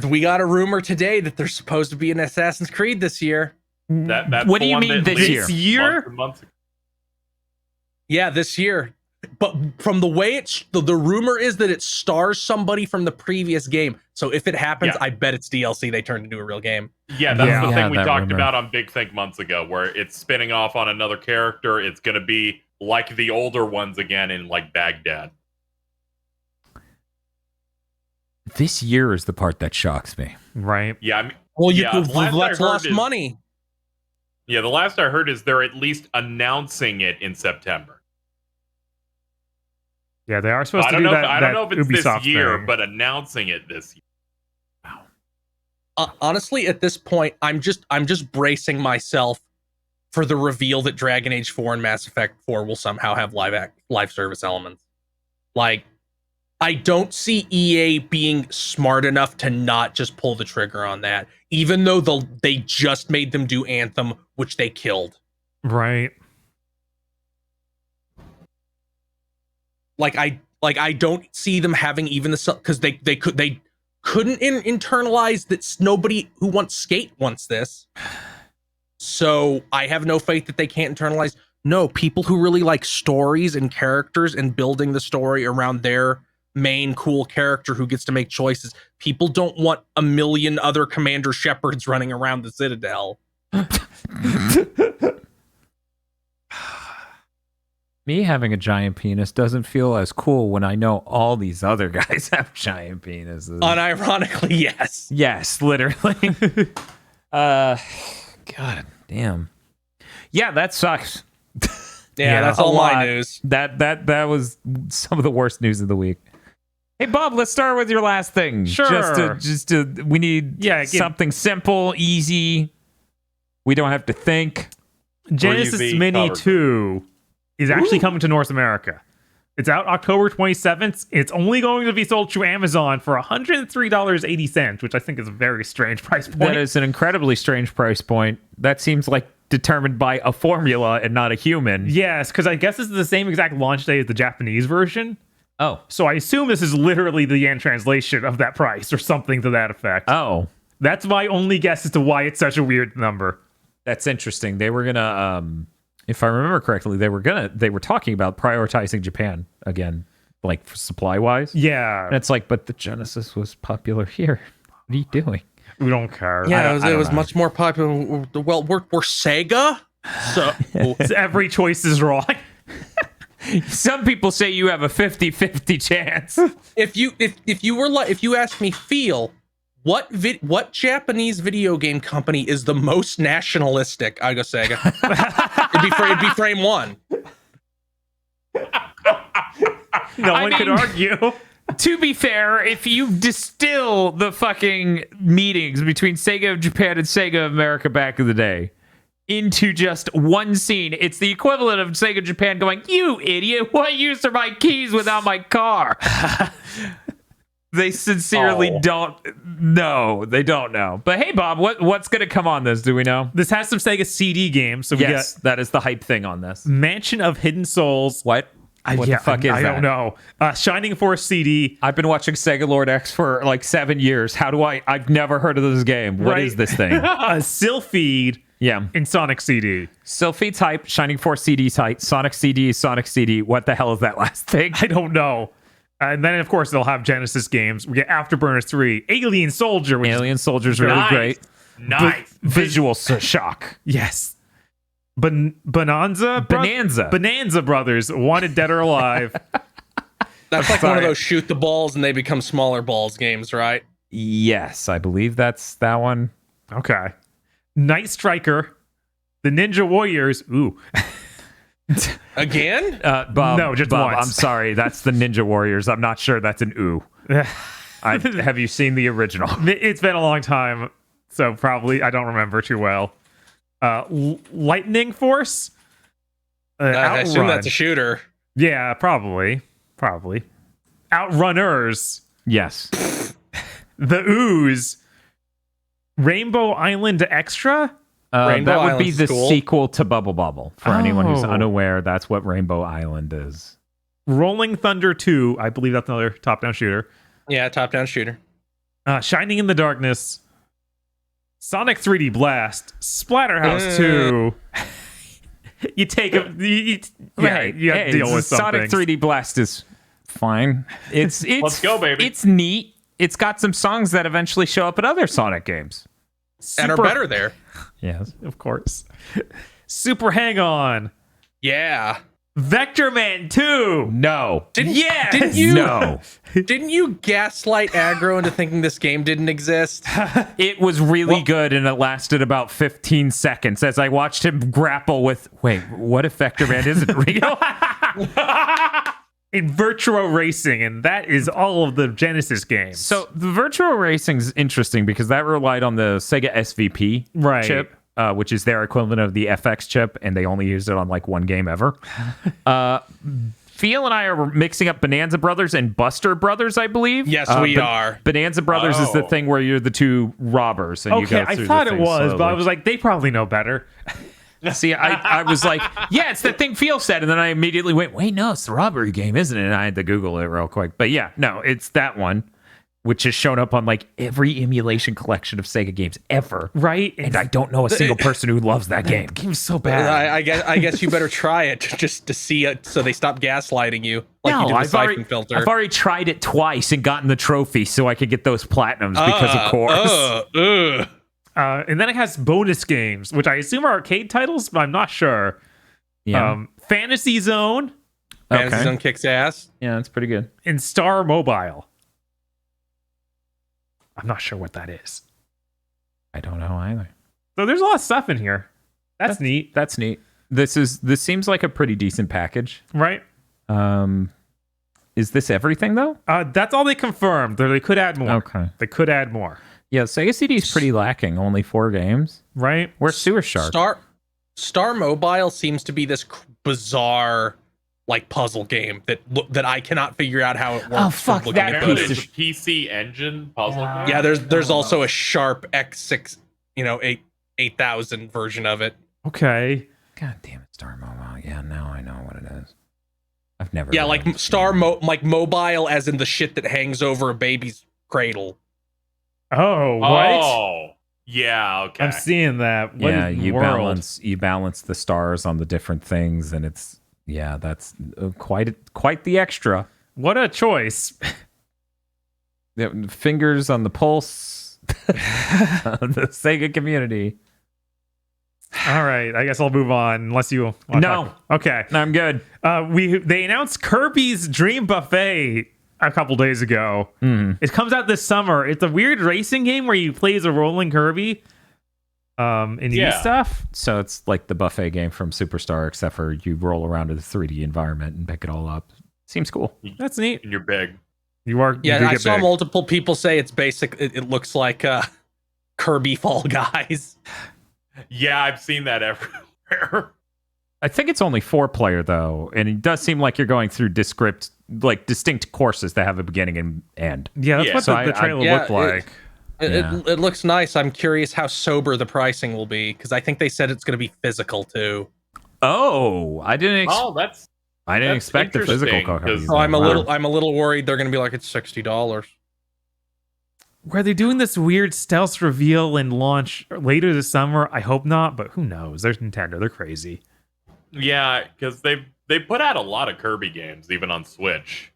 We got a rumor today that there's supposed to be an Assassin's Creed this year. That's What the do you one mean that this leaked year? months ago. Yeah, this year. But from the way the rumor is that it stars somebody from the previous game. So if it happens, Yeah. I bet it's DLC they turned into a real game. Yeah, that's the Yeah, thing we that talked rumor. about on Big Think months ago, where it's spinning off on another character. It's going to be like the older ones again in like Baghdad. This year is the part that shocks me. Right? Yeah, I mean, Well, Yeah, the last I that's heard lost is- money. yeah. The last I heard is they're at least announcing it in September. Yeah, they are supposed I to don't do know. that. I don't know if it's Ubisoft this year, thing. but announcing it this year. Honestly, at this point, I'm just bracing myself for the reveal that Dragon Age 4 and Mass Effect 4 will somehow have live service elements. Like, I don't see EA being smart enough to not just pull the trigger on that, even though they just made them do Anthem, which they killed. Right. I don't see them having even the, because they couldn't internalize that nobody who wants skate wants this. So I have no faith that they can't internalize. No, people who really like stories and characters and building the story around their main cool character who gets to make choices. People don't want a million other Commander Shepards running around the Citadel. Me having a giant penis doesn't feel as cool when I know all these other guys have giant penises. Unironically, yes. Yes, literally. God damn. Yeah, that sucks. Yeah, that's a all lot. my news. That was some of the worst news of the week. Hey Bob, let's start with your last thing. Sure. Just to we need something simple, easy. We don't have to think. Genesis UV Mini covered. 2 is actually coming to North America. It's out October 27th. It's only going to be sold through Amazon for $103.80, which I think is a very strange price point. That is an incredibly strange price point. That seems like determined by a formula and not a human. Yes, because I guess this is the same exact launch day as the Japanese version. Oh. So I assume this is literally the yen translation of that price or something to that effect. Oh. That's my only guess as to why it's such a weird number. That's interesting. They were gonna, if I remember correctly, they were talking about prioritizing Japan again, like supply wise. Yeah. And it's like, but the Genesis was popular here. What are you doing? We don't care. Yeah, I it was don't know. much more popular. Well, we're Sega, so Every choice is wrong. Some people say you have a 50-50 chance. if you ask me, Feel, what Japanese video game company is the most nationalistic? I go Sega. it'd be Frame One. No one could mean- argue. To be fair, if you distill the fucking meetings between Sega of Japan and Sega of America back in the day into just one scene, it's the equivalent of Sega Japan going, "You idiot, what use are my keys without my car?" They sincerely don't know. They don't know. But hey, Bob, what's going to come on this? Do we know? This has some Sega CD games. So we Yes, that is the hype thing on this. got Mansion of Hidden Souls. What? What the fuck is I that? don't know. Shining Force CD. I've been watching Sega Lord X for like 7 years. I've never heard of this game. What is this thing? Sylpheed Yeah. in Sonic CD. Sylphie type, Shining Force CD type, Sonic CD, Sonic CD. What the hell is that last thing? I don't know. And then, of course, they'll have Genesis games. We get Afterburners 3, Alien Soldier, which Alien Soldier's really Nice. great. Nice. Visual shock. yes. Bonanza Brothers, Wanted Dead or Alive. That's like one sorry. of those shoot the balls and they become smaller balls games, right? Yes, I believe that's that one. Okay. Night Striker, The Ninja Warriors. Ooh. Again? Bob, No, just Bob, once. I'm sorry. That's the Ninja Warriors. I'm not sure that's an ooh. Have you seen the original? It's been a long time, so probably I don't remember too well. Lightning Force. I assume Outrun. that's a shooter. Yeah, probably. Outrunners. Yes. The Ooze. Rainbow Island Extra. Rainbow that would be Island's the cool. sequel to Bubble Bobble. For anyone who's Oh. unaware, that's what Rainbow Island is. Rolling Thunder 2. I believe that's another top-down shooter. Yeah, top-down shooter. Shining in the Darkness. Sonic 3D Blast. Splatterhouse 2. You take a... You have to deal with something. Sonic 3D Blast is fine. It's Let's go, baby. It's neat. It's got some songs that eventually show up in other Sonic games. And are better there. Yes. Of course. Super Hang-On. Yeah. Vector Man 2. No. Didn't Yes! you No. didn't you gaslight aggro into thinking this game didn't exist? It was really good, and it lasted about 15 seconds as I watched him grapple with, wait, what if Vector Man isn't real? In Virtual Racing, and that is all of the Genesis games. So the virtual racing is interesting because that relied on the Sega SVP Right. chip, which is their equivalent of the FX chip, and they only used it on like one game ever. Feel and I are mixing up Bonanza Brothers and Buster Brothers, I believe. Yes, we are. Bonanza Brothers is the Oh. thing where you're the two robbers, and you okay, go I through thought the it thing was, but I slowly. was like, they probably know better. See, I was like, yeah, it's the thing Feel said, and then I immediately went, wait, no, it's the robbery game, isn't it? And I had to Google it real quick. But yeah, no, it's that one. which has shown up on like every emulation collection of Sega games ever. Right? And I don't know a single person who loves that game. The game's so bad. I guess you better try it just to see it, so they stop gaslighting you like you No, did with I've Siphon Filter. I've already tried it twice and gotten the trophy so I could get those platinums because of course. And then it has bonus games, which I assume are arcade titles, but I'm not sure. Yeah. Fantasy Zone Fantasy Zone kicks ass. Yeah, that's pretty good. and Star Mobile. I'm not sure what that is. I don't know either. So there's a lot of stuff in here. That's neat, That's neat. This seems like a pretty decent package. right? Is this everything though? That's all they confirmed. They could add more. Okay. They could add more, Yeah, Sega CD is pretty lacking. Only 4 games. right? Where's Sewer Shark? Star Mobile seems to be this bizarre like puzzle game that I cannot figure out how it works. Oh, fuck from that looking at Apparently piece photos. of it's a PC engine puzzle game. Yeah, there's also a Sharp X6, 8000 version of it. Okay. God damn it, Star Mobile. Yeah, now I know what it is. I've never. Yeah, heard like of it. like mobile as in the shit that hangs over a baby's cradle. Oh, what? Oh, yeah. Okay. I'm seeing that. What Yeah, is the you world? balance the stars on the different things, and it's that's quite the extra. What a choice. Yeah, fingers on the pulse of the Sega community. All right, I guess I'll move on unless you want No. Okay. I'm good. They announced Kirby's Dream Buffet a couple days ago. It comes out this summer. It's a weird racing game where you play as a rolling Kirby. And you Yeah. stuff. So it's like the buffet game from Superstar, except for you roll around in the 3D environment and pick it all up. Seems cool. That's neat. And you're big. You are. Yeah, you do I get saw big. multiple people say it's basic. It looks like Kirby Fall Guys. Yeah, I've seen that everywhere. I think it's only 4-player though, and it does seem like you're going through distinct courses that have a beginning and end. Yeah, that's Yeah. what So the I- trailer yeah, looked like. It looks nice. I'm curious how sober the pricing will be because I think they said it's going to be physical too. Oh, I didn't. That's Expect the physical interesting, copy. 'cause- So I'm a little worried they're going to be like it's $60. Were they doing this weird stealth reveal and launch later this summer? I hope not, but who knows? There's Nintendo. They're crazy. yeah, because they put out a lot of Kirby games, even on Switch,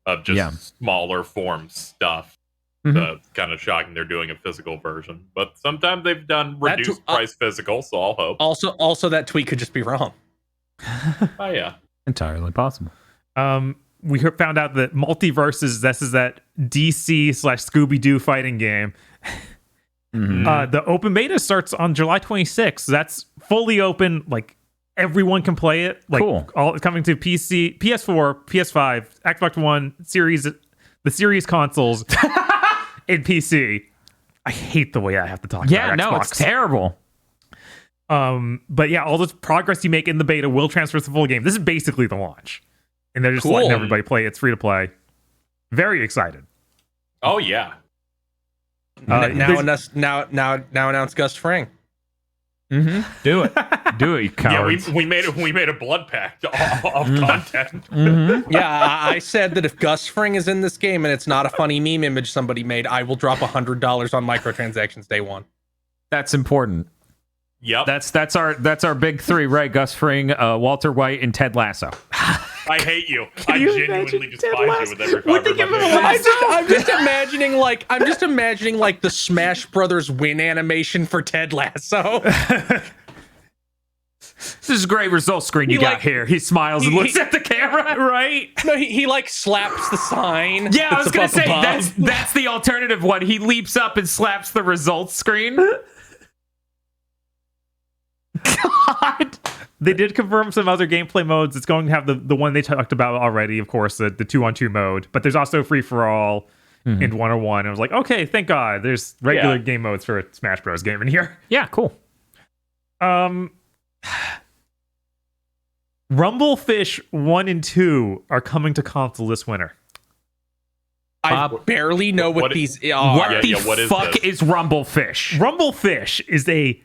of just Yeah. smaller form stuff. Mhm. It's kind of shocking they're doing a physical version, but sometimes they've done That reduced too- price physical, so I'll hope. Also, that tweet could just be wrong. Oh yeah, Entirely possible. We found out that Multiverses, this is that DC/Scooby-Doo fighting game. The open beta starts on July 26th. That's fully open. Like everyone can play it. Like Cool. all coming to PC, PS4, PS5, Xbox One, the series consoles, and PC. I hate the way I have to talk Yeah, about no, Xbox. it's terrible. But yeah, all the progress you make in the beta will transfer to the full game. This is basically the launch, and they're just letting Cool. everybody play. It's free to play. Very excited. oh yeah. Now there's- announce Gus Fring. Do it. Do it, you cowards. Yeah, we made a blood pact of content. Yeah, I said that if Gus Fring is in this game and it's not a funny meme image somebody made, I will drop $100 on microtransactions day one. That's important. Yep, That's our big 3, right? Gus Fring, Walter White, and Ted Lasso. I hate you. I you genuinely imagine Ted despise Lasso? you with every Would they fiber give of him my a being. I'm just imagining like the Smash Brothers win animation for Ted Lasso. This is a great result screen you He, got like- here. He smiles and looks at the camera. right? No, he like slaps the sign. Yeah, I was that's gonna up say above. that's the alternative one. He leaps up and slaps the results screen. God. They did confirm some other gameplay modes. It's going to have the one they talked about already, of course, the 2-on-2 mode. But there's also free for all and 1-on-1. I was like, okay, thank God. There's regular Yeah. game modes for a Smash Bros. Game in here. Yeah, cool. Rumblefish 1 and 2 are coming to console this winter. I barely know what what- these What are. the what is fuck this? is Rumblefish? Rumblefish is a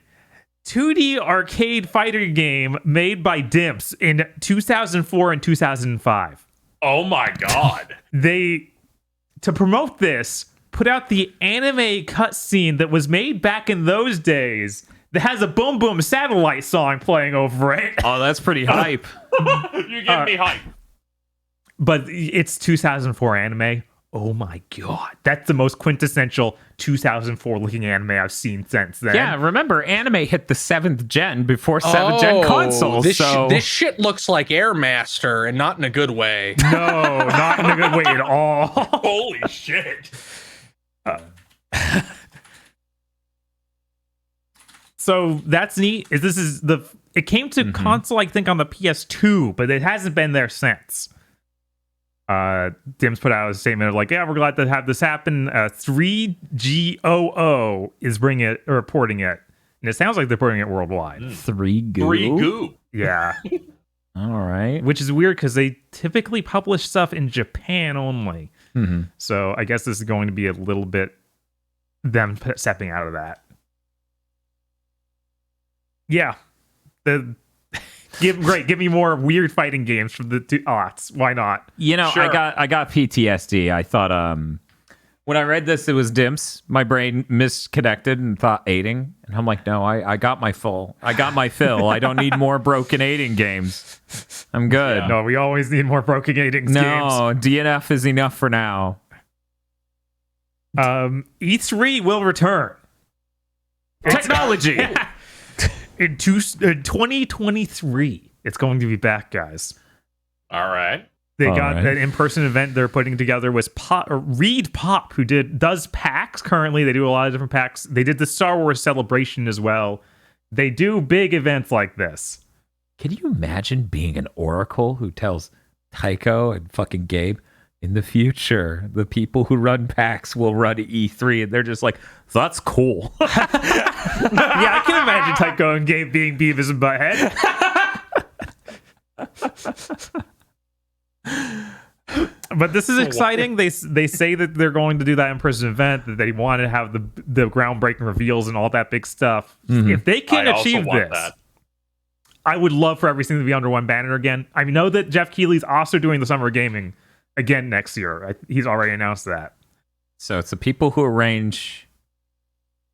2D arcade fighter game made by Dimps in 2004 and 2005. Oh my god. They to promote this, put out the anime cutscene that was made back in those days that has a Boom Boom Satellite song playing over it. Oh, that's pretty hype. You're getting me hype. But it's 2004 anime. Oh my god. That's the most quintessential 2004 looking anime I've seen since then. Yeah, remember, anime hit the 7th gen before 7th gen consoles. This shit looks like Airmaster, and not in a good way. No, not in a good way at all. Holy shit. So that's neat. It came to console, I think, on the PS2, but it hasn't been there since. Dims put out a statement of like, yeah, we're glad to have this happen. 3GOO is reporting it. And it sounds like they're putting it worldwide. 3 goo. 3 goo. Yeah. All right. Which is weird because they typically publish stuff in Japan only. Mm-hmm. So I guess this is going to be a little bit them stepping out of that. Yeah. Give me more weird fighting games from the two aughts. Why not? You know, Sure. I got PTSD. I thought when I read this, it was Dimps. My brain misconnected and thought aiding, and I'm like, no, I got my fill. I don't need more broken aiding games. I'm good. Yeah. No, we always need more broken games. No, DNF is enough for now. E3 will return. Technology. In 2023, it's going to be back, guys. All right. They All got right. an in-person event they're putting together with Reed Pop, who does PAX currently. They do a lot of different PAX. They did the Star Wars Celebration as well. They do big events like this. Can you imagine being an oracle who tells Tycho and fucking Gabe, in the future, the people who run PAX will run E3, and they're just like, that's cool. Yeah, I can imagine Tycho and Gabe being Beavis and Butthead. But this is exciting. They say that they're going to do that in-person event, that they want to have the groundbreaking reveals and all that big stuff. If they can I also achieve want this, that. I would love for everything to be under one banner again. I know that Jeff Keighley's also doing the Summer of Gaming again next year. He's already announced that. So it's the people who arrange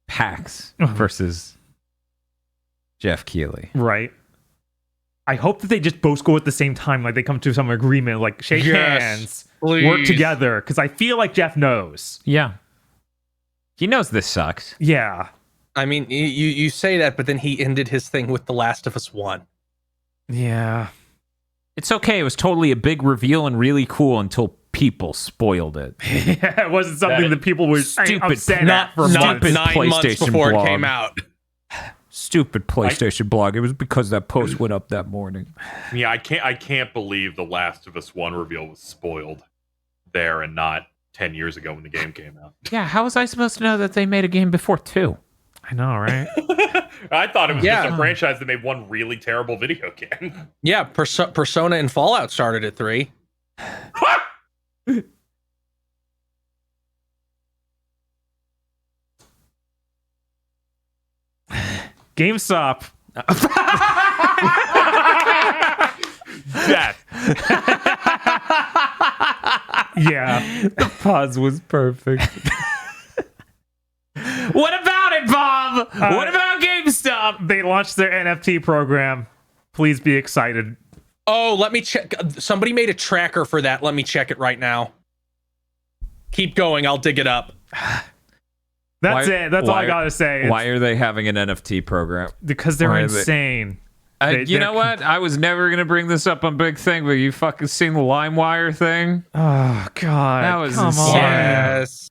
PAX versus Jeff Keighley. Right. I hope that they just both go at the same time, like they come to some agreement, like shake hands, work please. together, because I feel like Jeff knows. Yeah. He knows this sucks. Yeah. I mean, you say that, but then he ended his thing with The Last of Us 1. Yeah. It's okay. It was totally a big reveal and really cool until people spoiled it. Yeah, it wasn't something that people were Stupid. upset Not at for not months. 9 months PlayStation before blog. it came out. Stupid PlayStation blog. It was because that post went up that morning. Yeah, I can't believe The Last of Us 1 reveal was spoiled there and not 10 years ago when the game came out. Yeah, how was I supposed to know that they made a game before 2? I know, right? I thought it was Yeah. just a franchise that made one really terrible video game. Yeah, Persona and Fallout started at 3. GameStop. Death. Yeah. The pause was perfect. What about it, Bob? What about GameStop? They launched their NFT program. Please be excited. Oh, let me check. Somebody made a tracker for that. Let me check it right now. Keep going. I'll dig it up. That's Why- it. That's all I why- gotta say. Why are they having an NFT program? Because they're why are they- insane. You they're- know what? I was never going to bring this up on Big Thing, but you fucking seen the LimeWire thing? Oh God. That was Come insane. on. Yes.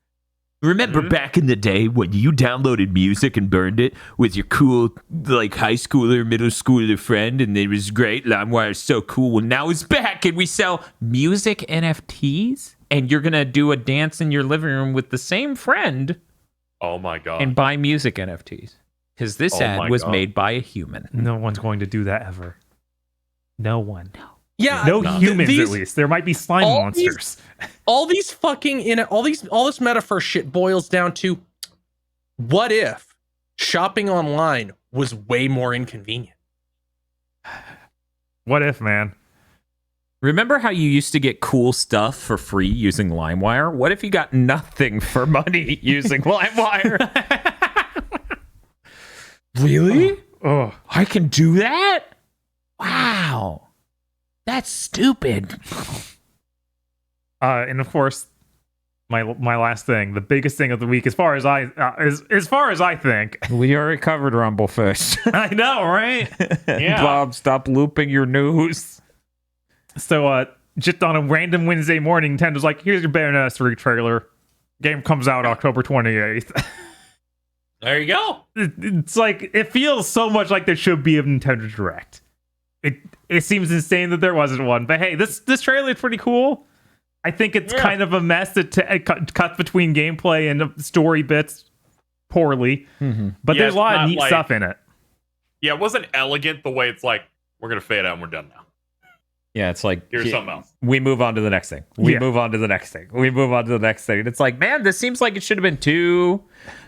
Remember back in the day when you downloaded music and burned it with your cool, like, high schooler, middle schooler friend, and it was great? LimeWire's so cool. Well, now it's back, and we sell music NFTs, and you're going to do a dance in your living room with the same friend Oh my god. and buy music NFTs. Because this Oh ad my was God. made by a human. No one's going to do that ever. No one. Yeah. No humans, these- at least. There might be slime all monsters. all these fucking all this metaphor shit boils down to, what if shopping online was way more inconvenient? What if, man? Remember how you used to get cool stuff for free using LimeWire? What if you got nothing for money using LimeWire? Really? Oh, I can do that? Wow. That's stupid. and of course, my last thing, the biggest thing of the week, as far as I think. We already covered Rumblefish. I know, right? Yeah. Bob, stop looping your news. So, just on a random Wednesday morning, Nintendo's like, "Here's your Bayonetta 3 trailer. Game comes out October 28th." There you go. It's like, it feels so much like there should be a Nintendo Direct. It seems insane that there wasn't one, but hey, this trailer is pretty cool. I think it's kind of a mess that it cuts between gameplay and story bits poorly, but Yeah, there's a lot of it's neat not stuff in it. Yeah, it wasn't elegant the way it's like, we're going to fade out and we're done now. Yeah, it's like Here's something else. we move on to the next thing. We Yeah. move on to the next thing. We move on to the next thing. And it's like, man, this seems like it should have been 2,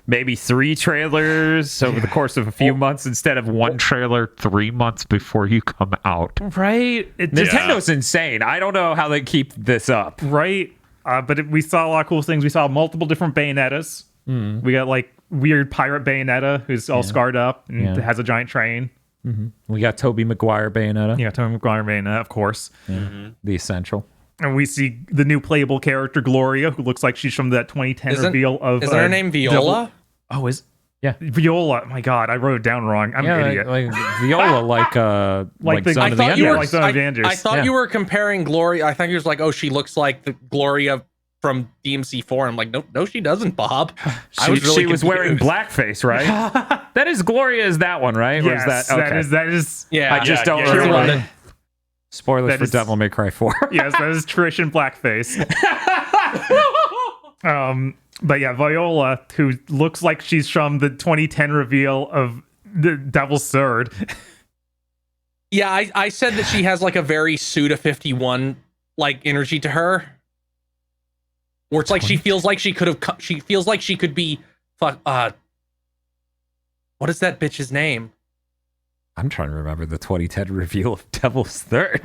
maybe 3 trailers over the course of a few months instead of 1 trailer 3 months before you come out. Right? Nintendo's insane. I don't know how they keep this up. Right? But we saw a lot of cool things. We saw multiple different Bayonettas. We got like weird pirate Bayonetta who's all scarred up and has a giant train. We got Tobey Maguire Bayonetta, Yeah, Tony McGuire Bayonetta, of course. the essential. And we see the new playable character Gloria, who looks like she's from that 2010 reveal of. Isn't her name Viola? Oh, Yeah. Viola? My God, I wrote it down wrong. I'm an idiot. like Viola, like the- Son I of the thought Enders. you were like Son of the Enders. I thought Yeah. you were comparing Gloria. I thought you was like, oh, she looks like the Gloria from DMC4. I'm like, no, she doesn't, Bob. She was wearing blackface, right? That is Gloria. Is that one right? Or Yes, is that okay? that is. Yeah, I just don't yeah, you're remember. right. Spoilers That for is- Devil May Cry 4. Yes, that is Trish in blackface. But yeah, Viola, who looks like she's from the 2010 reveal of the Devil's Third. yeah. I said that she has like a very Suda 51 like energy to her, where it's like she feels like she could have. She feels like she could be. What is that bitch's name? I'm trying to remember the 2010 reveal of Devil's Third.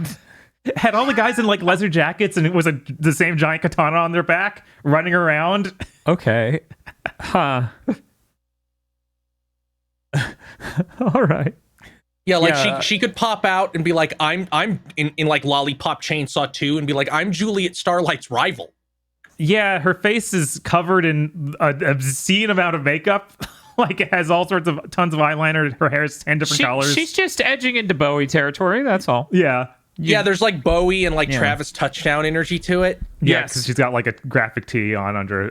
Had all the guys in like leather jackets, and it was the same giant katana on their back running around. Okay. Huh. All right. Yeah, like Yeah. she could pop out and be like, I'm in like Lollipop Chainsaw 2 and be like, I'm Juliet Starlight's rival. Yeah, her face is covered in an obscene amount of makeup. Like, it has all sorts of tons of eyeliner. Her hair is 10 different colors. She's just edging into Bowie territory. That's all. Yeah. Yeah, there's like Bowie and like Yeah. Travis Touchdown energy to it. Yeah, Yes. because she's got like a graphic tee on under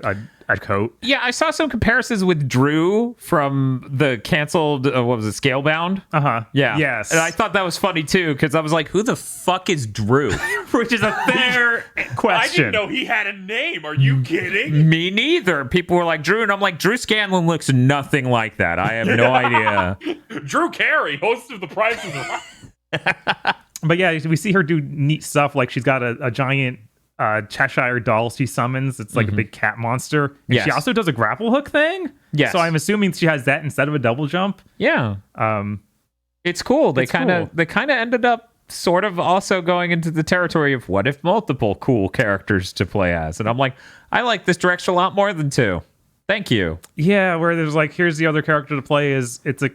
a coat. Yeah, I saw some comparisons with Drew from the canceled, what was it, Scalebound? Uh-huh. Yeah. Yes. And I thought that was funny too, because I was like, who the fuck is Drew? Which is a fair I question. didn't know he had a name. Are you kidding? Me neither. People were like, Drew, and I'm like, Drew Scanlon looks nothing like that. I have no idea. Drew Carey, host of The Price is Right. But yeah, we see her do neat stuff. Like, she's got a giant Cheshire doll she summons. It's like a big cat monster. And Yes. she also does a grapple hook thing. Yes. So I'm assuming she has that instead of a double jump. Yeah. Um, It's cool. They It's kind of cool. they kind of ended up sort of also going into the territory of what if multiple cool characters to play as. And I'm like, I like this direction a lot more than 2. Thank you. yeah, where there's like, here's the other character to play is it's a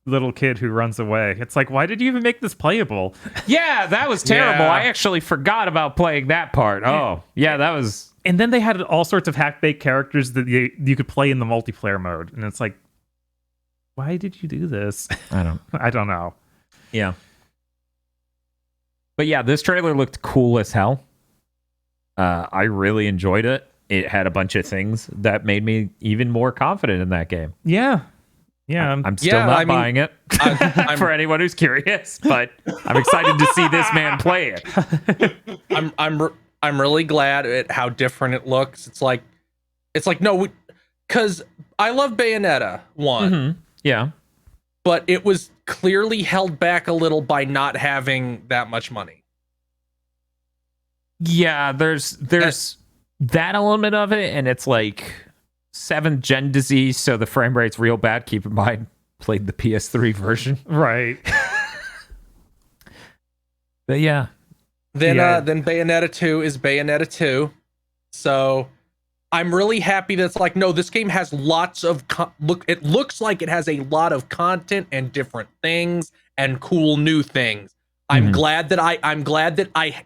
little kid who runs away. It's like, why did you even make this playable? Yeah, that was terrible. Yeah. I actually forgot about playing that part. Oh, yeah, that was. And then they had all sorts of hack-baked characters that you could play in the multiplayer mode. And it's like, why did you do this? I don't. I don't know. Yeah. But yeah, this trailer looked cool as hell. I really enjoyed it. It had a bunch of things that made me even more confident in that game. Yeah. Yeah. I'm still Yeah, not I mean, buying it I'm- for anyone who's curious, but I'm excited to see this man play it. I'm really glad at how different it looks. It's like no, because I love Bayonetta 1, Mhm. Yeah. but it was clearly held back a little by not having that much money. Yeah, there's that element of it, and it's like 7th gen disease, so the frame rate's real bad. Keep in mind, played the PS3 version. Right. But yeah, Then Yeah. then Bayonetta 2 is Bayonetta 2. So I'm really happy that it's like, no, this game has lots of it looks like it has a lot of content and different things and cool new things. I'm glad that I'm glad that I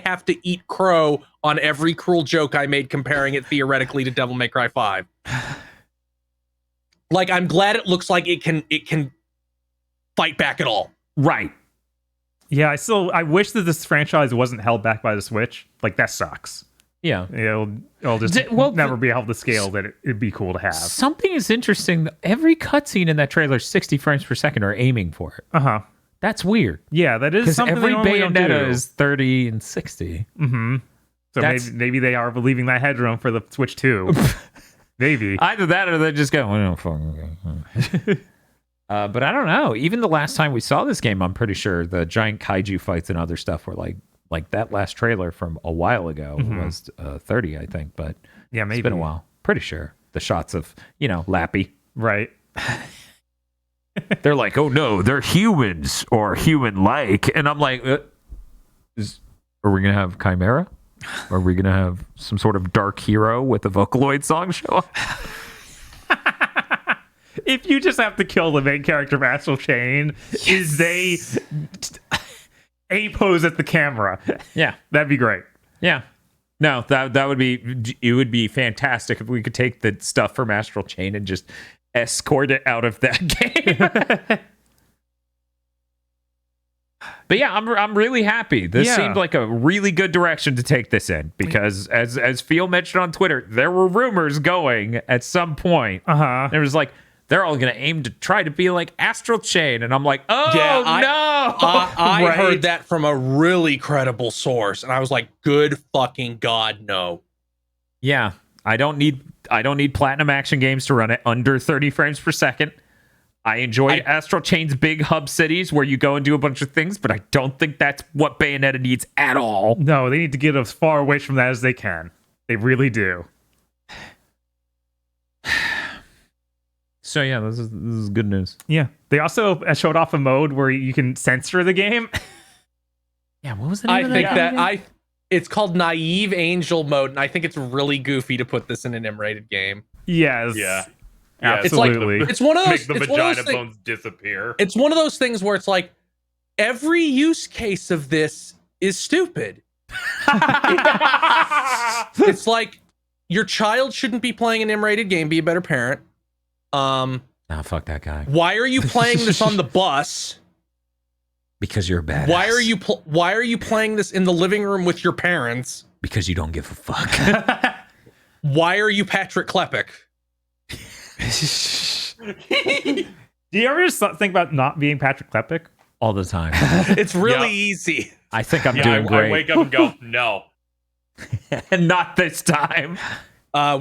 have to eat crow on every cruel joke I made comparing it theoretically to Devil May Cry 5. Like, I'm glad it looks like it can fight back at all. Right. Yeah, I wish that this franchise wasn't held back by the Switch. Like, that sucks. Yeah. It'll just never be held to scale that it'd be cool to have. Something is interesting. Every cutscene in that trailer, 60 frames per second, are aiming for it. Uh-huh. That's weird. Yeah, that is Because something every they normally don't Bayonetta do. is 30 and 60. Mm-hmm. So maybe they are leaving that headroom for the Switch 2. Maybe. Either that or they just go, well, okay. But I don't know. Even the last time we saw this game, I'm pretty sure the giant kaiju fights and other stuff were like that last trailer from a while ago was 30, I think. But Yeah, maybe. it's been a while. Pretty sure. The shots of, Lappy. Right. They're like, oh no, they're humans or human-like. And I'm like, are we going to have Chimera? Are we going to have some sort of dark hero with a Vocaloid song show up? If you just have to kill the main character of Astral Chain, is they pose at the camera? Yeah. That'd be great. Yeah. No, that would be, it would be fantastic if we could take the stuff from Astral Chain and just escort it out of that game. But yeah, I'm really happy. This seemed like a really good direction to take this in because as Phil mentioned on Twitter, there were rumors going at some point. Uh-huh. It was like, they're all going to aim to try to be like Astral Chain. And I'm like, oh, Yeah, no. I Right. heard that from a really credible source, and I was like, good fucking God, no. Yeah, I don't need platinum action games to run it under 30 frames per second. I enjoyed Astral Chain's big hub cities where you go and do a bunch of things, but I don't think that's what Bayonetta needs at all. No, they need to get as far away from that as they can. They really do. So yeah, this is good news. Yeah. They also showed off a mode where you can censor the game. Yeah, what was the name I of think that? that it's called Naive Angel mode, and I think it's really goofy to put this in an M-rated game. Yes. Yeah. Absolutely. It's one of those. Make the it's one of vagina those things- bones disappear. It's one of those things where it's like every use case of this is stupid. It's like your child shouldn't be playing an M-rated game. Be a better parent. Nah, fuck that guy. Why are you playing this on the bus? Because you're a badass. Why are you playing this in the living room with your parents? Because you don't give a fuck. Why are you Patrick Klepek? Do you ever just think about not being Patrick Klepek? All the time. It's really Yeah. easy. I think I'm Yeah, doing I great. wake up and go, no. And not this time.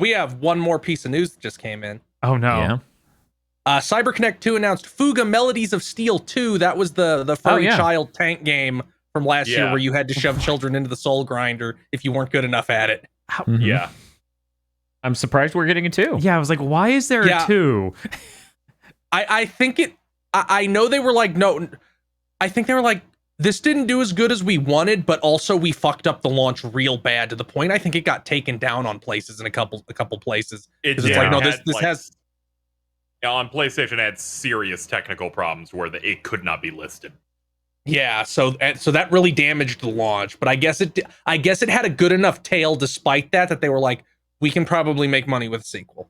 We have one more piece of news that just came in. Oh, no. Yeah. CyberConnect 2 announced Fuga Melodies of Steel 2. That was the furry yeah. child tank game from last year Yeah. where you had to shove children into the soul grinder if you weren't good enough at it. Mhm. Yeah. I'm surprised we're getting it too. Yeah, I was like, why is there Yeah. a 2? I think it... I know they were like, no... I think they were like, this didn't do as good as we wanted, but also we fucked up the launch real bad to the point I think it got taken down on places in a couple places. It's like, no, this had, has... on PlayStation it had serious technical problems where it could not be listed. Yeah, so that really damaged the launch, but I guess it had a good enough tail despite that they were like, we can probably make money with a sequel.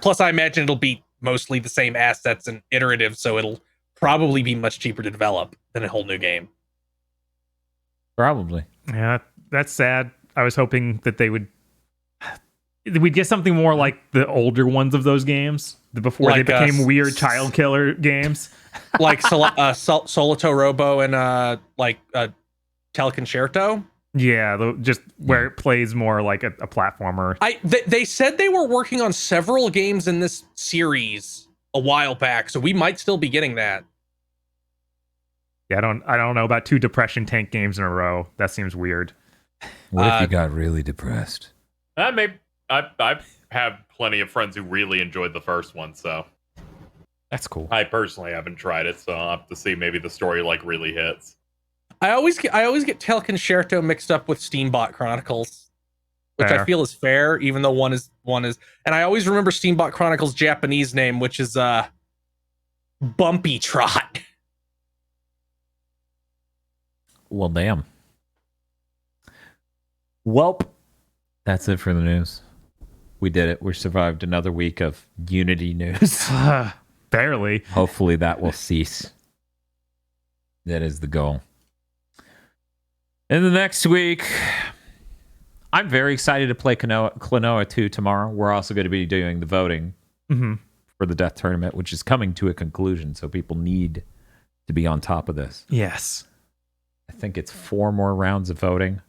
Plus, I imagine it'll be mostly the same assets and iterative, so it'll probably be much cheaper to develop than a whole new game. Probably. Yeah, that's sad. I was hoping that we'd get something more like the older ones of those games before Like, they became weird child killer games. Like Solito Robo and Teleconcerto. Yeah, just where it plays more like a platformer. They said they were working on several games in this series a while back, so we might still be getting that. Yeah, I don't know about 2 depression tank games in a row. That seems weird. What if you got really depressed? I have plenty of friends who really enjoyed the first one, so That's cool. I personally haven't tried it, so I'll have to see. Maybe the story really hits. I always get Telconcerto mixed up with Steambot Chronicles, which Fair. I feel is fair, even though one is, and I always remember Steambot Chronicles' Japanese name, which is Bumpy Trot. Well, damn. Welp. That's it for the news. We did it. We survived another week of Unity news. Barely. Hopefully that will cease. That is the goal. In the next week, I'm very excited to play Klonoa 2 tomorrow. We're also going to be doing the voting for the Death Tournament, which is coming to a conclusion, so people need to be on top of this. Yes. I think it's 4 more rounds of voting.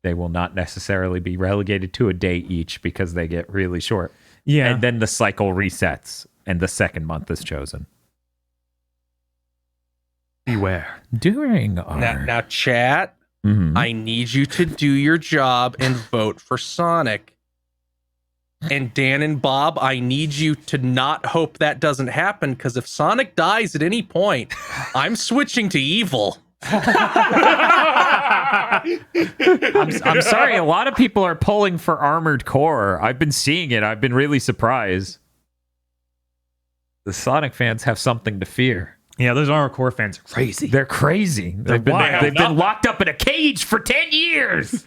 They will not necessarily be relegated to a day each because they get really short. Yeah. And then the cycle resets, and the second month is chosen. Beware. During our... Now, chat, I need you to do your job and vote for Sonic. And Dan and Bob, I need you to not hope that doesn't happen, because if Sonic dies at any point, I'm switching to evil. I'm sorry, a lot of people are pulling for Armored Core. I've been seeing it. I've been really surprised. The Sonic fans have something to fear. Yeah, those Armored Core fans are crazy. They're crazy. They've been locked up in a cage for 10 years.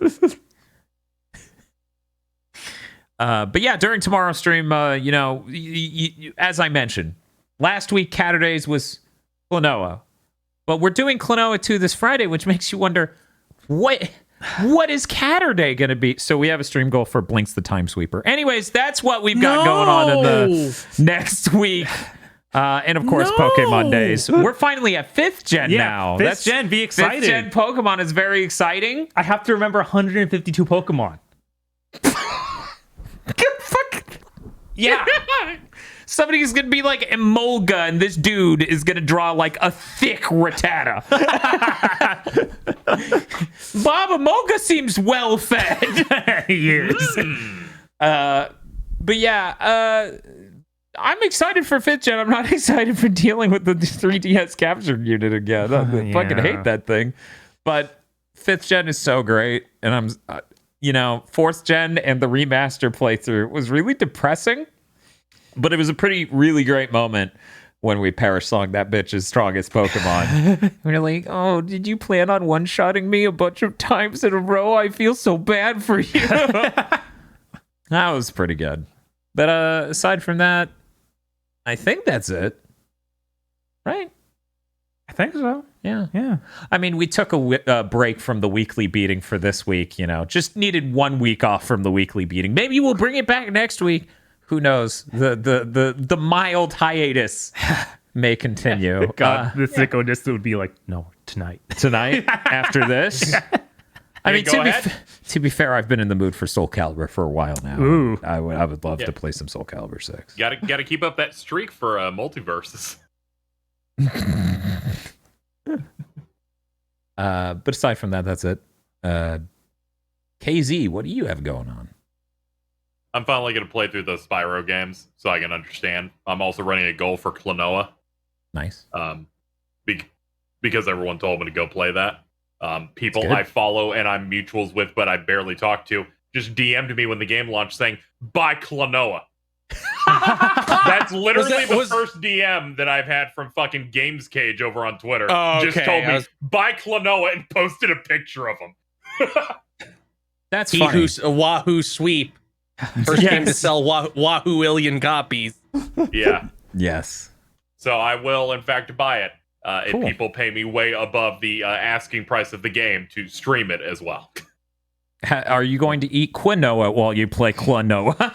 But yeah, during tomorrow's stream, as I mentioned, last week, Catterdays was Klonoa. But we're doing Klonoa 2 this Friday, which makes you wonder, what is Catterday going to be? So we have a stream goal for Blinks the Time Sweeper. Anyways, that's what we've got going on in the next week. And of course, Pokemon Days. We're finally at 5th gen now. 5th gen, be excited. 5th gen Pokemon is very exciting. I have to remember 152 Pokemon. Fuck. Yeah. Somebody's going to be like Emolga, and this dude is going to draw like a thick Rattata. Bob, Emolga seems well fed. He is. But yeah, I'm excited for 5th gen. I'm not excited for dealing with the 3DS capture unit again. I fucking hate that thing. But 5th gen is so great. And I'm, 4th gen and the remaster playthrough was really depressing. But it was a really great moment when we Perish-Song that bitch's strongest Pokemon. We're like, oh, did you plan on one-shotting me a bunch of times in a row? I feel so bad for you. That was pretty good. But aside from that, I think that's it. Right? I think so. Yeah. I mean, we took a break from the weekly beating for this week, Just needed 1 week off from the weekly beating. Maybe we'll bring it back next week. Who knows? The mild hiatus may continue. God, the sicko just would be like, no, tonight. Tonight, after this. I mean, to be fair, I've been in the mood for Soul Calibur for a while now. Ooh. I would love to play some Soul Calibur 6. Gotta keep up that streak for multiverses. But aside from that, that's it. KZ, what do you have going on? I'm finally going to play through the Spyro games so I can understand. I'm also running a goal for Klonoa. Nice. Because everyone told me to go play that. People I follow and I'm mutuals with, but I barely talk to, just DM'd me when the game launched saying, buy Klonoa. That's literally the first DM that I've had from fucking Games Cage over on Twitter. Oh, just told me, buy Klonoa and posted a picture of him. That's he funny. who's a Wahoo sweep. First game to sell Wahoo-illion copies. Yeah. Yes. So I will, in fact, buy it. Cool. If people pay me way above the asking price of the game to stream it as well. Are you going to eat quinoa while you play Klonoa?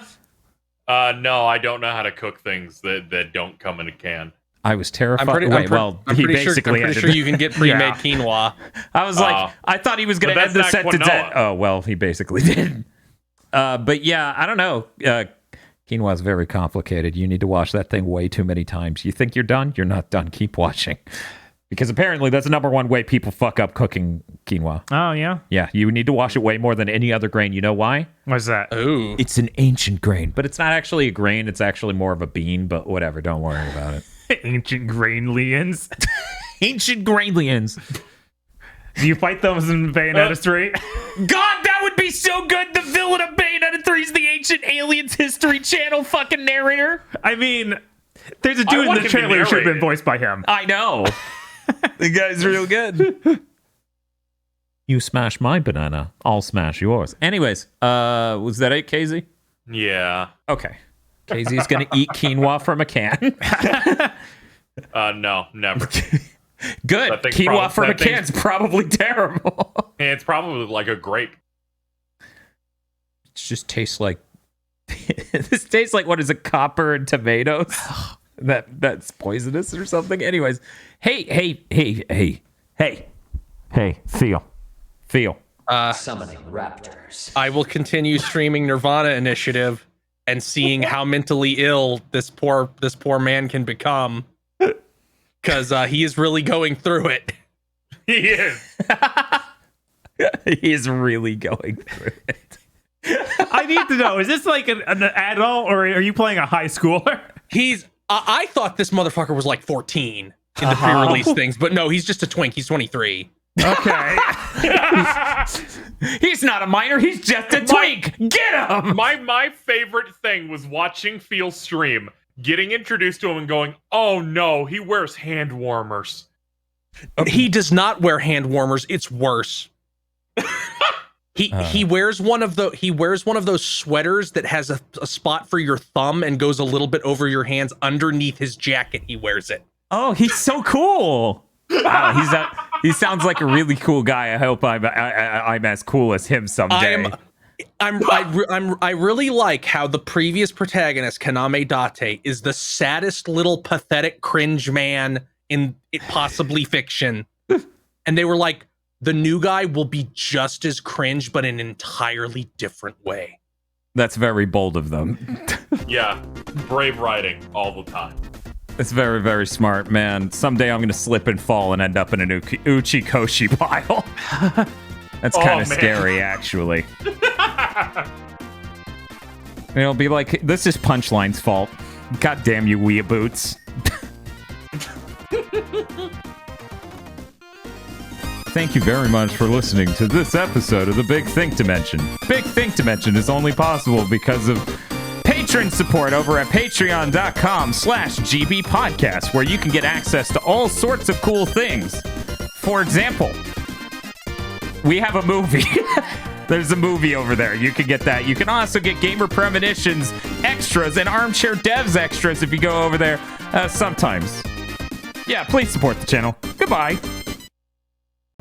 No, I don't know how to cook things that don't come in a can. I was terrified. I'm pretty sure you can get pre-made quinoa. I was like, I thought he was going to end the sentence at, oh, well, he basically did. But yeah, I don't know. Quinoa is very complicated. You need to wash that thing way too many times. You think you're done? You're not done. Keep washing. Because apparently that's the number one way people fuck up cooking quinoa. Oh, yeah? Yeah, you need to wash it way more than any other grain. You know why? What's that? Ooh. It's an ancient grain, but it's not actually a grain. It's actually more of a bean, but whatever. Don't worry about it. Ancient grainlians. Ancient grainlians. Do you fight those in Bayonetta 3? God, that would be so good. The villain of Bayonetta 3 is the Ancient Aliens History Channel fucking narrator. I mean, there's a dude in want the him to trailer who should have been narrate it. voiced by him. I know. The guy's real good. You smash my banana, I'll smash yours. Anyways, was that it, KZ? Yeah. Okay. KZ's gonna eat quinoa from a can. No, never. Good. That thing's Quinoa from a that thing's- can's probably terrible. And it's probably like a grape. It just tastes like this tastes like what is it, copper and tomatoes? That's poisonous or something. Anyways, hey, feel. Summoning raptors. I will continue streaming Nirvana Initiative and seeing how mentally ill this poor man can become, because he is really going through it. He is. He's really going through it. I need to know, is this like an adult or are you playing a high schooler? He's I thought this motherfucker was like 14 in the pre-release things, but no, he's just a twink. He's 23. Okay. He's not a minor. He's just a twink. Get him. My favorite thing was watching Phil stream, getting introduced to him and going, "Oh no, he wears hand warmers." He does not wear hand warmers. It's worse. He wears one of those sweaters that has a spot for your thumb and goes a little bit over your hands underneath his jacket. He wears it. Oh, he's so cool. Wow, he sounds like a really cool guy. I hope I'm as cool as him someday. I really like how the previous protagonist, Kaname Date, is the saddest little pathetic cringe man in possibly fiction. And they were like, the new guy will be just as cringe, but in an entirely different way. That's very bold of them. Yeah, brave writing all the time. It's very, very smart, man. Someday I'm going to slip and fall and end up in an Uchikoshi pile. That's kind of man. scary, actually. It'll be like, this is Punchline's fault. God damn you, weeaboos. Thank you very much for listening to this episode of the Big Think Dimension. Big Think Dimension is only possible because of patron support over at patreon.com/GB Podcast, where you can get access to all sorts of cool things. For example, we have a movie. There's a movie over there. You can get that. You can also get Gamer Premonitions extras and Armchair Devs extras if you go over there sometimes. Yeah, please support the channel. Goodbye.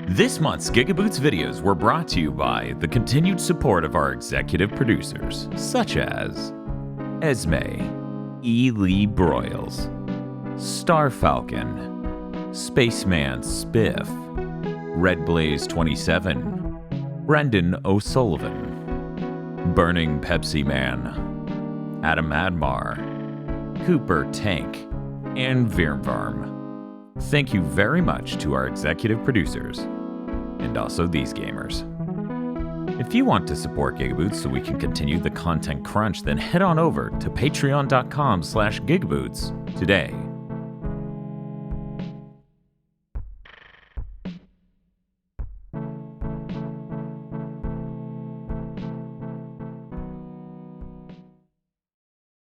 This month's GigaBoots videos were brought to you by the continued support of our executive producers, such as Esme, E. Lee Broyles, Star Falcon, Spaceman Spiff, Red Blaze 27, Brendan O'Sullivan, Burning Pepsi Man, Adam Admar, Cooper Tank, and Virmvarm. Thank you very much to our executive producers, and also these gamers. If you want to support GigaBoots so we can continue the content crunch, then head on over to patreon.com/GigaBoots today.